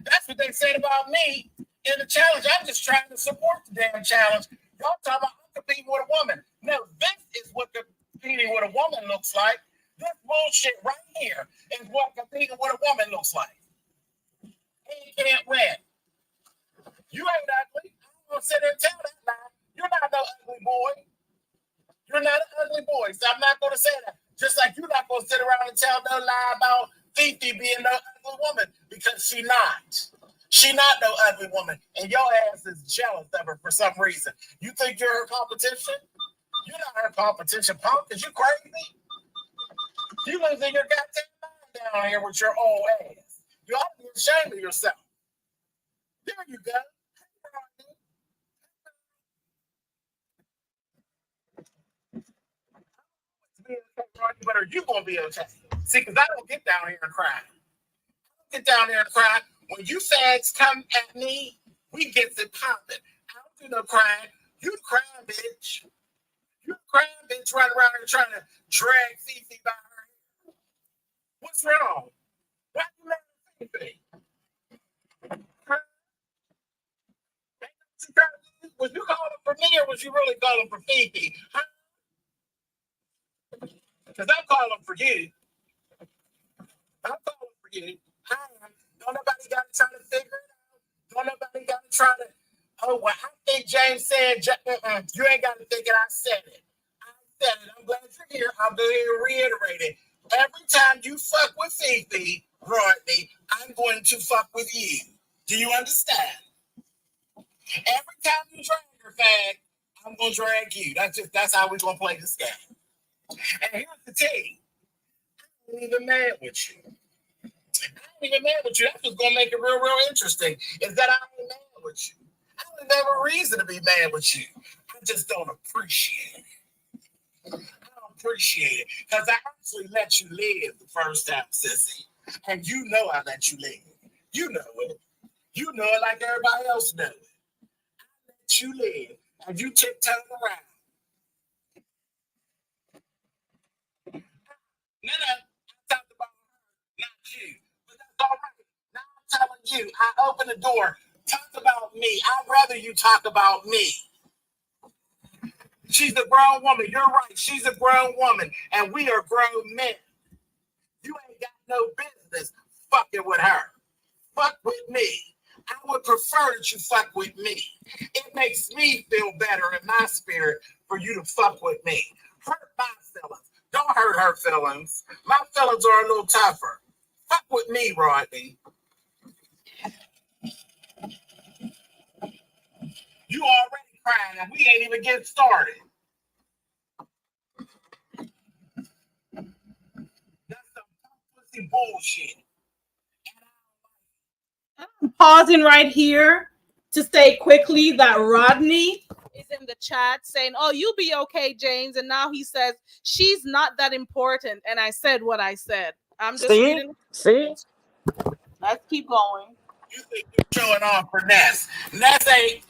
That's what they said about me in the challenge. I'm just trying to support the damn challenge. Y'all talking about I'm competing with a woman. No, this is what competing with a woman looks like. This bullshit right here is what competing with a woman looks like. He can't win. You ain't ugly. I'm going to sit there and tell that lie. You're not no ugly boy. You're not an ugly boy, so I'm not going to say that. Just like you're not going to sit around and tell no lie about Fefe being no ugly woman, because she not. She not no ugly woman, and your ass is jealous of her for some reason. You think you're her competition? You're not her competition, punk. Is you crazy? You losing your goddamn mind down here with your old ass. You ought to be ashamed of yourself. There you go. Be okay, Rodney, but are you gonna be okay? See, because I don't get down here and cry. I don't get down here and cry. When you fags come at me, we get to popping. I don't do no crying. You crying, bitch. You crying, bitch, running around here trying to drag Fefe by her hair. What's wrong? Why you let Fefe? Huh? Was you calling for me or was you really calling for Fefe? Huh? Because I'm calling for you. I'm calling for you. Don't nobody got to try to figure it out. Don't nobody got to try to, oh, well, I think James said, you ain't got to think it. I said it. I said it. I'm glad you're here. I'm going to reiterate it. Every time you fuck with Fefe, Rodney, I'm going to fuck with you. Do you understand? Every time you drag your fag, I'm going to drag you. That's how we're going to play this game. And here's the thing. I ain't even mad with you. I ain't even mad with you. That's what's going to make it real, real interesting, is that I ain't mad with you. I don't have a reason to be mad with you. I just don't appreciate it. I don't appreciate it because I actually let you live the first time, sissy. And you know I let you live. You know it. You know it like everybody else knows it. I let you live. And you tiptoe around. No, I talked about her, not you. But that's all right. Now I'm telling you, I open the door. Talk about me. I'd rather you talk about me. She's a grown woman. You're right. She's a grown woman. And we are grown men. You ain't got no business fucking with her. Fuck with me. I would prefer that you fuck with me. It makes me feel better in my spirit for you to fuck with me. Hurt my feelings. Don't hurt her feelings. My feelings are a little tougher. Fuck with me, Rodney. You already crying and we ain't even getting started. That's some pussy bullshit. I'm pausing right here to say quickly that Rodney is in the chat saying, "Oh, you'll be okay, James." And now he says she's not that important. And I said what I said. I'm just reading. See? Let's keep going. You think you're showing off for Ness. Ness ain't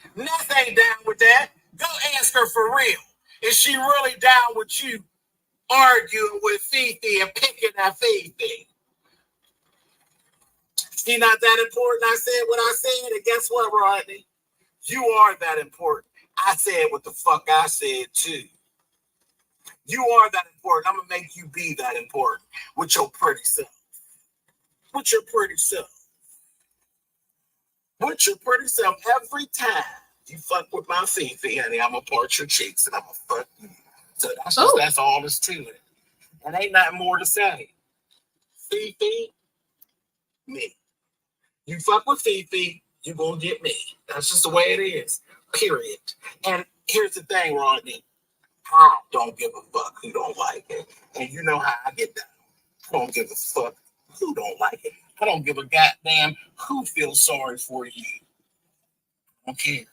down with that. Go ask her for real. Is she really down with you arguing with Fefe and picking at Fefe? She not that important. I said what I said, and guess what, Rodney? You are that important. I said what the fuck I said too. You are that important. I'm gonna make you be that important with your pretty self. With your pretty self. With your pretty self. Every time you fuck with my Fefe, honey, I'm gonna part your cheeks and I'm gonna fuck you. So that's all there's to it. And ain't nothing more to say. Fefe, me. You fuck with Fefe, you gonna get me. That's just the way it is. Period. And here's the thing, Rodney. I don't give a fuck who don't like it. And you know how I get down. I don't give a fuck who don't like it. I don't give a goddamn who feels sorry for you. I don't care.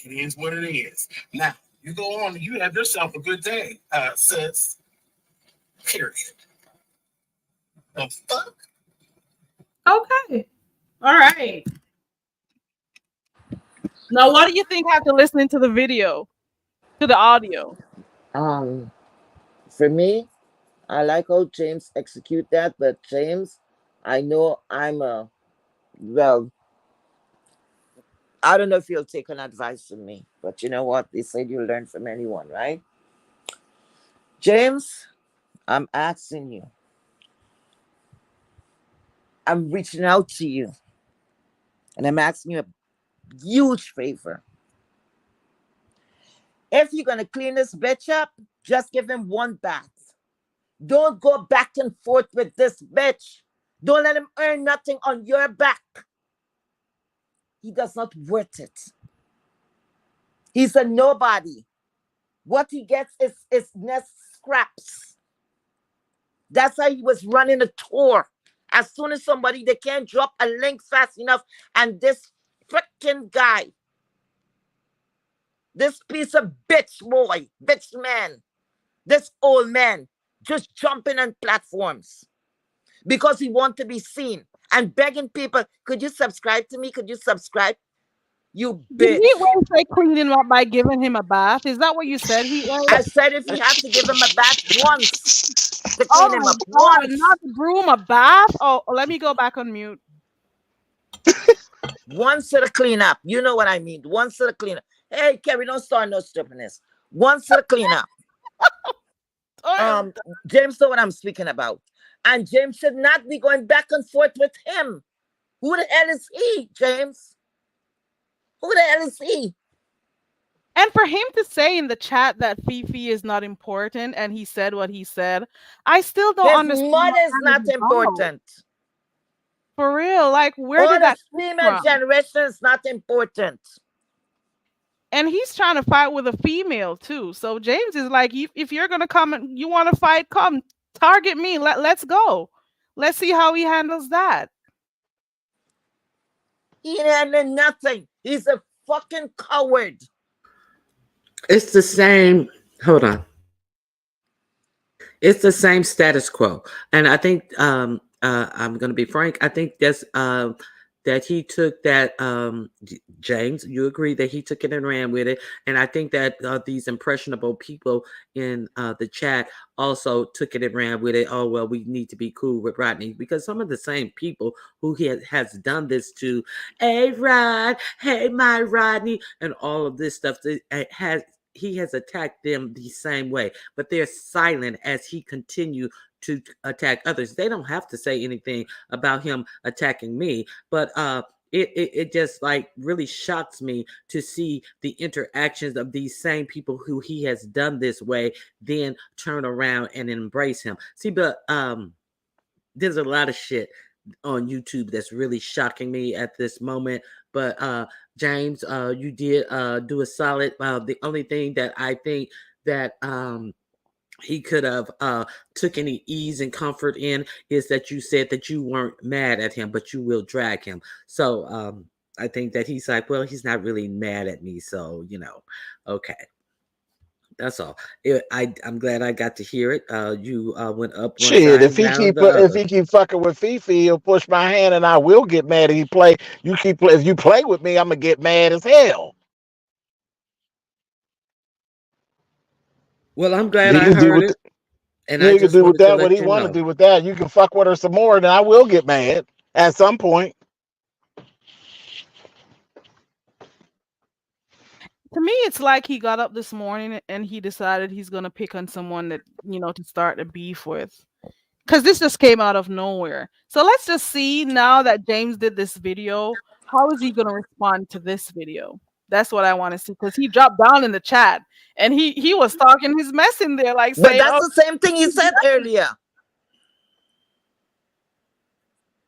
It is what it is. Now, you go on and you have yourself a good day, sis. Period. The fuck? Okay. All right. Now, what do you think after listening to the video, to the audio? For me, I like how James execute that, but James, I know well, I don't know if you'll take an advice from me, but you know what? They said you learn from anyone, right? James, I'm asking you. I'm reaching out to you. And I'm asking you a huge favor. If you're going to clean this bitch up, just give him one bath. Don't go back and forth with this bitch. Don't let him earn nothing on your back. He does not worth it. He's a nobody. What he gets is nest scraps. That's how he was running a tour. As soon as they can't drop a link fast enough, and this freaking guy, this piece of bitch boy, bitch man, this old man, just jumping on platforms because he wants to be seen and begging people, could you subscribe to me? Could you subscribe? You Did bitch. he once say clean him up by giving him a bath? Is that what you said? I said if he had to give him a bath once to Oh clean him my up God, once. not the broom, a bath? Oh, let me go back on mute. Once to the clean up. You know what I mean. Once to the clean up. Hey, Kerry, don't start no stupidness. Once to the clean up. James know what I'm speaking about. And James should not be going back and forth with him. Who the hell is he, James? Who the hell is he? And for him to say in the chat that Fefe is not important and he said what he said, I still don't His understand. mother is not important. For real, like where All did the that female come from? generation is not important. And he's trying to fight with a female too. So James is like, if you're gonna come and you want to fight, come target me. Let's go. Let's see how he handles that. He ain't nothing. He's a fucking coward. It's the same. Hold on. It's the same status quo, and I think I'm going to be frank. I think that he took that. James, you agree that he took it and ran with it, and I think that these impressionable people in the chat also took it and ran with it. Oh well, we need to be cool with Rodney because some of the same people who has done this to, hey Rod, hey my Rodney, and all of this stuff that has he has attacked them the same way, but they're silent as he continued to attack others. They don't have to say anything about him attacking me, but it just like really shocks me to see the interactions of these same people who he has done this way, then turn around and embrace him. See, but there's a lot of shit on YouTube that's really shocking me at this moment. But James, you did do a solid. The only thing that I think that he could have took any ease and comfort in is that you said that you weren't mad at him, but you will drag him. So I think that he's like, well, he's not really mad at me, so okay. That's all. I'm glad I got to hear it. You went up one Shit, side and down the if other. he keep fucking with Fefe, he'll push my hand and I will get mad if he play. If you play with me, I'm gonna get mad as hell. Well, I'm glad He I can do heard with it, and I he can just do with wanted to that what let he you want to know. do with that. You can fuck with her some more, and I will get mad at some point. To me, it's like he got up this morning and he decided he's gonna pick on someone that to start a beef with. Because this just came out of nowhere. So let's just see now that James did this video, how is he gonna respond to this video? That's what I want to see. Because he dropped down in the chat and he was talking his mess in there, like But saying, that's "Oh, the same thing he said earlier.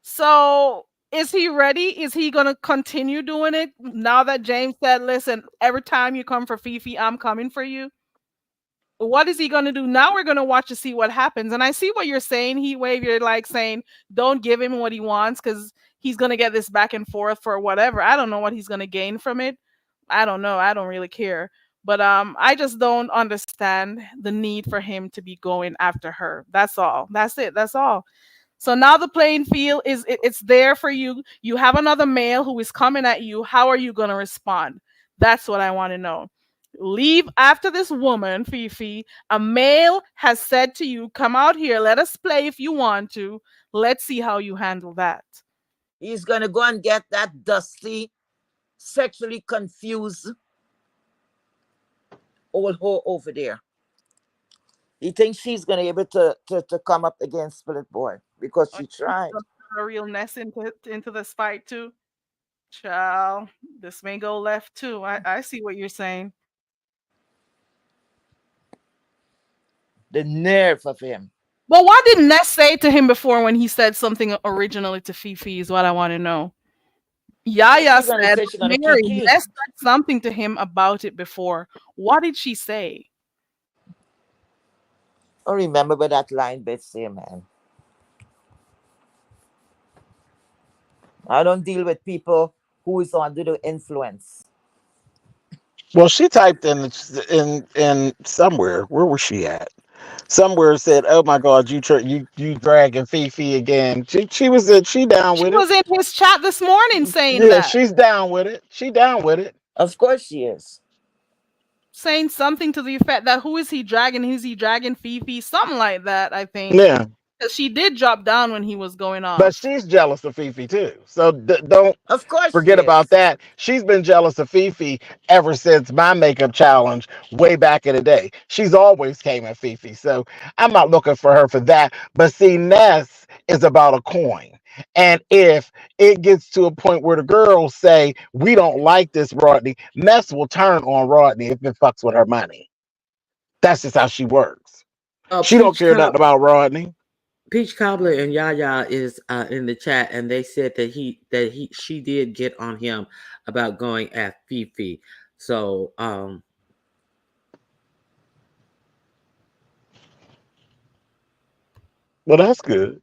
so is he ready? Is he gonna continue doing it now that James said, listen, every time you come for Fifi, I'm coming for you? What is he gonna do? Now we're gonna watch to see what happens. And I see what you're saying, Heat Wave. You're like saying, don't give him what he wants because he's gonna get this back and forth for whatever. I don't know what he's gonna gain from it. I don't know. I don't really care. But I just don't understand the need for him to be going after her. That's all. That's it. That's all. So now the playing field it's there for you. You have another male who is coming at you. How are you going to respond? That's what I want to know. Leave after this woman, Fifi. A male has said to you, come out here, let us play if you want to. Let's see how you handle that. He's gonna go and get that dusty, sexually confused old hoe over there. He thinks she's gonna be able to come up against Split Boy because Oh, she tried. a realness into this fight too. Child, this may go left too. I see what you're saying. The nerve of him. But what did Ness say to him before when he said something originally to Fifi is what I want to know. What's Yaya she gonna said, say? She's gonna Mary, kiki. Ness said something to him about it before. What did she say? I don't remember what that line bit say, man. I don't deal with people who is under the influence. Well, she typed in somewhere. Where was she at? Somewhere said, "Oh my God, you dragging Fifi again." She down She with it. was in his chat this morning saying Yeah, that. she's down with it. She down with it. Of course she is. Saying something to the effect that who is he dragging? Is he dragging Fifi? Something like that, I think. Yeah, Because she did drop down when he was going but off. she's jealous of Fifi too. So don't Of course she forget about is. that. She's been jealous of Fifi ever since my makeup challenge way back in the day. She's always came at Fifi. So I'm not looking for her for that. But see, Ness is about a coin. And if it gets to a point where the girls say, we don't like this Rodney, Ness will turn on Rodney if it fucks with her money. That's just how she works. Oh, She don't care nothing about Rodney. Peach Cobbler and Yaya is in the chat, and they said that she did get on him about going at Fifi. So Well, that's good.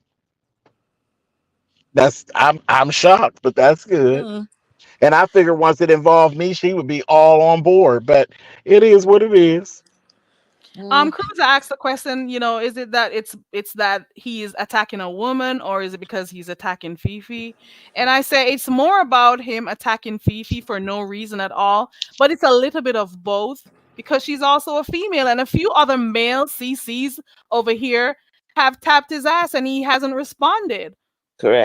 I'm shocked, but that's good. Mm. And I figured once it involved me, she would be all on board. But it is what it is. Mm, Cruza asked the question, is it that it's that he is attacking a woman, or is it because he's attacking Fifi? And I say it's more about him attacking Fifi for no reason at all, but it's a little bit of both because she's also a female, and a few other male CCs over here have tapped his ass and he hasn't responded.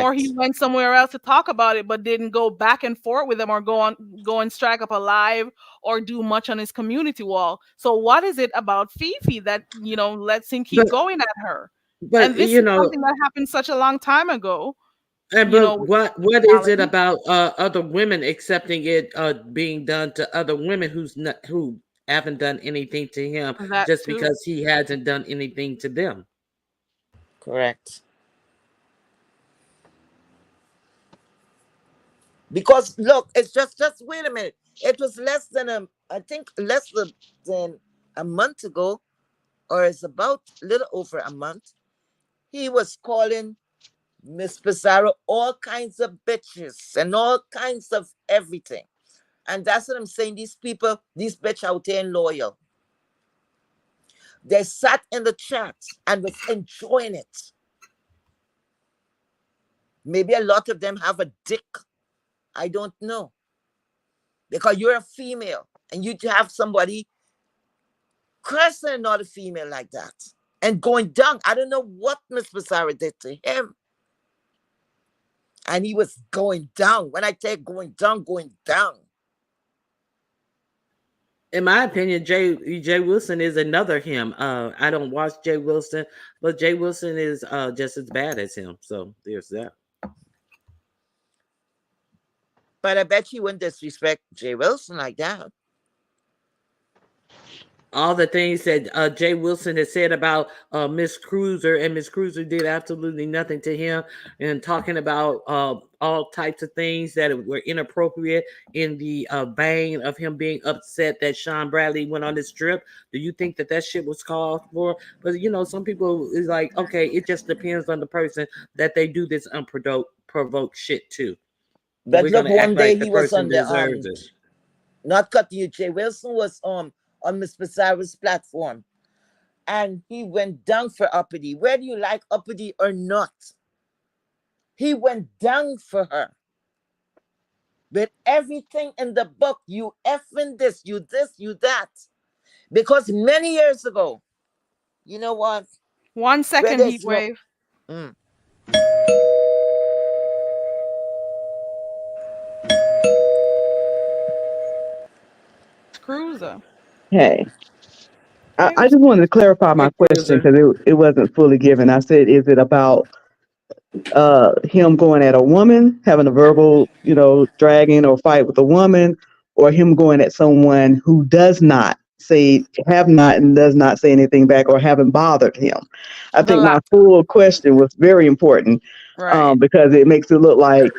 Or he correct. went somewhere else to talk about it, but didn't go back and forth with them, or go and strike up a live, or do much on his community wall. So what is it about Fifi that lets him keep But going at her? And but this you is know, something that happened such a long time ago. but With what is it Allen. about other women accepting it being done to other women who haven't done anything to him That just too. because he hasn't done anything to them? Correct. Because look, it's just wait a minute. It was less than I think less than a month ago, or it's about a little over a month. He was calling Miss Pizarro all kinds of bitches and all kinds of everything. And that's what I'm saying. These people, these bitch out there ain't loyal. They sat in the chat and was enjoying it. Maybe a lot of them have a dick. I don't know. Because you're a female and you have somebody cursing another female like that and going down. I don't know what Miss Pizarro did to him. And he was going down. When I say going down, going down. In my opinion, Jay Wilson is another him. I don't watch Jay Wilson, but Jay Wilson is just as bad as him. So there's that. But I bet you wouldn't disrespect Jay Wilson like that. All the things that Jay Wilson has said about Miss Cruiser, and Miss Cruiser did absolutely nothing to him, and talking about all types of things that were inappropriate in the vein of him being upset that Sean Bradley went on this trip. Do you think that shit was called for? But some people is like, okay, it just depends on the person that they do this unprovoked shit to. But We're look, gonna act one day like the he was person on the deserves it. not cutting you. Jay Wilson was on Miss Pizarro's platform, and he went down for Uppity. Whether you like Uppity or not, he went down for her with everything in the book. You effing this, you that. Because many years ago, you know what? One Where second, heat there's no wave. mm, Cruiser. Hey, I, Hey, I what's just wanted to clarify Hey, my question Cruiser. because it wasn't fully given. I said, is it about him going at a woman, having a verbal, dragging or fight with a woman, or him going at someone who does not have not and does not say anything back or haven't bothered him? I the think my latter? full question was very important Right. because it makes it look like,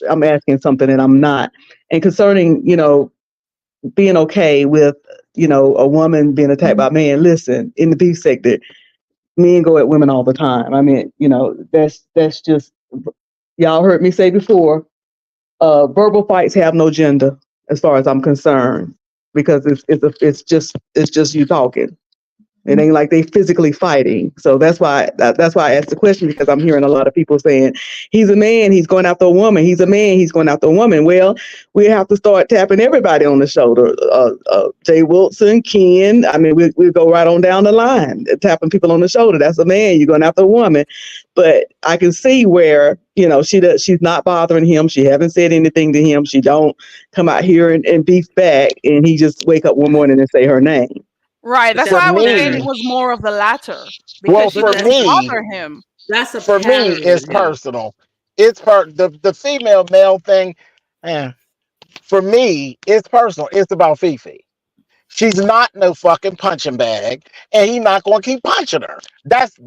I'm asking something and I'm not. And concerning, being okay with, a woman being attacked by a man, listen, in the beef sector, men go at women all the time. I mean, that's just y'all heard me say before. Verbal fights have no gender, as far as I'm concerned, because it's just you talking. It ain't like they physically fighting. So that's why I asked the question, because I'm hearing a lot of people saying he's a man, he's going after a woman. He's a man, he's going after a woman. Well, we have to start tapping everybody on the shoulder. Jay Wilson, Ken. I mean, we go right on down the line, tapping people on the shoulder. That's a man. You're going after a woman. But I can see where she's not bothering him. She haven't said anything to him. She don't come out here and beef back, and he just wake up one morning and say her name. Right. But That's For that's why I a was saying it me, pattern. was more of the latter well, because she But for didn't me, bother him. that's a for me, pattern it's with him. personal. The female male thing. eh, for me, it's personal. It's about Fifi. She's not no fucking punching bag, and he's not going to keep punching her. That's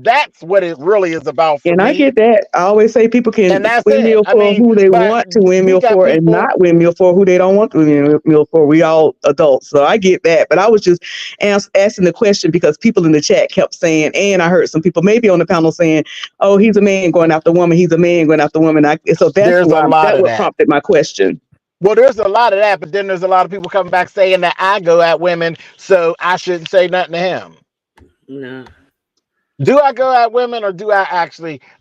what it really is about for And I me, get that. I always say people and can that's it. windmill I for mean, who they but want to we windmill got for, and people. not windmill for who they don't want to windmill for. We all adults, so I get that. But I was just asking the question because people in the chat kept saying, and I heard some people maybe on the panel saying, "Oh, he's a man going after a woman. He's a man going after a woman." So There's a lot that of what that. prompted my question. Well, there's a lot of that, but then there's a lot of people coming back saying that I go at women, so I shouldn't say nothing to him. No. Do I go at women, or You respond.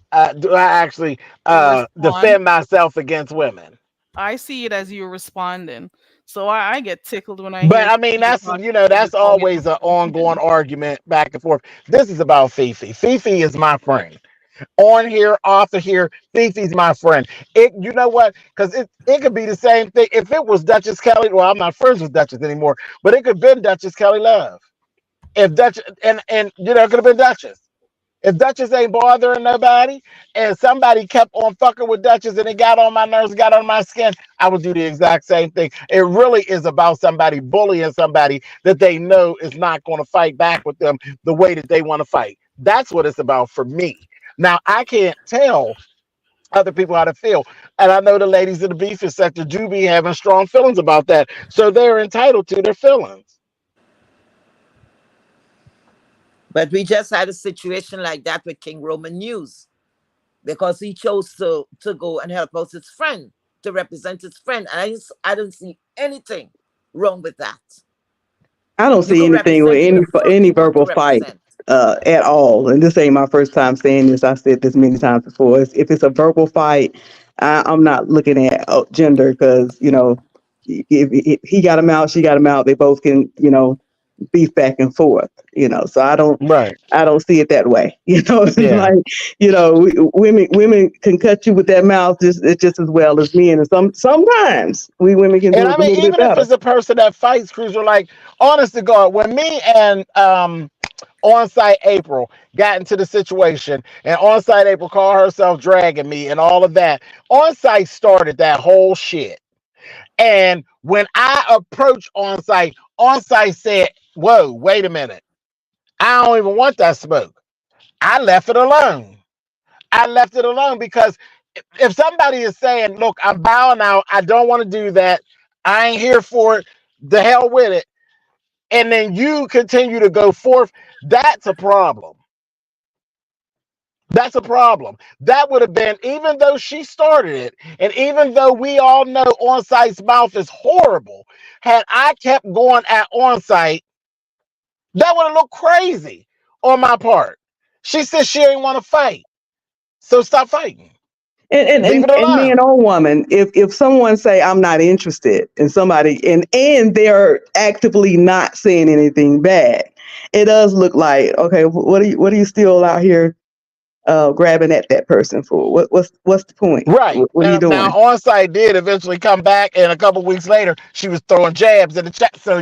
defend myself against women? I see it as you responding. So I get tickled when I But hear I mean, people that's, talking over that's talking always an ongoing argument back and forth. This is about Fifi. Fifi is my friend. On here, off of here, Fifi's my friend. You know what? Because it could be the same thing. If it was Duchess Kelly, well, I'm not friends with Duchess anymore, but it could have been Duchess Kelly Love. If Duchess, and it could have been Duchess. If Duchess ain't bothering nobody, and somebody kept on fucking with Duchess and it got on my nerves, got on my skin, I would do the exact same thing. It really is about somebody bullying somebody that they know is not going to fight back with them the way that they want to fight. That's what it's about for me. Now, I can't tell other people how to feel. And I know the ladies in the beef sector do be having strong feelings about that. So they're entitled to their feelings. But we just had a situation like that with King Roman News because he chose to go and help out his friend, to represent his friend. And I don't see anything wrong with that. I don't You see could anything with represent who the fuck any you want to verbal fight represent. at all. And this ain't my first time saying this. I said this many times before. If it's a verbal fight, I'm not looking at gender because if he got him out, she got him out. They both can beef back and forth. So Right. I don't see it that way. It's Yeah. like women can cut you with their mouth just as well as men, and sometimes we women can And do I it a mean, little bit even if better. it's a person that fights, Cruiser, like, honest to God, when me and on-site April got into the situation, and on-site April called herself dragging me and all of that, on-site started that whole shit. And when I approached on-site said, whoa, wait a minute. I don't even want that smoke. I left it alone. I left it alone because if somebody is saying, look, I'm bowing out, I don't want to do that, I ain't here for it, the hell with it, and then you continue to go forth, that's a problem. That's a problem. That would have been, even though she started it, and even though we all know on-site's mouth is horrible, had I kept going at on-site, that would have looked crazy on my part. She said she ain't want to fight. So stop fighting. And, and Leave and it and man alone. or woman, if someone say I'm not interested in somebody and they're actively not saying anything bad, it does look like, okay, what are you still out here grabbing at that person for? What's the point? Right. What are you Now, doing? on-site did eventually come back, and a couple weeks later, she was throwing jabs in the chat. So,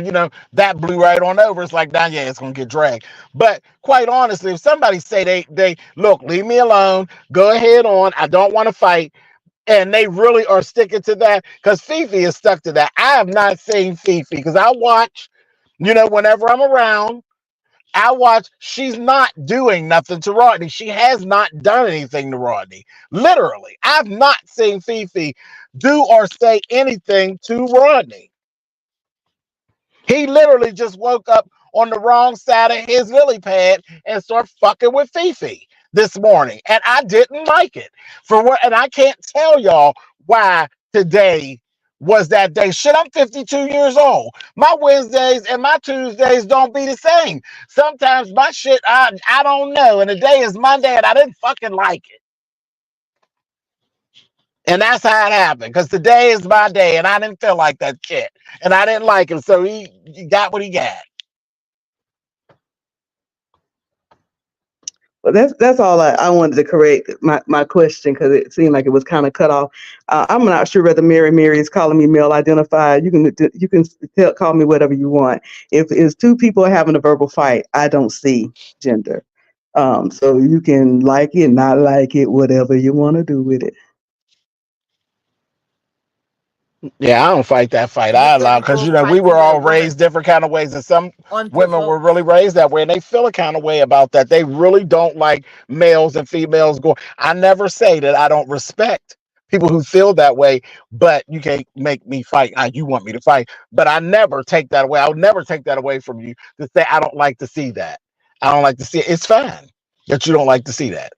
that blew right on over. It's like, now, yeah, it's going to get dragged. But quite honestly, if somebody say they look, leave me alone, go ahead on, I don't want to fight, and they really are sticking to that, because Fifi is stuck to that. I have not seen Fifi, because I watch, whenever I'm around, I watch, she's not doing nothing to Rodney. She has not done anything to Rodney. Literally. I've not seen Fifi do or say anything to Rodney. He literally just woke up on the wrong side of his lily pad and started fucking with Fifi this morning. And I didn't like it. And I can't tell y'all why today was that day. Shit, I'm 52 years old. My Wednesdays and my Tuesdays don't be the same. Sometimes my shit, I don't know. And today is Monday and I didn't fucking like it. And that's how it happened. Because today is my day and I didn't feel like that shit. And I didn't like him. So he got what he got. Well, that's all I wanted to correct my question because it seemed like it was kind of cut off. I'm not sure whether Mary is calling me male identified. You can call me whatever you want. If it's two people having a verbal fight, I don't see gender. So you can like it, not like it, whatever you want to do with it. Yeah, I don't fight that fight. You I say allow, because before we were fighting with a all raised woman, different kind of ways, and some women were unprovoked. really raised that way, and they feel a kind of way about that. They really don't like males and females going. I never say that I don't respect people who feel that way, but you can't make me fight how you want me to fight. But I never take that away. I'll never take that away from you to say I don't like to see that. I don't like to see it. It's fine that you don't like to see that.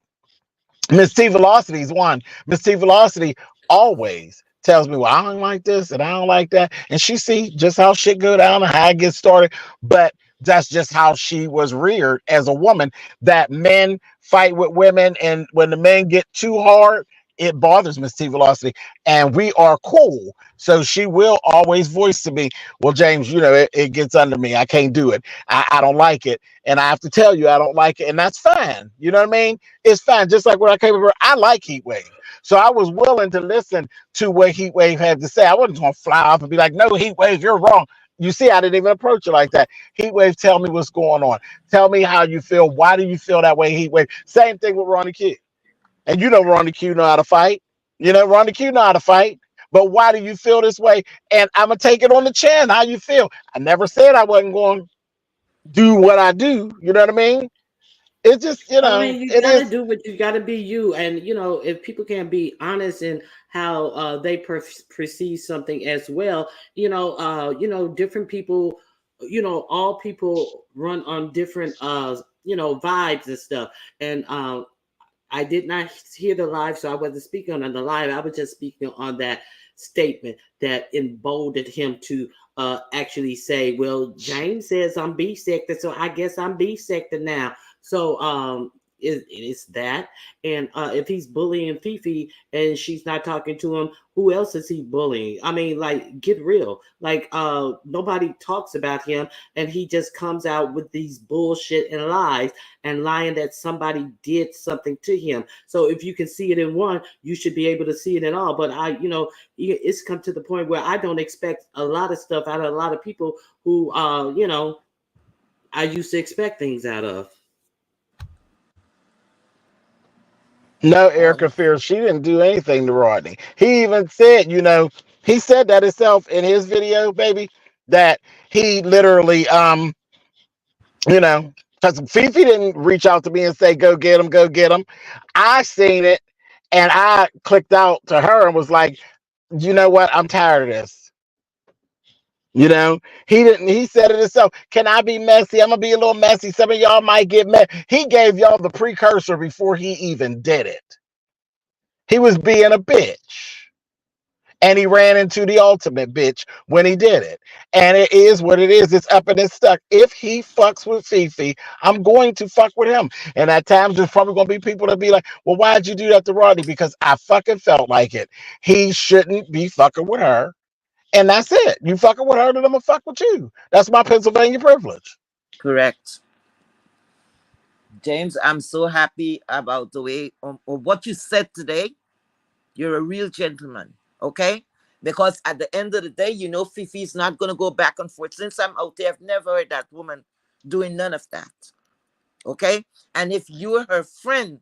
Miss T Velocity is one. Miss T Velocity always tells me, well, I don't like this and I don't like that. And she see just how shit go down and how it gets started. But that's just how she was reared as a woman, that men fight with women, and when the men get too hard, it bothers Miss T Velocity, and we are cool. So she will always voice to me, well, James, it gets under me. I can't do it. I don't like it. And I have to tell you, I don't like it. And that's fine. You know what I mean? It's fine. Just like when I came over, I like Heat Wave. So I was willing to listen to what Heat Wave had to say. I wasn't going to fly off and be like, no, Heat Wave, you're wrong. You see, I didn't even approach it like that. Heat Wave, tell me what's going on. Tell me how you feel. Why do you feel that way, Heat Wave? Same thing with Ronnie Q. And Ronnie Q know how to fight. Ronnie Q know how to fight. But why do you feel this way? And I'm going to take it on the chin. How you feel? I never said I wasn't going to do what I do. You know what I mean? It's just, I mean, you it got to is. do what you got to be you. And, if people can't be honest in how they perceive something as well, different people, all people run on different, vibes and stuff. And I did not hear the live, so I wasn't speaking on the live. I was just speaking on that statement that emboldened him to actually say, well, James says I'm bisected, so I guess I'm bisected now. So it's that. And if he's bullying Fefe and she's not talking to him, who else is he bullying? I mean, like, get real. Like, nobody talks about him, and he just comes out with these bullshit and lies and lying that somebody did something to him. So if you can see it in one, you should be able to see it in all. But it's come to the point where I don't expect a lot of stuff out of a lot of people who, I used to expect things out of. No, Erica Um, Fears, she didn't do anything to Rodney. He even said, he said that himself in his video, baby, that he literally, because Fifi didn't reach out to me and say, go get him, go get him. I seen it and I clicked out to her and was like, you know what? I'm tired of this. He said it himself. Can I be messy? I'm gonna be a little messy. Some of y'all might get mad. He gave y'all the precursor before he even did it. He was being a bitch. And he ran into the ultimate bitch when he did it. And it is what it is. It's up and it's stuck. If he fucks with Fifi, I'm going to fuck with him. And at times there's probably gonna be people that be like, well, why'd you do that to Rodney? Because I fucking felt like it. He shouldn't be fucking with her. And that's it. You fucking with her, then I'm gonna fuck with you. That's my Pennsylvania privilege. correct. James, I'm so happy about the way of what you said today. You're a real gentleman, okay? Because at the end of the day, Fifi's not going to go back and forth. Since I'm out there, I've never heard that woman doing none of that, okay? And if you're her friend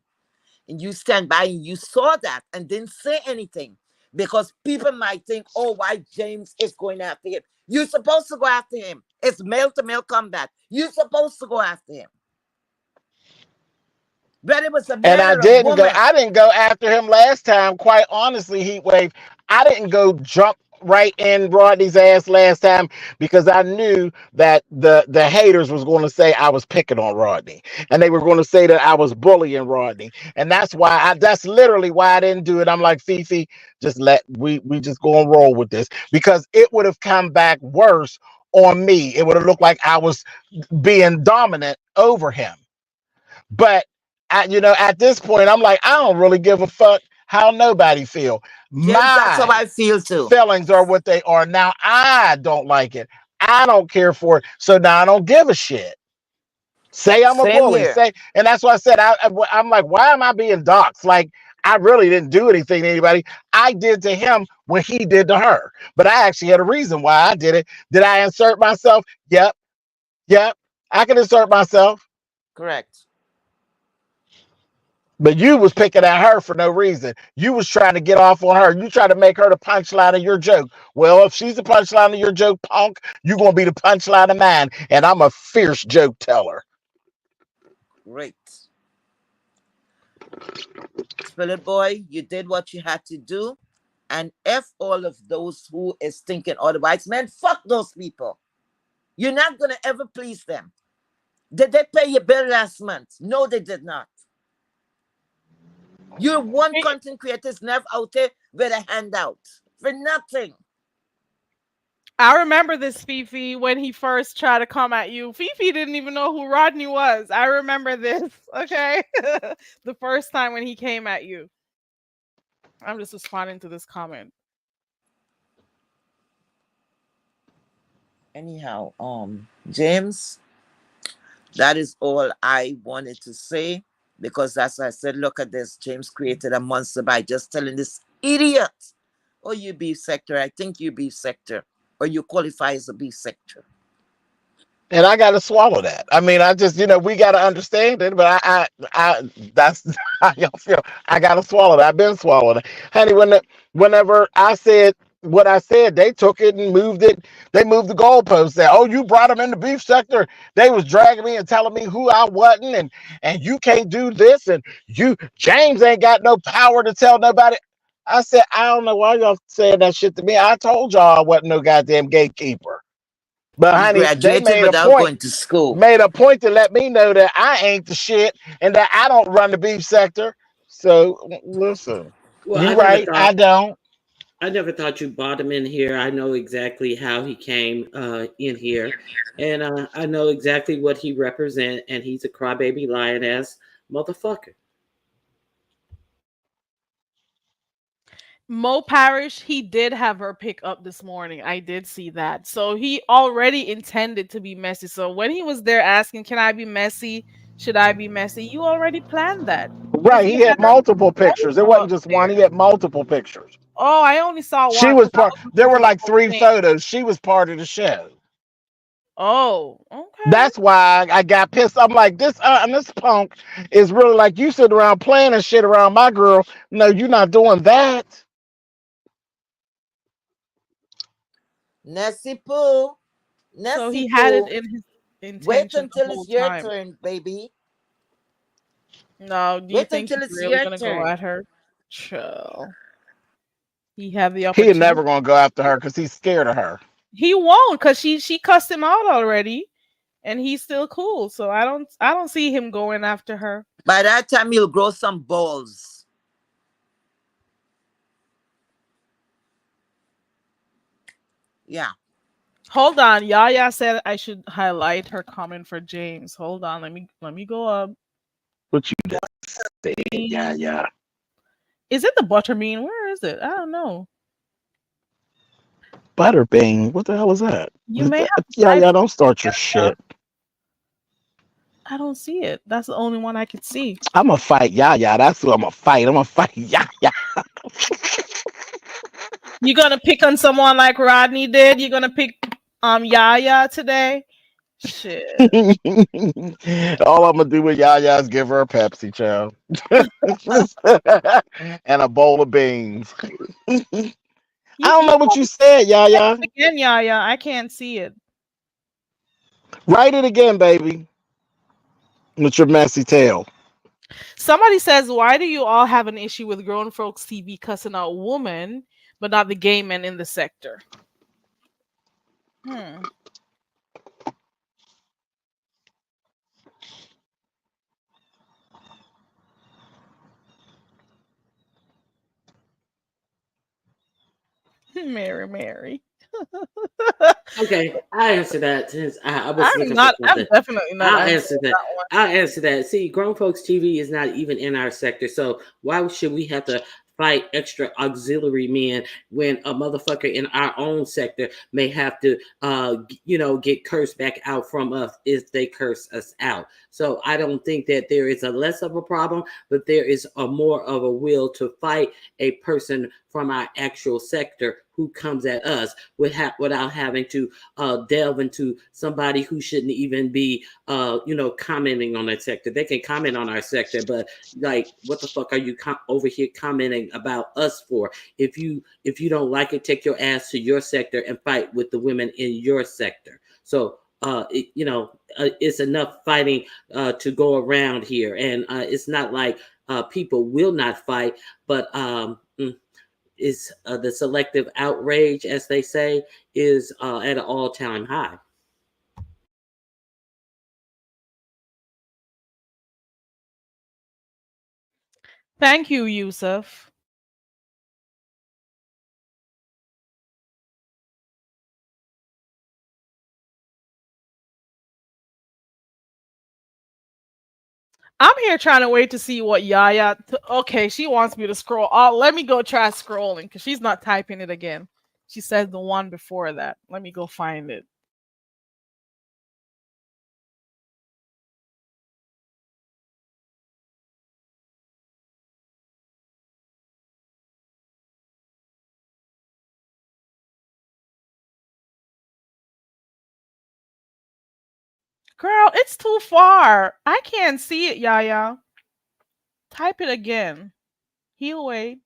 and you stand by and you saw that and didn't say anything, because people might think, oh, why James is going after him? You're supposed to go after him. It's male to male combat. You're supposed to go after him. Whether it was a And man or a woman. I didn't go after him last time. Quite honestly, Heatwave, I didn't go jump right in Rodney's ass last time because I knew that the haters was going to say I was picking on Rodney, and they were going to say that I was bullying Rodney, and that's literally why I didn't do it. I'm like, Fifi, just we just go and roll with this, because it would have come back worse on me. It would have looked like I was being dominant over him. But at this point, I'm like, I don't really give a fuck how nobody feel. James, that's how My I feel too. feelings are what they are. Now I don't like it. I don't care for it. So now I don't give a shit. Say I'm a Same bully. here. And that's why I said I'm like, why am I being doxxed? Like, I really didn't do anything to anybody. I did to him what he did to her. But I actually had a reason why I did it. Did I insert myself? Yep. Yep. I can insert myself. Correct. But you was picking at her for no reason. You was trying to get off on her. You tried to make her the punchline of your joke. Well, if she's the punchline of your joke, punk, you're going to be the punchline of mine. And I'm a fierce joke teller. Great. Spirit boy, you did what you had to do. And F all of those who is thinking otherwise, man, fuck those people. You're not going to ever please them. Did they pay your bill last month? No, they did not. You're one content creator's never out there with a handout for nothing. I remember this, Fifi, when he first tried to come at you. Fifi didn't even know who Rodney was. I remember this, okay? The first time when he came at you. I'm just responding to this comment. Anyhow, James, that is all I wanted to say, because as I said, look at this. James created a monster by just telling this idiot, oh, you beef sector. I think you beef sector. Or you qualify as a beef sector. And I got to swallow that. I mean, I just, we got to understand it, but that's how y'all feel. I got to swallow that. I've been swallowing it, honey. Whenever I said what I said, they took it and moved it. They moved the goalpost. Said, "Oh, you brought them in the beef sector." They was dragging me and telling me who I wasn't, and you can't do this, and you James ain't got no power to tell nobody. I said, I don't know why y'all saying that shit to me. I told y'all I wasn't no goddamn gatekeeper. But You honey, they graduated without going to school. made a point to let me know that I ain't the shit and that I don't run the beef sector. So listen, Well, you right, I don't. I never thought you brought him in here. I know exactly how he came in here, and I know exactly what he represent. And he's a crybaby, lion ass motherfucker. Mo Parrish, he did have her pick up this morning. I did see that. So he already intended to be messy. So when he was there asking, "Can I be messy? Should I be messy?" You already planned that because Right, you he had had her multiple pictures. It photo wasn't up just one. He there. had multiple pictures. Oh, I only saw She one was because I part. was There looking were for the like whole three thing. photos. She was part of the show. Oh, okay. That's why I got pissed. I'm like, this punk is really like you sit around playing and shit around my girl. No, you're not doing that. Nessie Pooh. So Nessie he had it Pooh. in his Wait intention the until whole it's your time. turn, baby. No, do you Wait think until he's it's really your gonna go turn. at her? Chill. He had the He ain't never opportunity. gonna go after her because he's scared of her. He won't because she cussed him out already, and he's still cool. So I don't see him going after her. By that time, you'll grow some balls. Yeah. Hold on, Yaya said I should highlight her comment for James. Hold on, let me go up. What you just said, yeah, Bean. yeah. Is it the butterbean? Where is it? I don't know. Butterbean. What the hell is that? You may have to Yeah, type yeah. it. Don't start your Yeah, shit. I don't see it. That's the only one I could see. I'm gonna fight. Yeah, yeah. That's who I'm gonna fight. I'm gonna fight. Yeah, yeah. You gonna pick on someone like Rodney did? You gonna pick Yaya today? Shit. All I'm gonna do with Yaya is give her a Pepsi, child, and a bowl of beans. I don't You know what you said, type Yaya. it again, Yaya. I can't see it. Write it again, baby, with your messy tail. Somebody says, "Why do you all have an issue with grown folks TV cussing out women, but not the gay men in the sector?" Hmm. Mary, Mary. Okay, I answer that since I was I'm looking for not. I'm something. definitely not I'll answering answer that. that one. I'll answer that. See, grown folks TV is not even in our sector, so why should we have to fight extra auxiliary men when a motherfucker in our own sector may have to, get cursed back out from us if they curse us out? So I don't think that there is a less of a problem, but there is a more of a will to fight a person from our actual sector who comes at us without having to delve into somebody who shouldn't even be commenting on that sector. They can comment on our sector, but like, what the fuck are you over here commenting about us for? If you don't like it, take your ass to your sector and fight with the women in your sector. So it's enough fighting to go around here, and it's not like people will not fight, but is the selective outrage, as they say, is at an all-time high. Thank you, Yusuf. I'm here trying to wait to see what Yaya. Okay, she wants me to scroll. Let me go try scrolling because she's not typing it again. She said the one before that. Let me go find it. Girl, it's too far. I can't see it, Yaya. Type it again. He'll wait.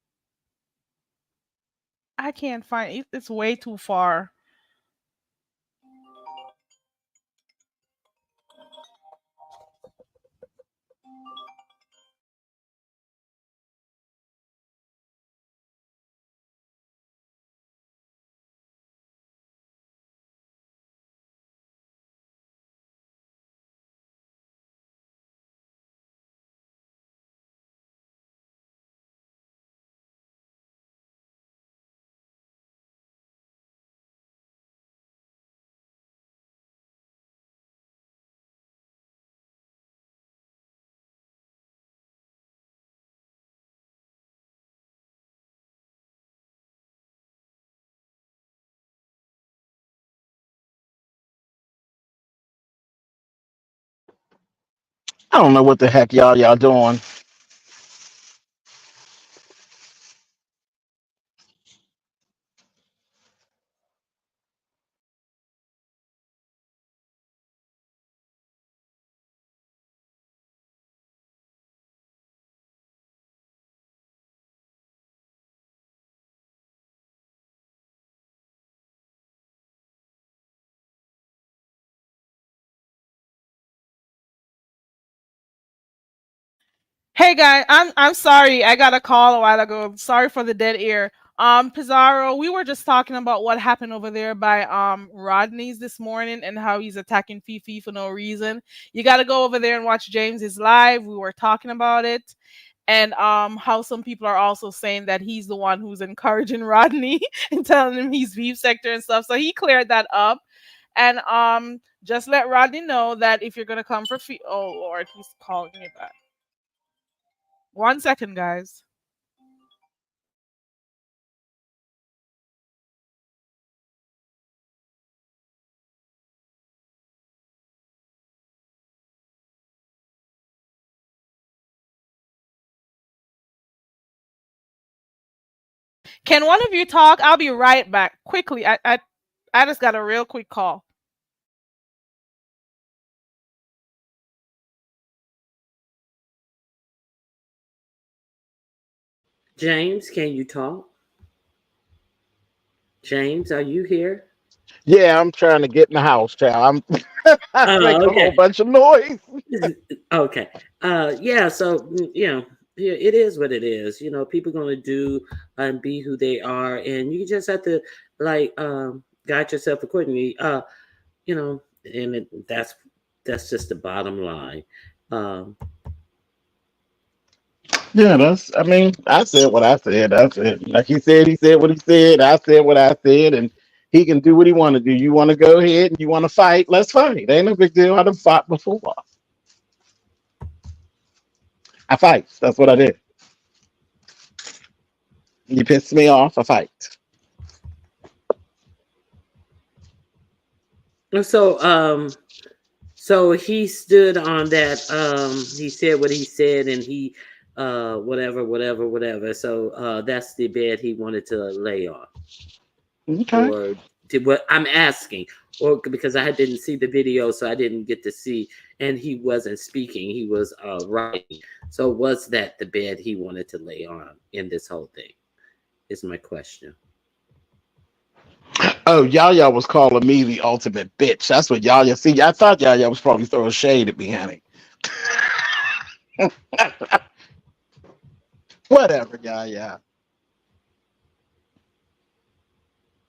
I can't find it. It's way too far. I don't know what the heck y'all doing. Hey guys, I'm sorry. I got a call a while ago. Sorry for the dead ear. Pizarro, we were just talking about what happened over there by Rodney's this morning and how he's attacking Fifi for no reason. You got to go over there and watch James's live. We were talking about it and how some people are also saying that he's the one who's encouraging Rodney and telling him he's beef sector and stuff. So he cleared that up. And just let Rodney know that if you're gonna come for oh Lord, he's calling me back. 1 second, guys. Can one of you talk? I'll be right back. Quickly. I just got a real quick call. James, can you talk? James, are you here? Yeah, I'm trying to get in the house, child. I'm making a whole Okay. bunch of noise. Okay. Yeah, so yeah, it is what it is. People gonna do and be who they are, and you just have to like guide yourself accordingly. And that's just the bottom line. Um, Yeah, I mean, I said what I said. That's it. Like he said what he said. I said what I said, and he can do what he want to do. You want to go ahead and you want to fight, let's fight. Ain't no big deal. I done fought before. I fight. That's what I did. You pissed me off, I fight. so so he stood on that. He said what he said, and he whatever. So that's the bed he wanted to lay on. Okay. Or did what I'm asking, or because I didn't see the video, so I didn't get to see, and he wasn't speaking, he was writing. So was that the bed he wanted to lay on in this whole thing? Is my question. Oh, Yaya was calling me the ultimate bitch. That's what Yaya. See, I thought Yaya was probably throwing shade at me, honey. Whatever, Yaya.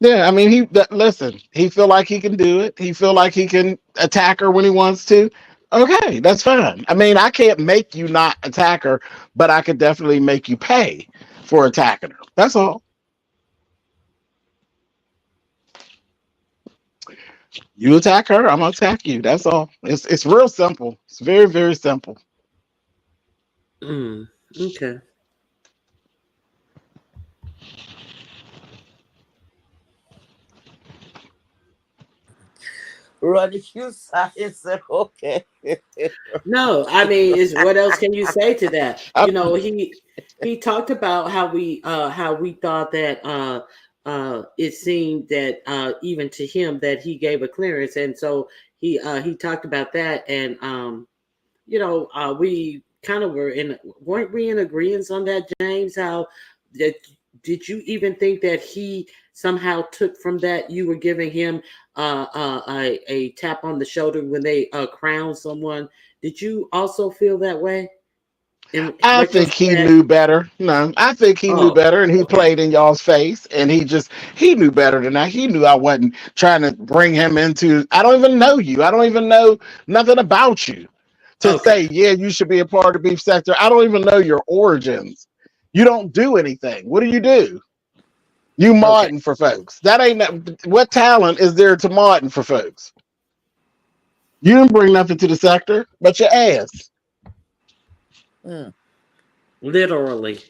Yeah, I mean, listen. He feel like he can do it. He feel like he can attack her when he wants to. Okay, that's fine. I mean, I can't make you not attack her, but I could definitely make you pay for attacking her. That's all. You attack her, I'm gonna attack you. That's all. It's real simple. It's very simple. Mm, okay. Ronnie Q science said, okay. No, I mean, is what else can you say to that? I, He talked about how we thought that it seemed that even to him that he gave a clearance, and so he talked about that, and we kind of weren't we in agreement on that, James? How that did you even think that he somehow took from that you were giving him a tap on the shoulder when they crown someone? Did you also feel that way in I think he retrospect? knew better. No, I think he knew Oh, better, and he okay, played in y'all's face, and he knew better than that. He knew I wasn't trying to bring him into. I don't even know you. I don't even know nothing about you. To say, okay, yeah, you should be a part of beef sector. I don't even know your origins. You don't do anything. What do you do? You okay, modding for folks. That ain't what talent is there to modding for folks. You didn't bring nothing to the sector but your ass. Mm. literally.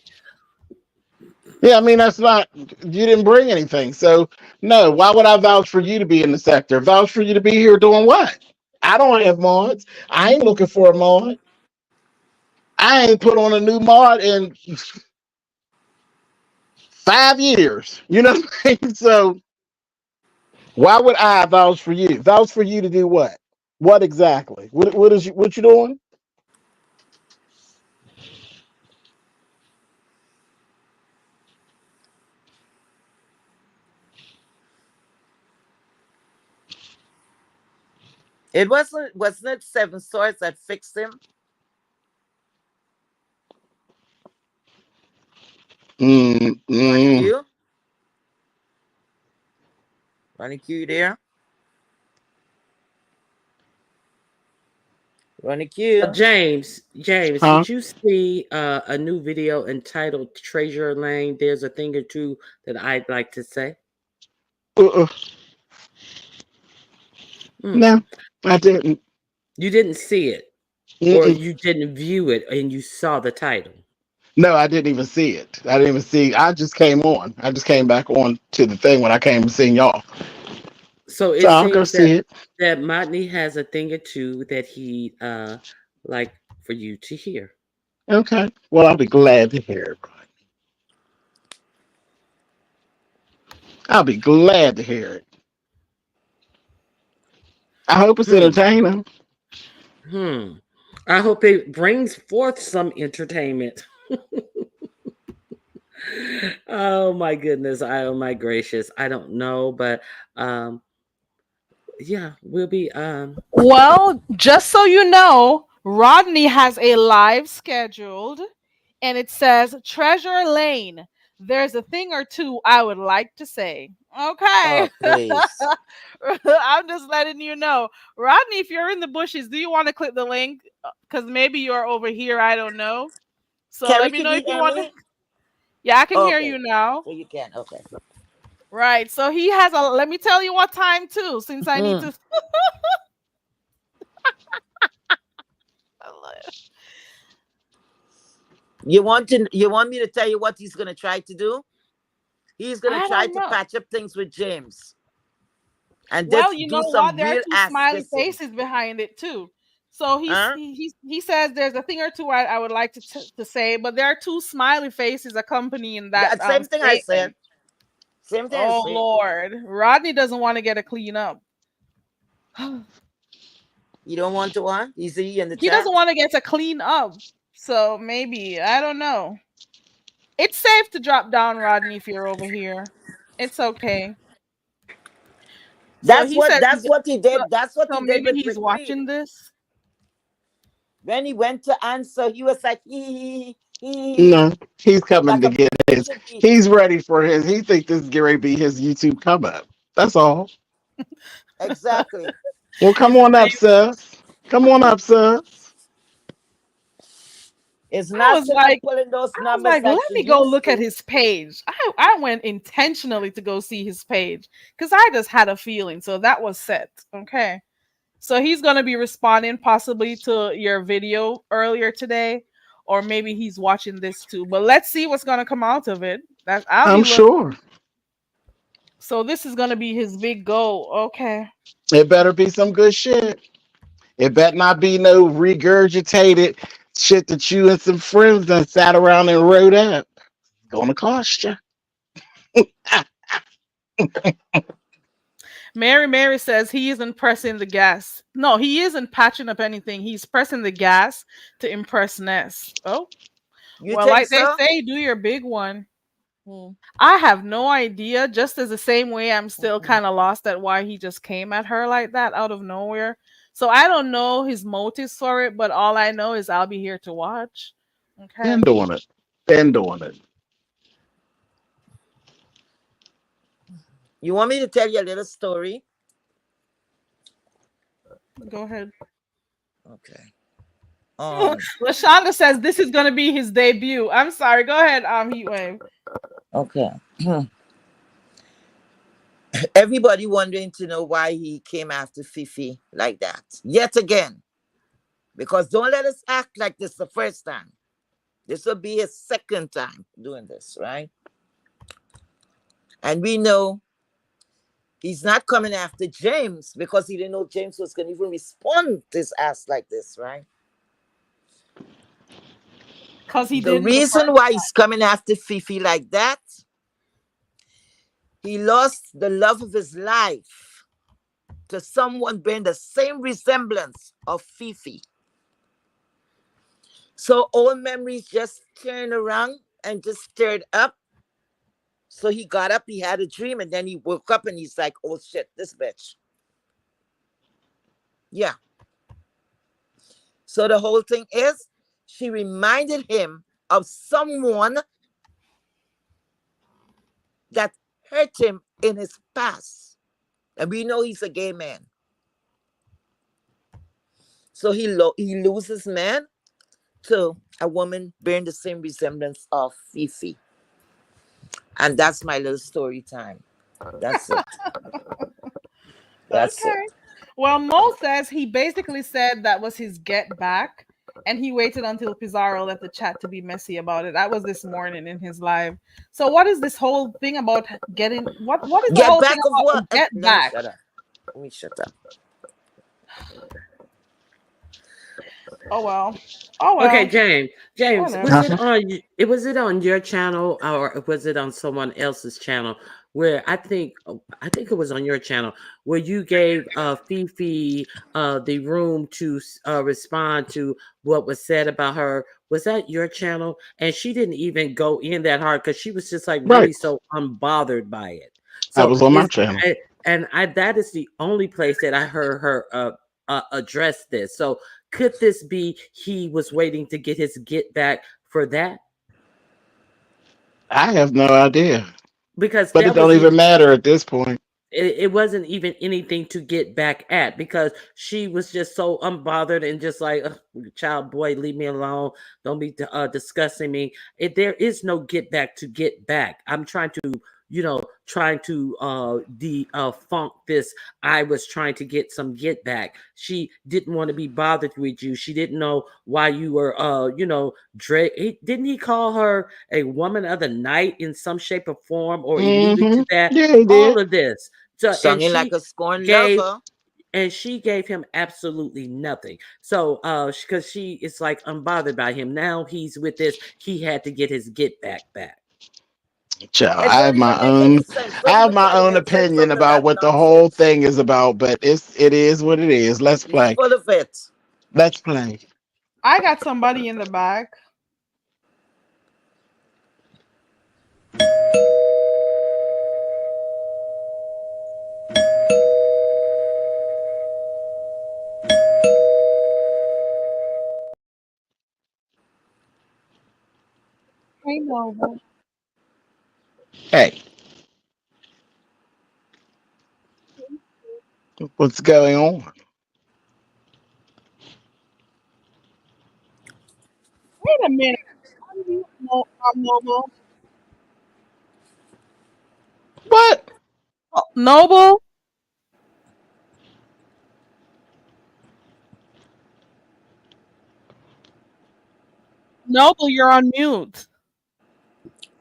Yeah, I mean that's not you didn't bring anything. So no, why would I vouch for you to be in the sector? Vouch for you to be here doing what? I don't have mods. I ain't looking for a mod. I ain't put on a new mod in 5 years. You know what I mean? So why would I vouch for you? Vouch for you to do what? What exactly? What you doing? It wasn't it Seven Swords that fixed him? Mm, Ronnie mm. Q? Ronnie Q there? Ronnie Q. James, Huh? did you see a new video entitled "Treasure Lane"? There's a thing or two that I'd like to say. Uh-uh. Hmm. No, I didn't. You didn't see it, or Mm-mm. you didn't view it, and you saw the title. No, I didn't even see it. I didn't even see. I just came on. I just came back on to the thing when I came and seen y'all. So So it I'll go seems that see it. Rodney has a thing or two that he like for you to hear. Okay. Well, I'll be glad to hear it. I'll be glad to hear it. I hope it's Hmm. entertaining. Hmm. I hope it brings forth some entertainment. Oh my goodness. Oh my gracious. I don't know, but um yeah, we'll be Well, just so you know, Rodney has a live scheduled and it says Treasure Lane. There's a thing or two I would like to say. Okay. Oh, please. I'm just letting you know. Rodney, if you're in the bushes, do you want to click the link? Because maybe you're over here. I don't know. So let Carrie, me can know you if you hear want to. me? Yeah, I can hear Okay. you now. So you can. Okay. Right. So he has a. Let me tell you what time too, since I need Mm. to. You want me to tell you what he's gonna try to do? He's gonna I try don't to know. patch up things with James and Well, just you do know what? some There are real two ass smiley kissing. faces behind it too. So Huh? he says there's a thing or two I would like to say, but there are two smiley faces accompanying that That same thing I said. statement. Same thing I Oh said. Lord, Rodney doesn't want to get a clean up. You don't want to what? You see in the He chat? doesn't want to get a clean up. So maybe I don't know. It's safe to drop down, Rodney, if you're over here. It's okay. So That's he what says that's what he so, did. That's what so he did maybe with he's Rick Reed. watching this. When he went to answer, he was like he No, he's coming like to a get baby his. should be. He's ready for his. He think this is going to be his YouTube come up. That's all. Exactly. Well, come His on up, baby. sis. Come on up, sis. It's I not was sitting up like, pulling those I was numbers like, that let she me go used look at to. his page. I went intentionally to go see his page because I just had a feeling. So that was set. Okay. So he's gonna be responding possibly to your video earlier today, or maybe he's watching this too. But let's see what's gonna come out of it. That I'll be I'm looking. sure. So this is gonna be his big goal. Okay. It better be some good shit. It better not be no regurgitated shit that you and some friends done sat around and wrote up. Gonna cost you. Mary says he isn't pressing the gas. No, he isn't patching up anything. He's pressing the gas to impress Ness. Oh, You well, think like they so? say, do your big one. Hmm. I have no idea. Just as the same way I'm still Mhm. kind of lost at why he just came at her like that out of nowhere. So I don't know his motives for it, but all I know is I'll be here to watch. Been Okay. doing it. Been doing it. You want me to tell you a little story? Go ahead. Okay. Um. Lashonda says this is gonna be his debut. I'm sorry. Go ahead, Heatwave. Okay. Everybody wondering to know why he came after Fifi like that yet again. Because don't let us act like this the first time. This will be his second time doing this, right? And we know he's not coming after James because he didn't know James was going to even respond to his ass like this, right? Because he The didn't the reason first. why he's coming after Fifi like that, he lost the love of his life to someone bearing the same resemblance of Fifi. So old memories just turned around and just stirred up. So he got up, he had a dream, and then he woke up and he's like, oh shit, this bitch. Yeah. So the whole thing is, she reminded him of someone that hurt him in his past. And we know he's a gay man. So he loses man to a woman bearing the same resemblance of Fifi. And that's my little story time. That's it. That's it. Okay. Well, Mo says he basically said that was his get back, and he waited until Pizarro left the chat to be messy about it. That was this morning in his live. So, what is this whole thing about getting? What is the Get whole thing back of what? about get Let me back? shut up. Let me shut up. Oh well. Oh Okay, well. James, was Whatever. it Uh-huh. on was it on your channel or was it on someone else's channel where I think it was on your channel where you gave Fifi the room to respond to what was said about her? Was that your channel? And she didn't even go in that hard because she was just like Right. really so unbothered by it. I So was on my is channel. and I that is the only place that I heard her address this. So could this be he was waiting to get his get back for that? I have no idea. Because But it that don't was even matter at this point. it wasn't even anything to get back at because she was just so unbothered and just like "Ugh, child boy leave me alone, don't be discussing me." There is no get back to get back. I'm trying to trying to funk this. I was trying to get some get back. She didn't want to be bothered with you. She didn't know why you were didn't he call her a woman of the night in some shape or form or alluded to that? Yeah, he All did. of this. So Singing like a scorned gave lover. she gave him absolutely nothing. So because she is like unbothered by him. Now he's with this, he had to get his get back. Child, It don't even make any sense. I Don't have even my try to own make sense opinion out of about that what the whole nonsense. thing is about, but it is what it is. Let's He's play. full of it. Let's play. I got somebody in the back. Hey, Nova. Hey, what's going on? Wait a minute. Are you Noble? What? Oh, Noble? Noble, you're on mute.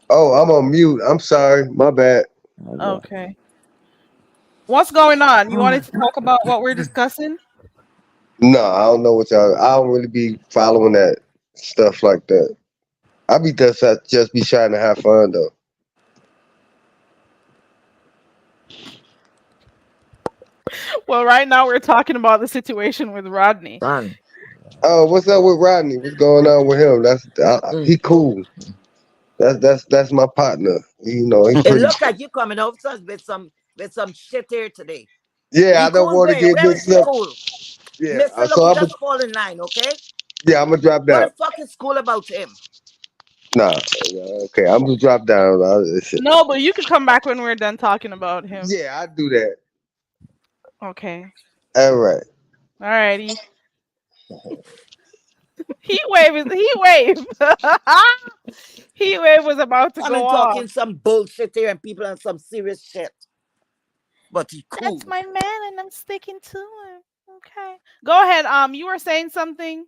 Oh, I'm on mute. I'm sorry. My bad. Okay. Okay. What's going on? You wanted to talk about what we're discussing? No, I don't know what y'all. I don't really be following that stuff like that. I be just be trying to have fun though. Well, right now we're talking about the situation with Rodney. Done. Oh, what's up with Rodney? What's going on with him? Mm. He cool. That's my partner. You know, he It pretty. look like you coming over to us with some shit here today. Yeah, Be I don't cool, want to Barry. get Where is mixed he up. cool? Yeah, Mister, look, so you just fall in line, okay? I'm gonna drop What down. the fuck is cool about him? Nah, okay, I'm gonna drop down. No, but you could come back when we're done talking about him. Yeah, I do that. Okay. All right. Alrighty. Heat wave is heat wave. Heat wave was about to go Coming off. talking some bullshit here and people on some serious shit. But he cool. That's my man, and I'm sticking to him. Okay. Go ahead. You were saying something.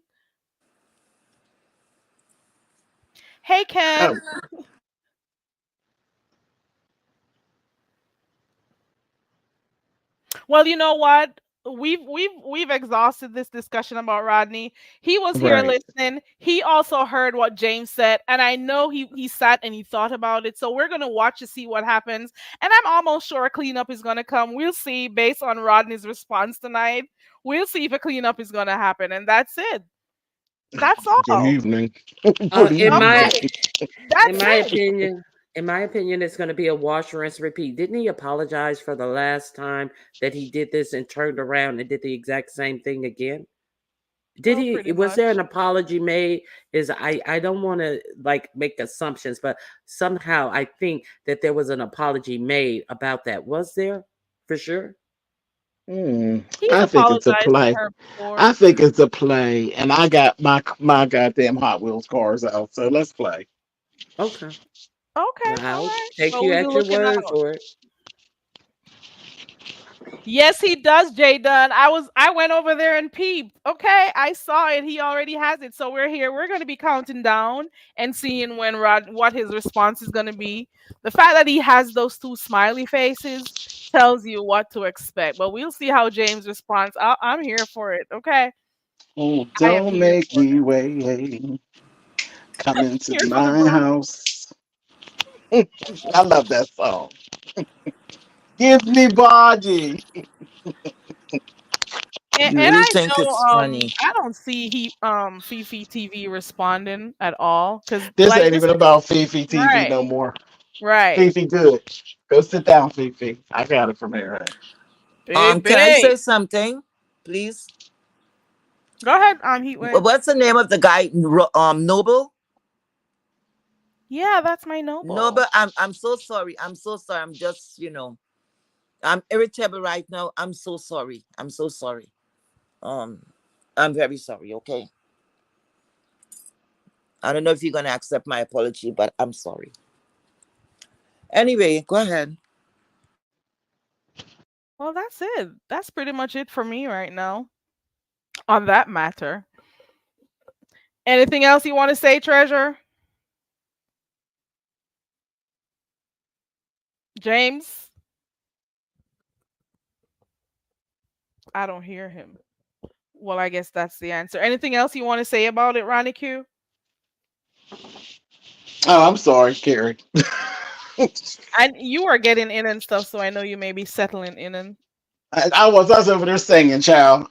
Hey, Oh, Ken. Well, you know what? We've exhausted this discussion about Rodney. He was here right. listening. He also heard what James said, and I know he sat and he thought about it. So we're gonna watch to see what happens. And I'm almost sure a cleanup is gonna come. We'll see based on Rodney's response tonight. We'll see if a cleanup is gonna happen, and that's it. That's Good all. evening. Good In evening. my Okay, in that's my it. opinion, it's going to be a wash, rinse, repeat. Didn't he apologize for the last time that he did this and turned around and did the exact same thing again? Did Well, he? pretty Was there an much. apology made? Is I don't want to like make assumptions, but somehow I think that there was an apology made about that. Was there for sure? He's I think it's a apologized to play. her I before. think it's a play, and I got my goddamn Hot Wheels cars out. So let's play. Okay, Okay, all I'll right. take Well, you we'll be at your looking word out. for it. Yes, he does, Jay Dunn. I went over there and peeped. Okay, I saw it. He already has it. So we're here. We're gonna be counting down and seeing when Rod what his response is gonna be. The fact that he has those two smiley faces tells you what to expect. But we'll see how James responds. I'm here for it. Okay, Oh, I am don't here make for me wait. Come it. into Here for the my bro. house. I love that song. Give me body. You And really I think know it's funny? I don't see Fefe TV responding at all because This like ain't this even is about Fifi TV right, no more. right. Fifi, good. Go sit down, Fifi. I got it from here. Can I Baby. say something, please? Go ahead, Heatwave. What's the name of the guy? Noble. Yeah, that's my Noble. noble. I'm so sorry. I'm so sorry. I'm just I'm irritable right now. I'm so sorry. I'm so sorry. Um, I'm very sorry. Okay. I don't know if you're gonna accept my apology, but I'm sorry. Anyway, go ahead. Well, that's it. That's pretty much it for me right now on that matter. Anything else you want to say, Treasure? James? I don't hear him. Well, I guess that's the answer. Anything else you want to say about it, Ronnie Q? Oh, I'm sorry, Carrie. And you are getting in and stuff, so I know you may be settling in and. I was over there singing, child.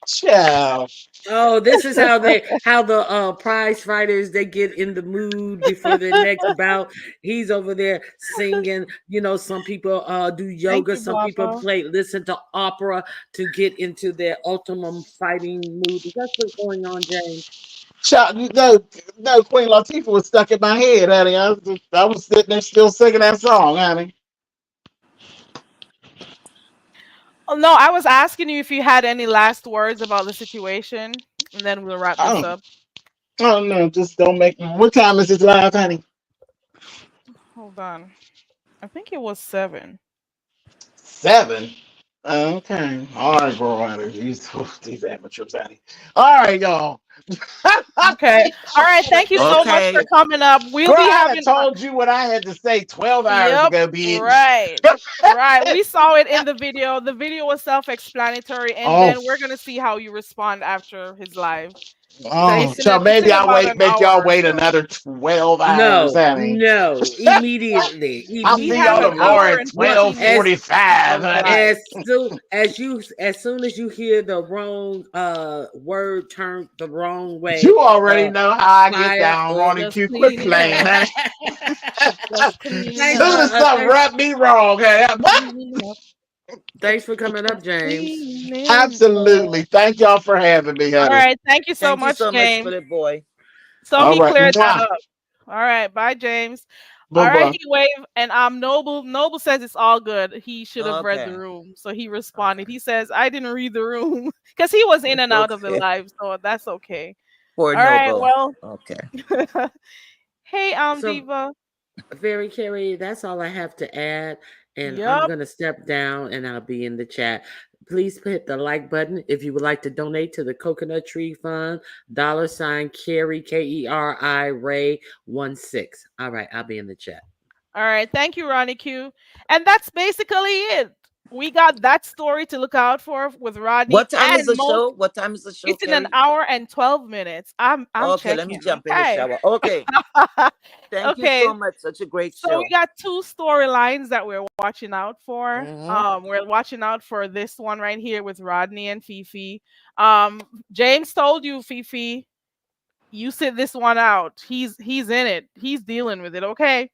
Child. Oh, this is how the prize fighters they get in the mood before their next bout. He's over there singing. You know, some people do Thank yoga, you, some people Papa. listen to opera to get into their ultimate fighting mood. That's what's going on, James. Child, no, Queen Latifah was stuck in my head, honey. I was sitting there still singing that song, honey. Oh, no, I was asking you if you had any last words about the situation, and then we'll wrap this Oh, up. oh no, just don't make me. What time is it live, honey? Hold on. I think it was 7. 7. Okay. All right, bro. These amateurs out here. All right, y'all. Okay. All right. Thank you so much for Okay. coming up. We'll Girl, be I done having. told you what I had to say 12 hours Yep. ago, bitch. Right. Right. We saw it in the video. The video was self-explanatory, and Oh, then we're gonna see how you respond after his live. oh. So It's maybe in I'll about wait, an make hour y'all or wait so. another 12 hours, No, honey. no, immediately, I'll We see have y'all an immediately. tomorrow hour at and What 15 minutes of 12:45, honey. live. as soon as you hear the wrong word turned the wrong way, You already uh know how I get fire down, Ronnie Just Q. Quit cleaning playing, up. honey. Just cleaning thanks Soon up. as something thanks rubbed me wrong, honey. Cleaning up. thanks for coming up, James. Cleaning Absolutely. up. Thank y'all for having me, All honey. right. Thank you so Thank you much, so much for James. the boy. So All he right. cleared that Mwah. up. All right. Bye, James. All right, Bye-bye. he waved, and Noble says it's all good. He should have read the Okay. room, so he responded. Okay. He says I didn't read the room because he was in It's and out of the okay. live, so that's okay. Poor All right, Noble. well, Okay. hey, So Diva. very Carrie, that's all I have to add. And I'm Yup. gonna step down and I'll be in the chat. Please hit the like button if you would like to donate to the Coconut Tree Fund. $ Carrie Keri Ray 16. All right, I'll be in the chat. All right, thank you, Ronnie Q. And that's basically it. We got that story to look out for with Rodney What time is and the most. show? What time is the show, It's in an Carrie? hour and 12 minutes. I'm Okay, let me checking. jump in the Okay. shower. Okay. Thank you Okay. so much. Such a great So we show. got two storylines that we're watching out for. Mm-hmm. We're watching out for this one right here with Rodney and Fifi. Um, James told you, Fifi, you sit this one out. He's in it. He's dealing with it. Okay.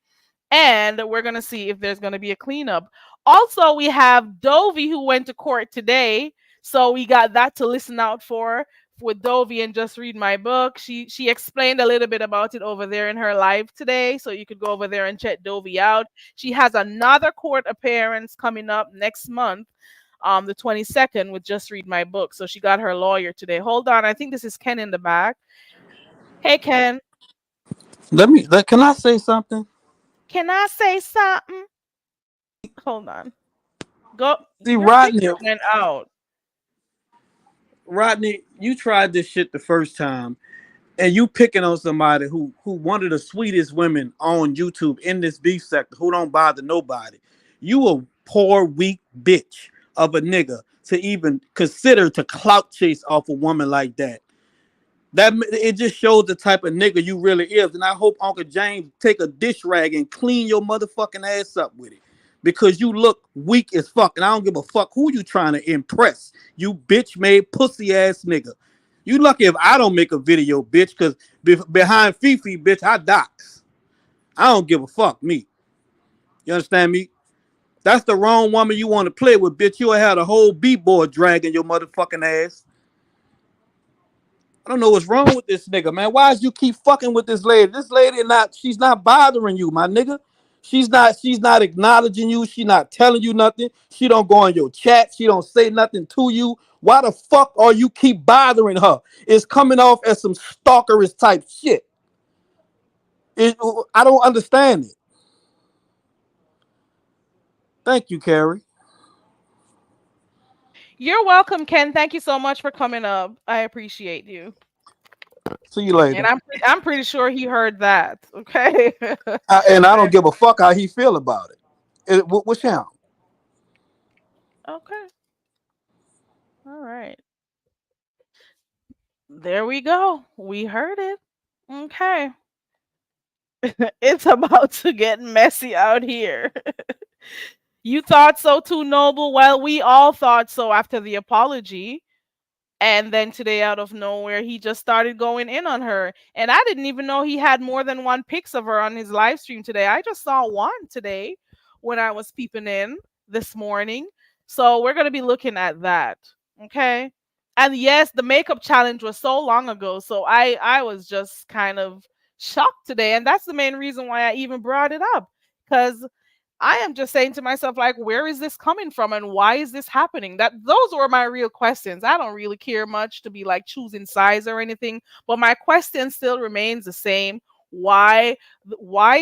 And we're gonna see if there's gonna be a cleanup. Also, we have Dovie who went to court today, so we got that to listen out for with Dovie and just read my book. She explained a little bit about it over there in her live today, so you could go over there and check Dovie out. She has another court appearance coming up next month, the 22nd, with just read my book. So she got her lawyer today. Hold on, I think this is Ken in the back. Hey Ken, Can I say something? can I say something? Hold on. Go. See, Your picture went out. Rodney, you tried this shit the first time, and you picking on somebody who one of the sweetest women on YouTube in this beef sector who don't bother nobody. You a poor weak bitch of a nigga to even consider to clout chase off a woman like that. That it just shows the type of nigga you really is, and I hope Uncle James take a dish rag and clean your motherfucking ass up with it, because you look weak as fuck, and I don't give a fuck who you trying to impress. You bitch made pussy ass nigga. You lucky if I don't make a video, bitch, because behind Fifi, bitch, I dox. I don't give a fuck, me. You understand me? That's the wrong woman you want to play with, bitch. You'll have the whole B-boy dragging your motherfucking ass. I don't know what's wrong with this nigga, man. Why is you keep fucking with this lady? This lady she's not bothering you, my nigga. She's not acknowledging you. She not telling you nothing. She don't go on your chat. She don't say nothing to you. Why the fuck are you keep bothering her? It's coming off as some stalkerist type shit. I don't understand it. Thank you, Carrie. You're welcome, Ken. Thank you so much for coming up. I appreciate you. See you And later. I'm pretty sure he heard that. Okay. And I don't give a fuck how he feel about it. What's him? Okay. All right. There we go. We heard it. Okay. It's about to get messy out here. You thought so too, Noble? Well, we all thought so after the apology. And then today, out of nowhere, he just started going in on her. And I didn't even know he had more than one pics of her on his live stream today. I just saw one today when I was peeping in this morning. So we're going to be looking at that. Okay. And yes, the makeup challenge was so long ago. So I was just kind of shocked today. And that's the main reason why I even brought it up. Because I am just saying to myself, like, where is this coming from and why is this happening? Those were my real questions. I don't really care much to be like choosing size or anything, but my question still remains the same. Why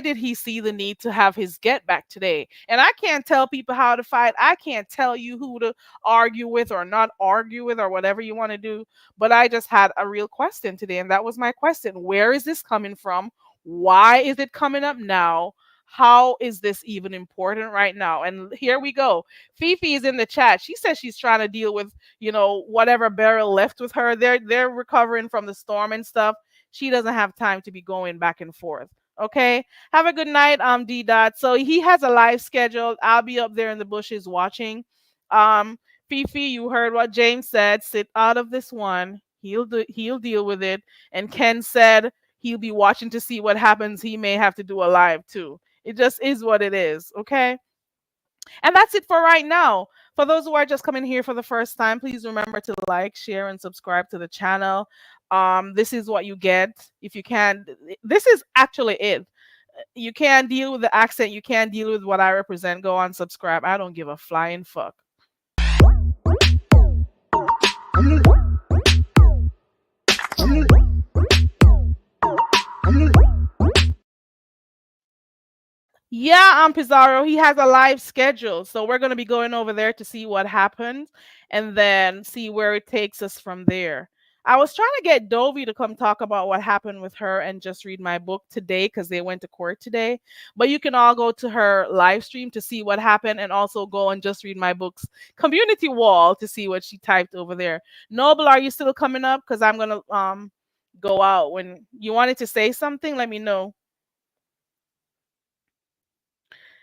did he see the need to have his get back today? And I can't tell people how to fight. I can't tell you who to argue with or not argue with or whatever you want to do. But I just had a real question today, and that was my question. Where is this coming from? Why is it coming up now? How is this even important right now? And here we go. Fifi is in the chat. She says she's trying to deal with, whatever barrel left with her. They're recovering from the storm and stuff. She doesn't have time to be going back and forth. Okay. Have a good night, D Dot. So he has a live scheduled. I'll be up there in the bushes watching. Um, Fifi, you heard what James said. Sit out of this one. He'll deal with it. And Ken said he'll be watching to see what happens. He may have to do a live too. It just is what it is. Okay. And that's it for right now. For those who are just coming here for the first time, please remember to like, share, and subscribe to the channel. This is what you get. If you can, this is actually it. You can't deal with the accent. You can't deal with what I represent. Go on, subscribe. I don't give a flying fuck. Yeah, Pizarro, he has a live schedule. So we're going to be going over there to see what happens and then see where it takes us from there. I was trying to get Dovie to come talk about what happened with her and just read my book today because they went to court today. But you can all go to her live stream to see what happened and also go and just read my book's community wall to see what she typed over there. Noble, are you still coming up? Because I'm going to go out. When you wanted to say something, let me know.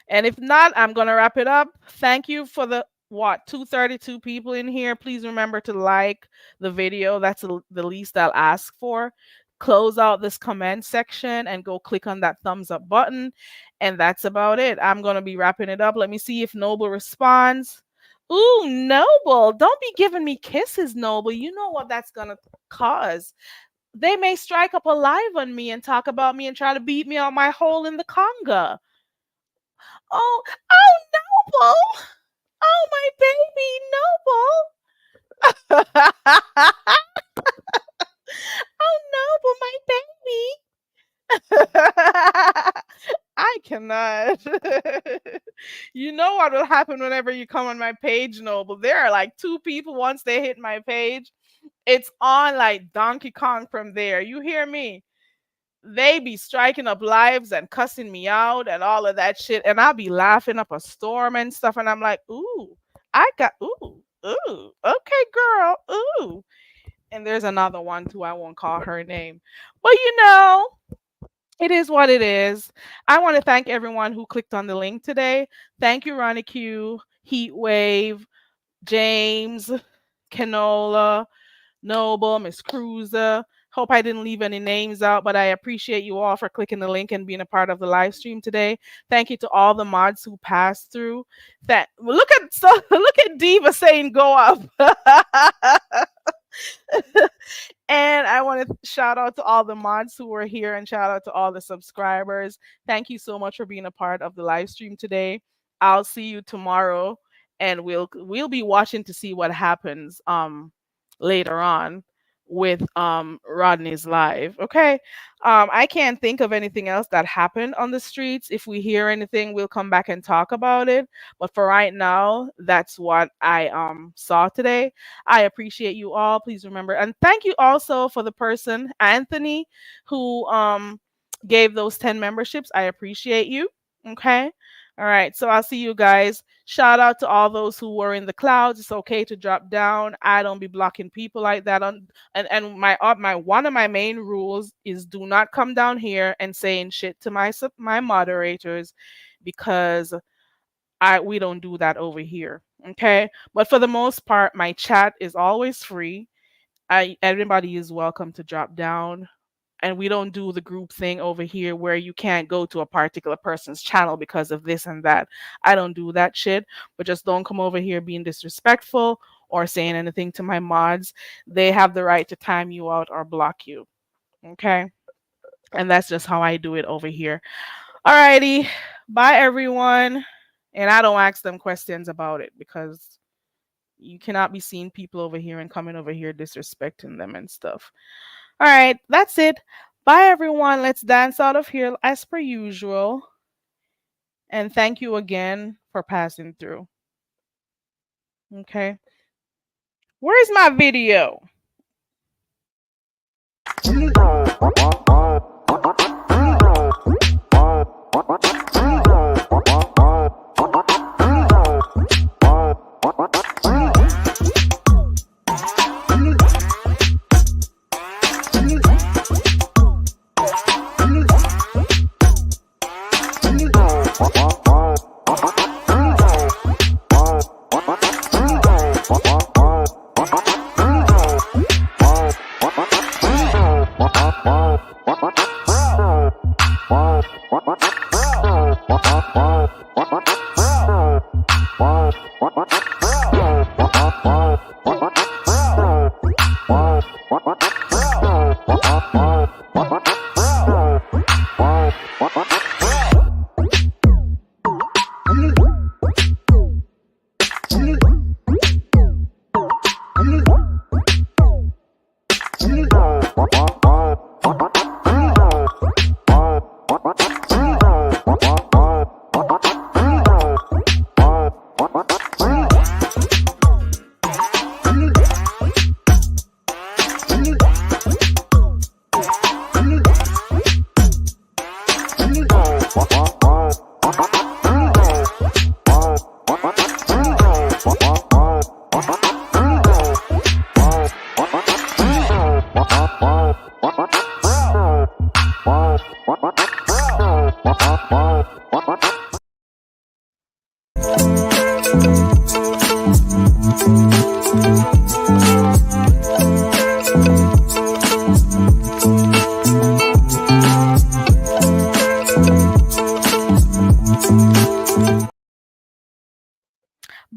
And if not, I'm going to wrap it up. Thank you for the 232 people in here. Please remember to like the video. That's the least I'll ask for. Close out this comment section and go click on that thumbs up button. And that's about it. I'm going to be wrapping it up. Let me see if Noble responds. Ooh, Noble, don't be giving me kisses, Noble. You know what that's going to cause. They may strike up a live on me and talk about me and try to beat me out my hole in the conga. Oh, Noble. Oh, my baby, Noble. Oh, Noble, my baby. I cannot. You know what will happen whenever you come on my page, Noble. There are like 2 people once they hit my page. It's on like Donkey Kong from there. You hear me? They be striking up lives and cussing me out and all of that shit. And I'll be laughing up a storm and stuff. And I'm like, ooh, okay, girl, ooh. And there's another one too. I won't call her name. But it is what it is. I want to thank everyone who clicked on the link today. Thank you, Ronnie Q, Heatwave, James, Canola, Noble, Miss Cruza. Hope I didn't leave any names out, but I appreciate you all for clicking the link and being a part of the live stream today. Thank you to all the mods who passed through. Look at Diva saying go up. And I want to shout out to all the mods who were here and shout out to all the subscribers. Thank you so much for being a part of the live stream today. I'll see you tomorrow, and we'll be watching to see what happens later on with Rodney's live. Okay. I can't think of anything else that happened on the streets. If we hear anything, we'll come back and talk about it. But for right now, that's what I saw today. I appreciate you all. Please remember, and thank you also for the person, Anthony, who gave those 10 memberships. I appreciate you. Okay. All right. So I'll see you guys. Shout out to all those who were in the clouds. It's okay to drop down. I don't be blocking people like that. And my one of my main rules is do not come down here and saying shit to my moderators, because we don't do that over here. Okay. But for the most part, my chat is always free. Everybody is welcome to drop down. And we don't do the group thing over here where you can't go to a particular person's channel because of this and that. I don't do that shit. But just don't come over here being disrespectful or saying anything to my mods. They have the right to time you out or block you. Okay? And that's just how I do it over here. Alrighty. Bye, everyone. And I don't ask them questions about it because you cannot be seeing people over here and coming over here disrespecting them and stuff. All right, that's it. Bye, everyone. Let's dance out of here as per usual. And thank you again for passing through. Okay. Where's my video?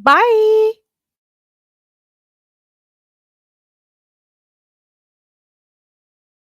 Bye.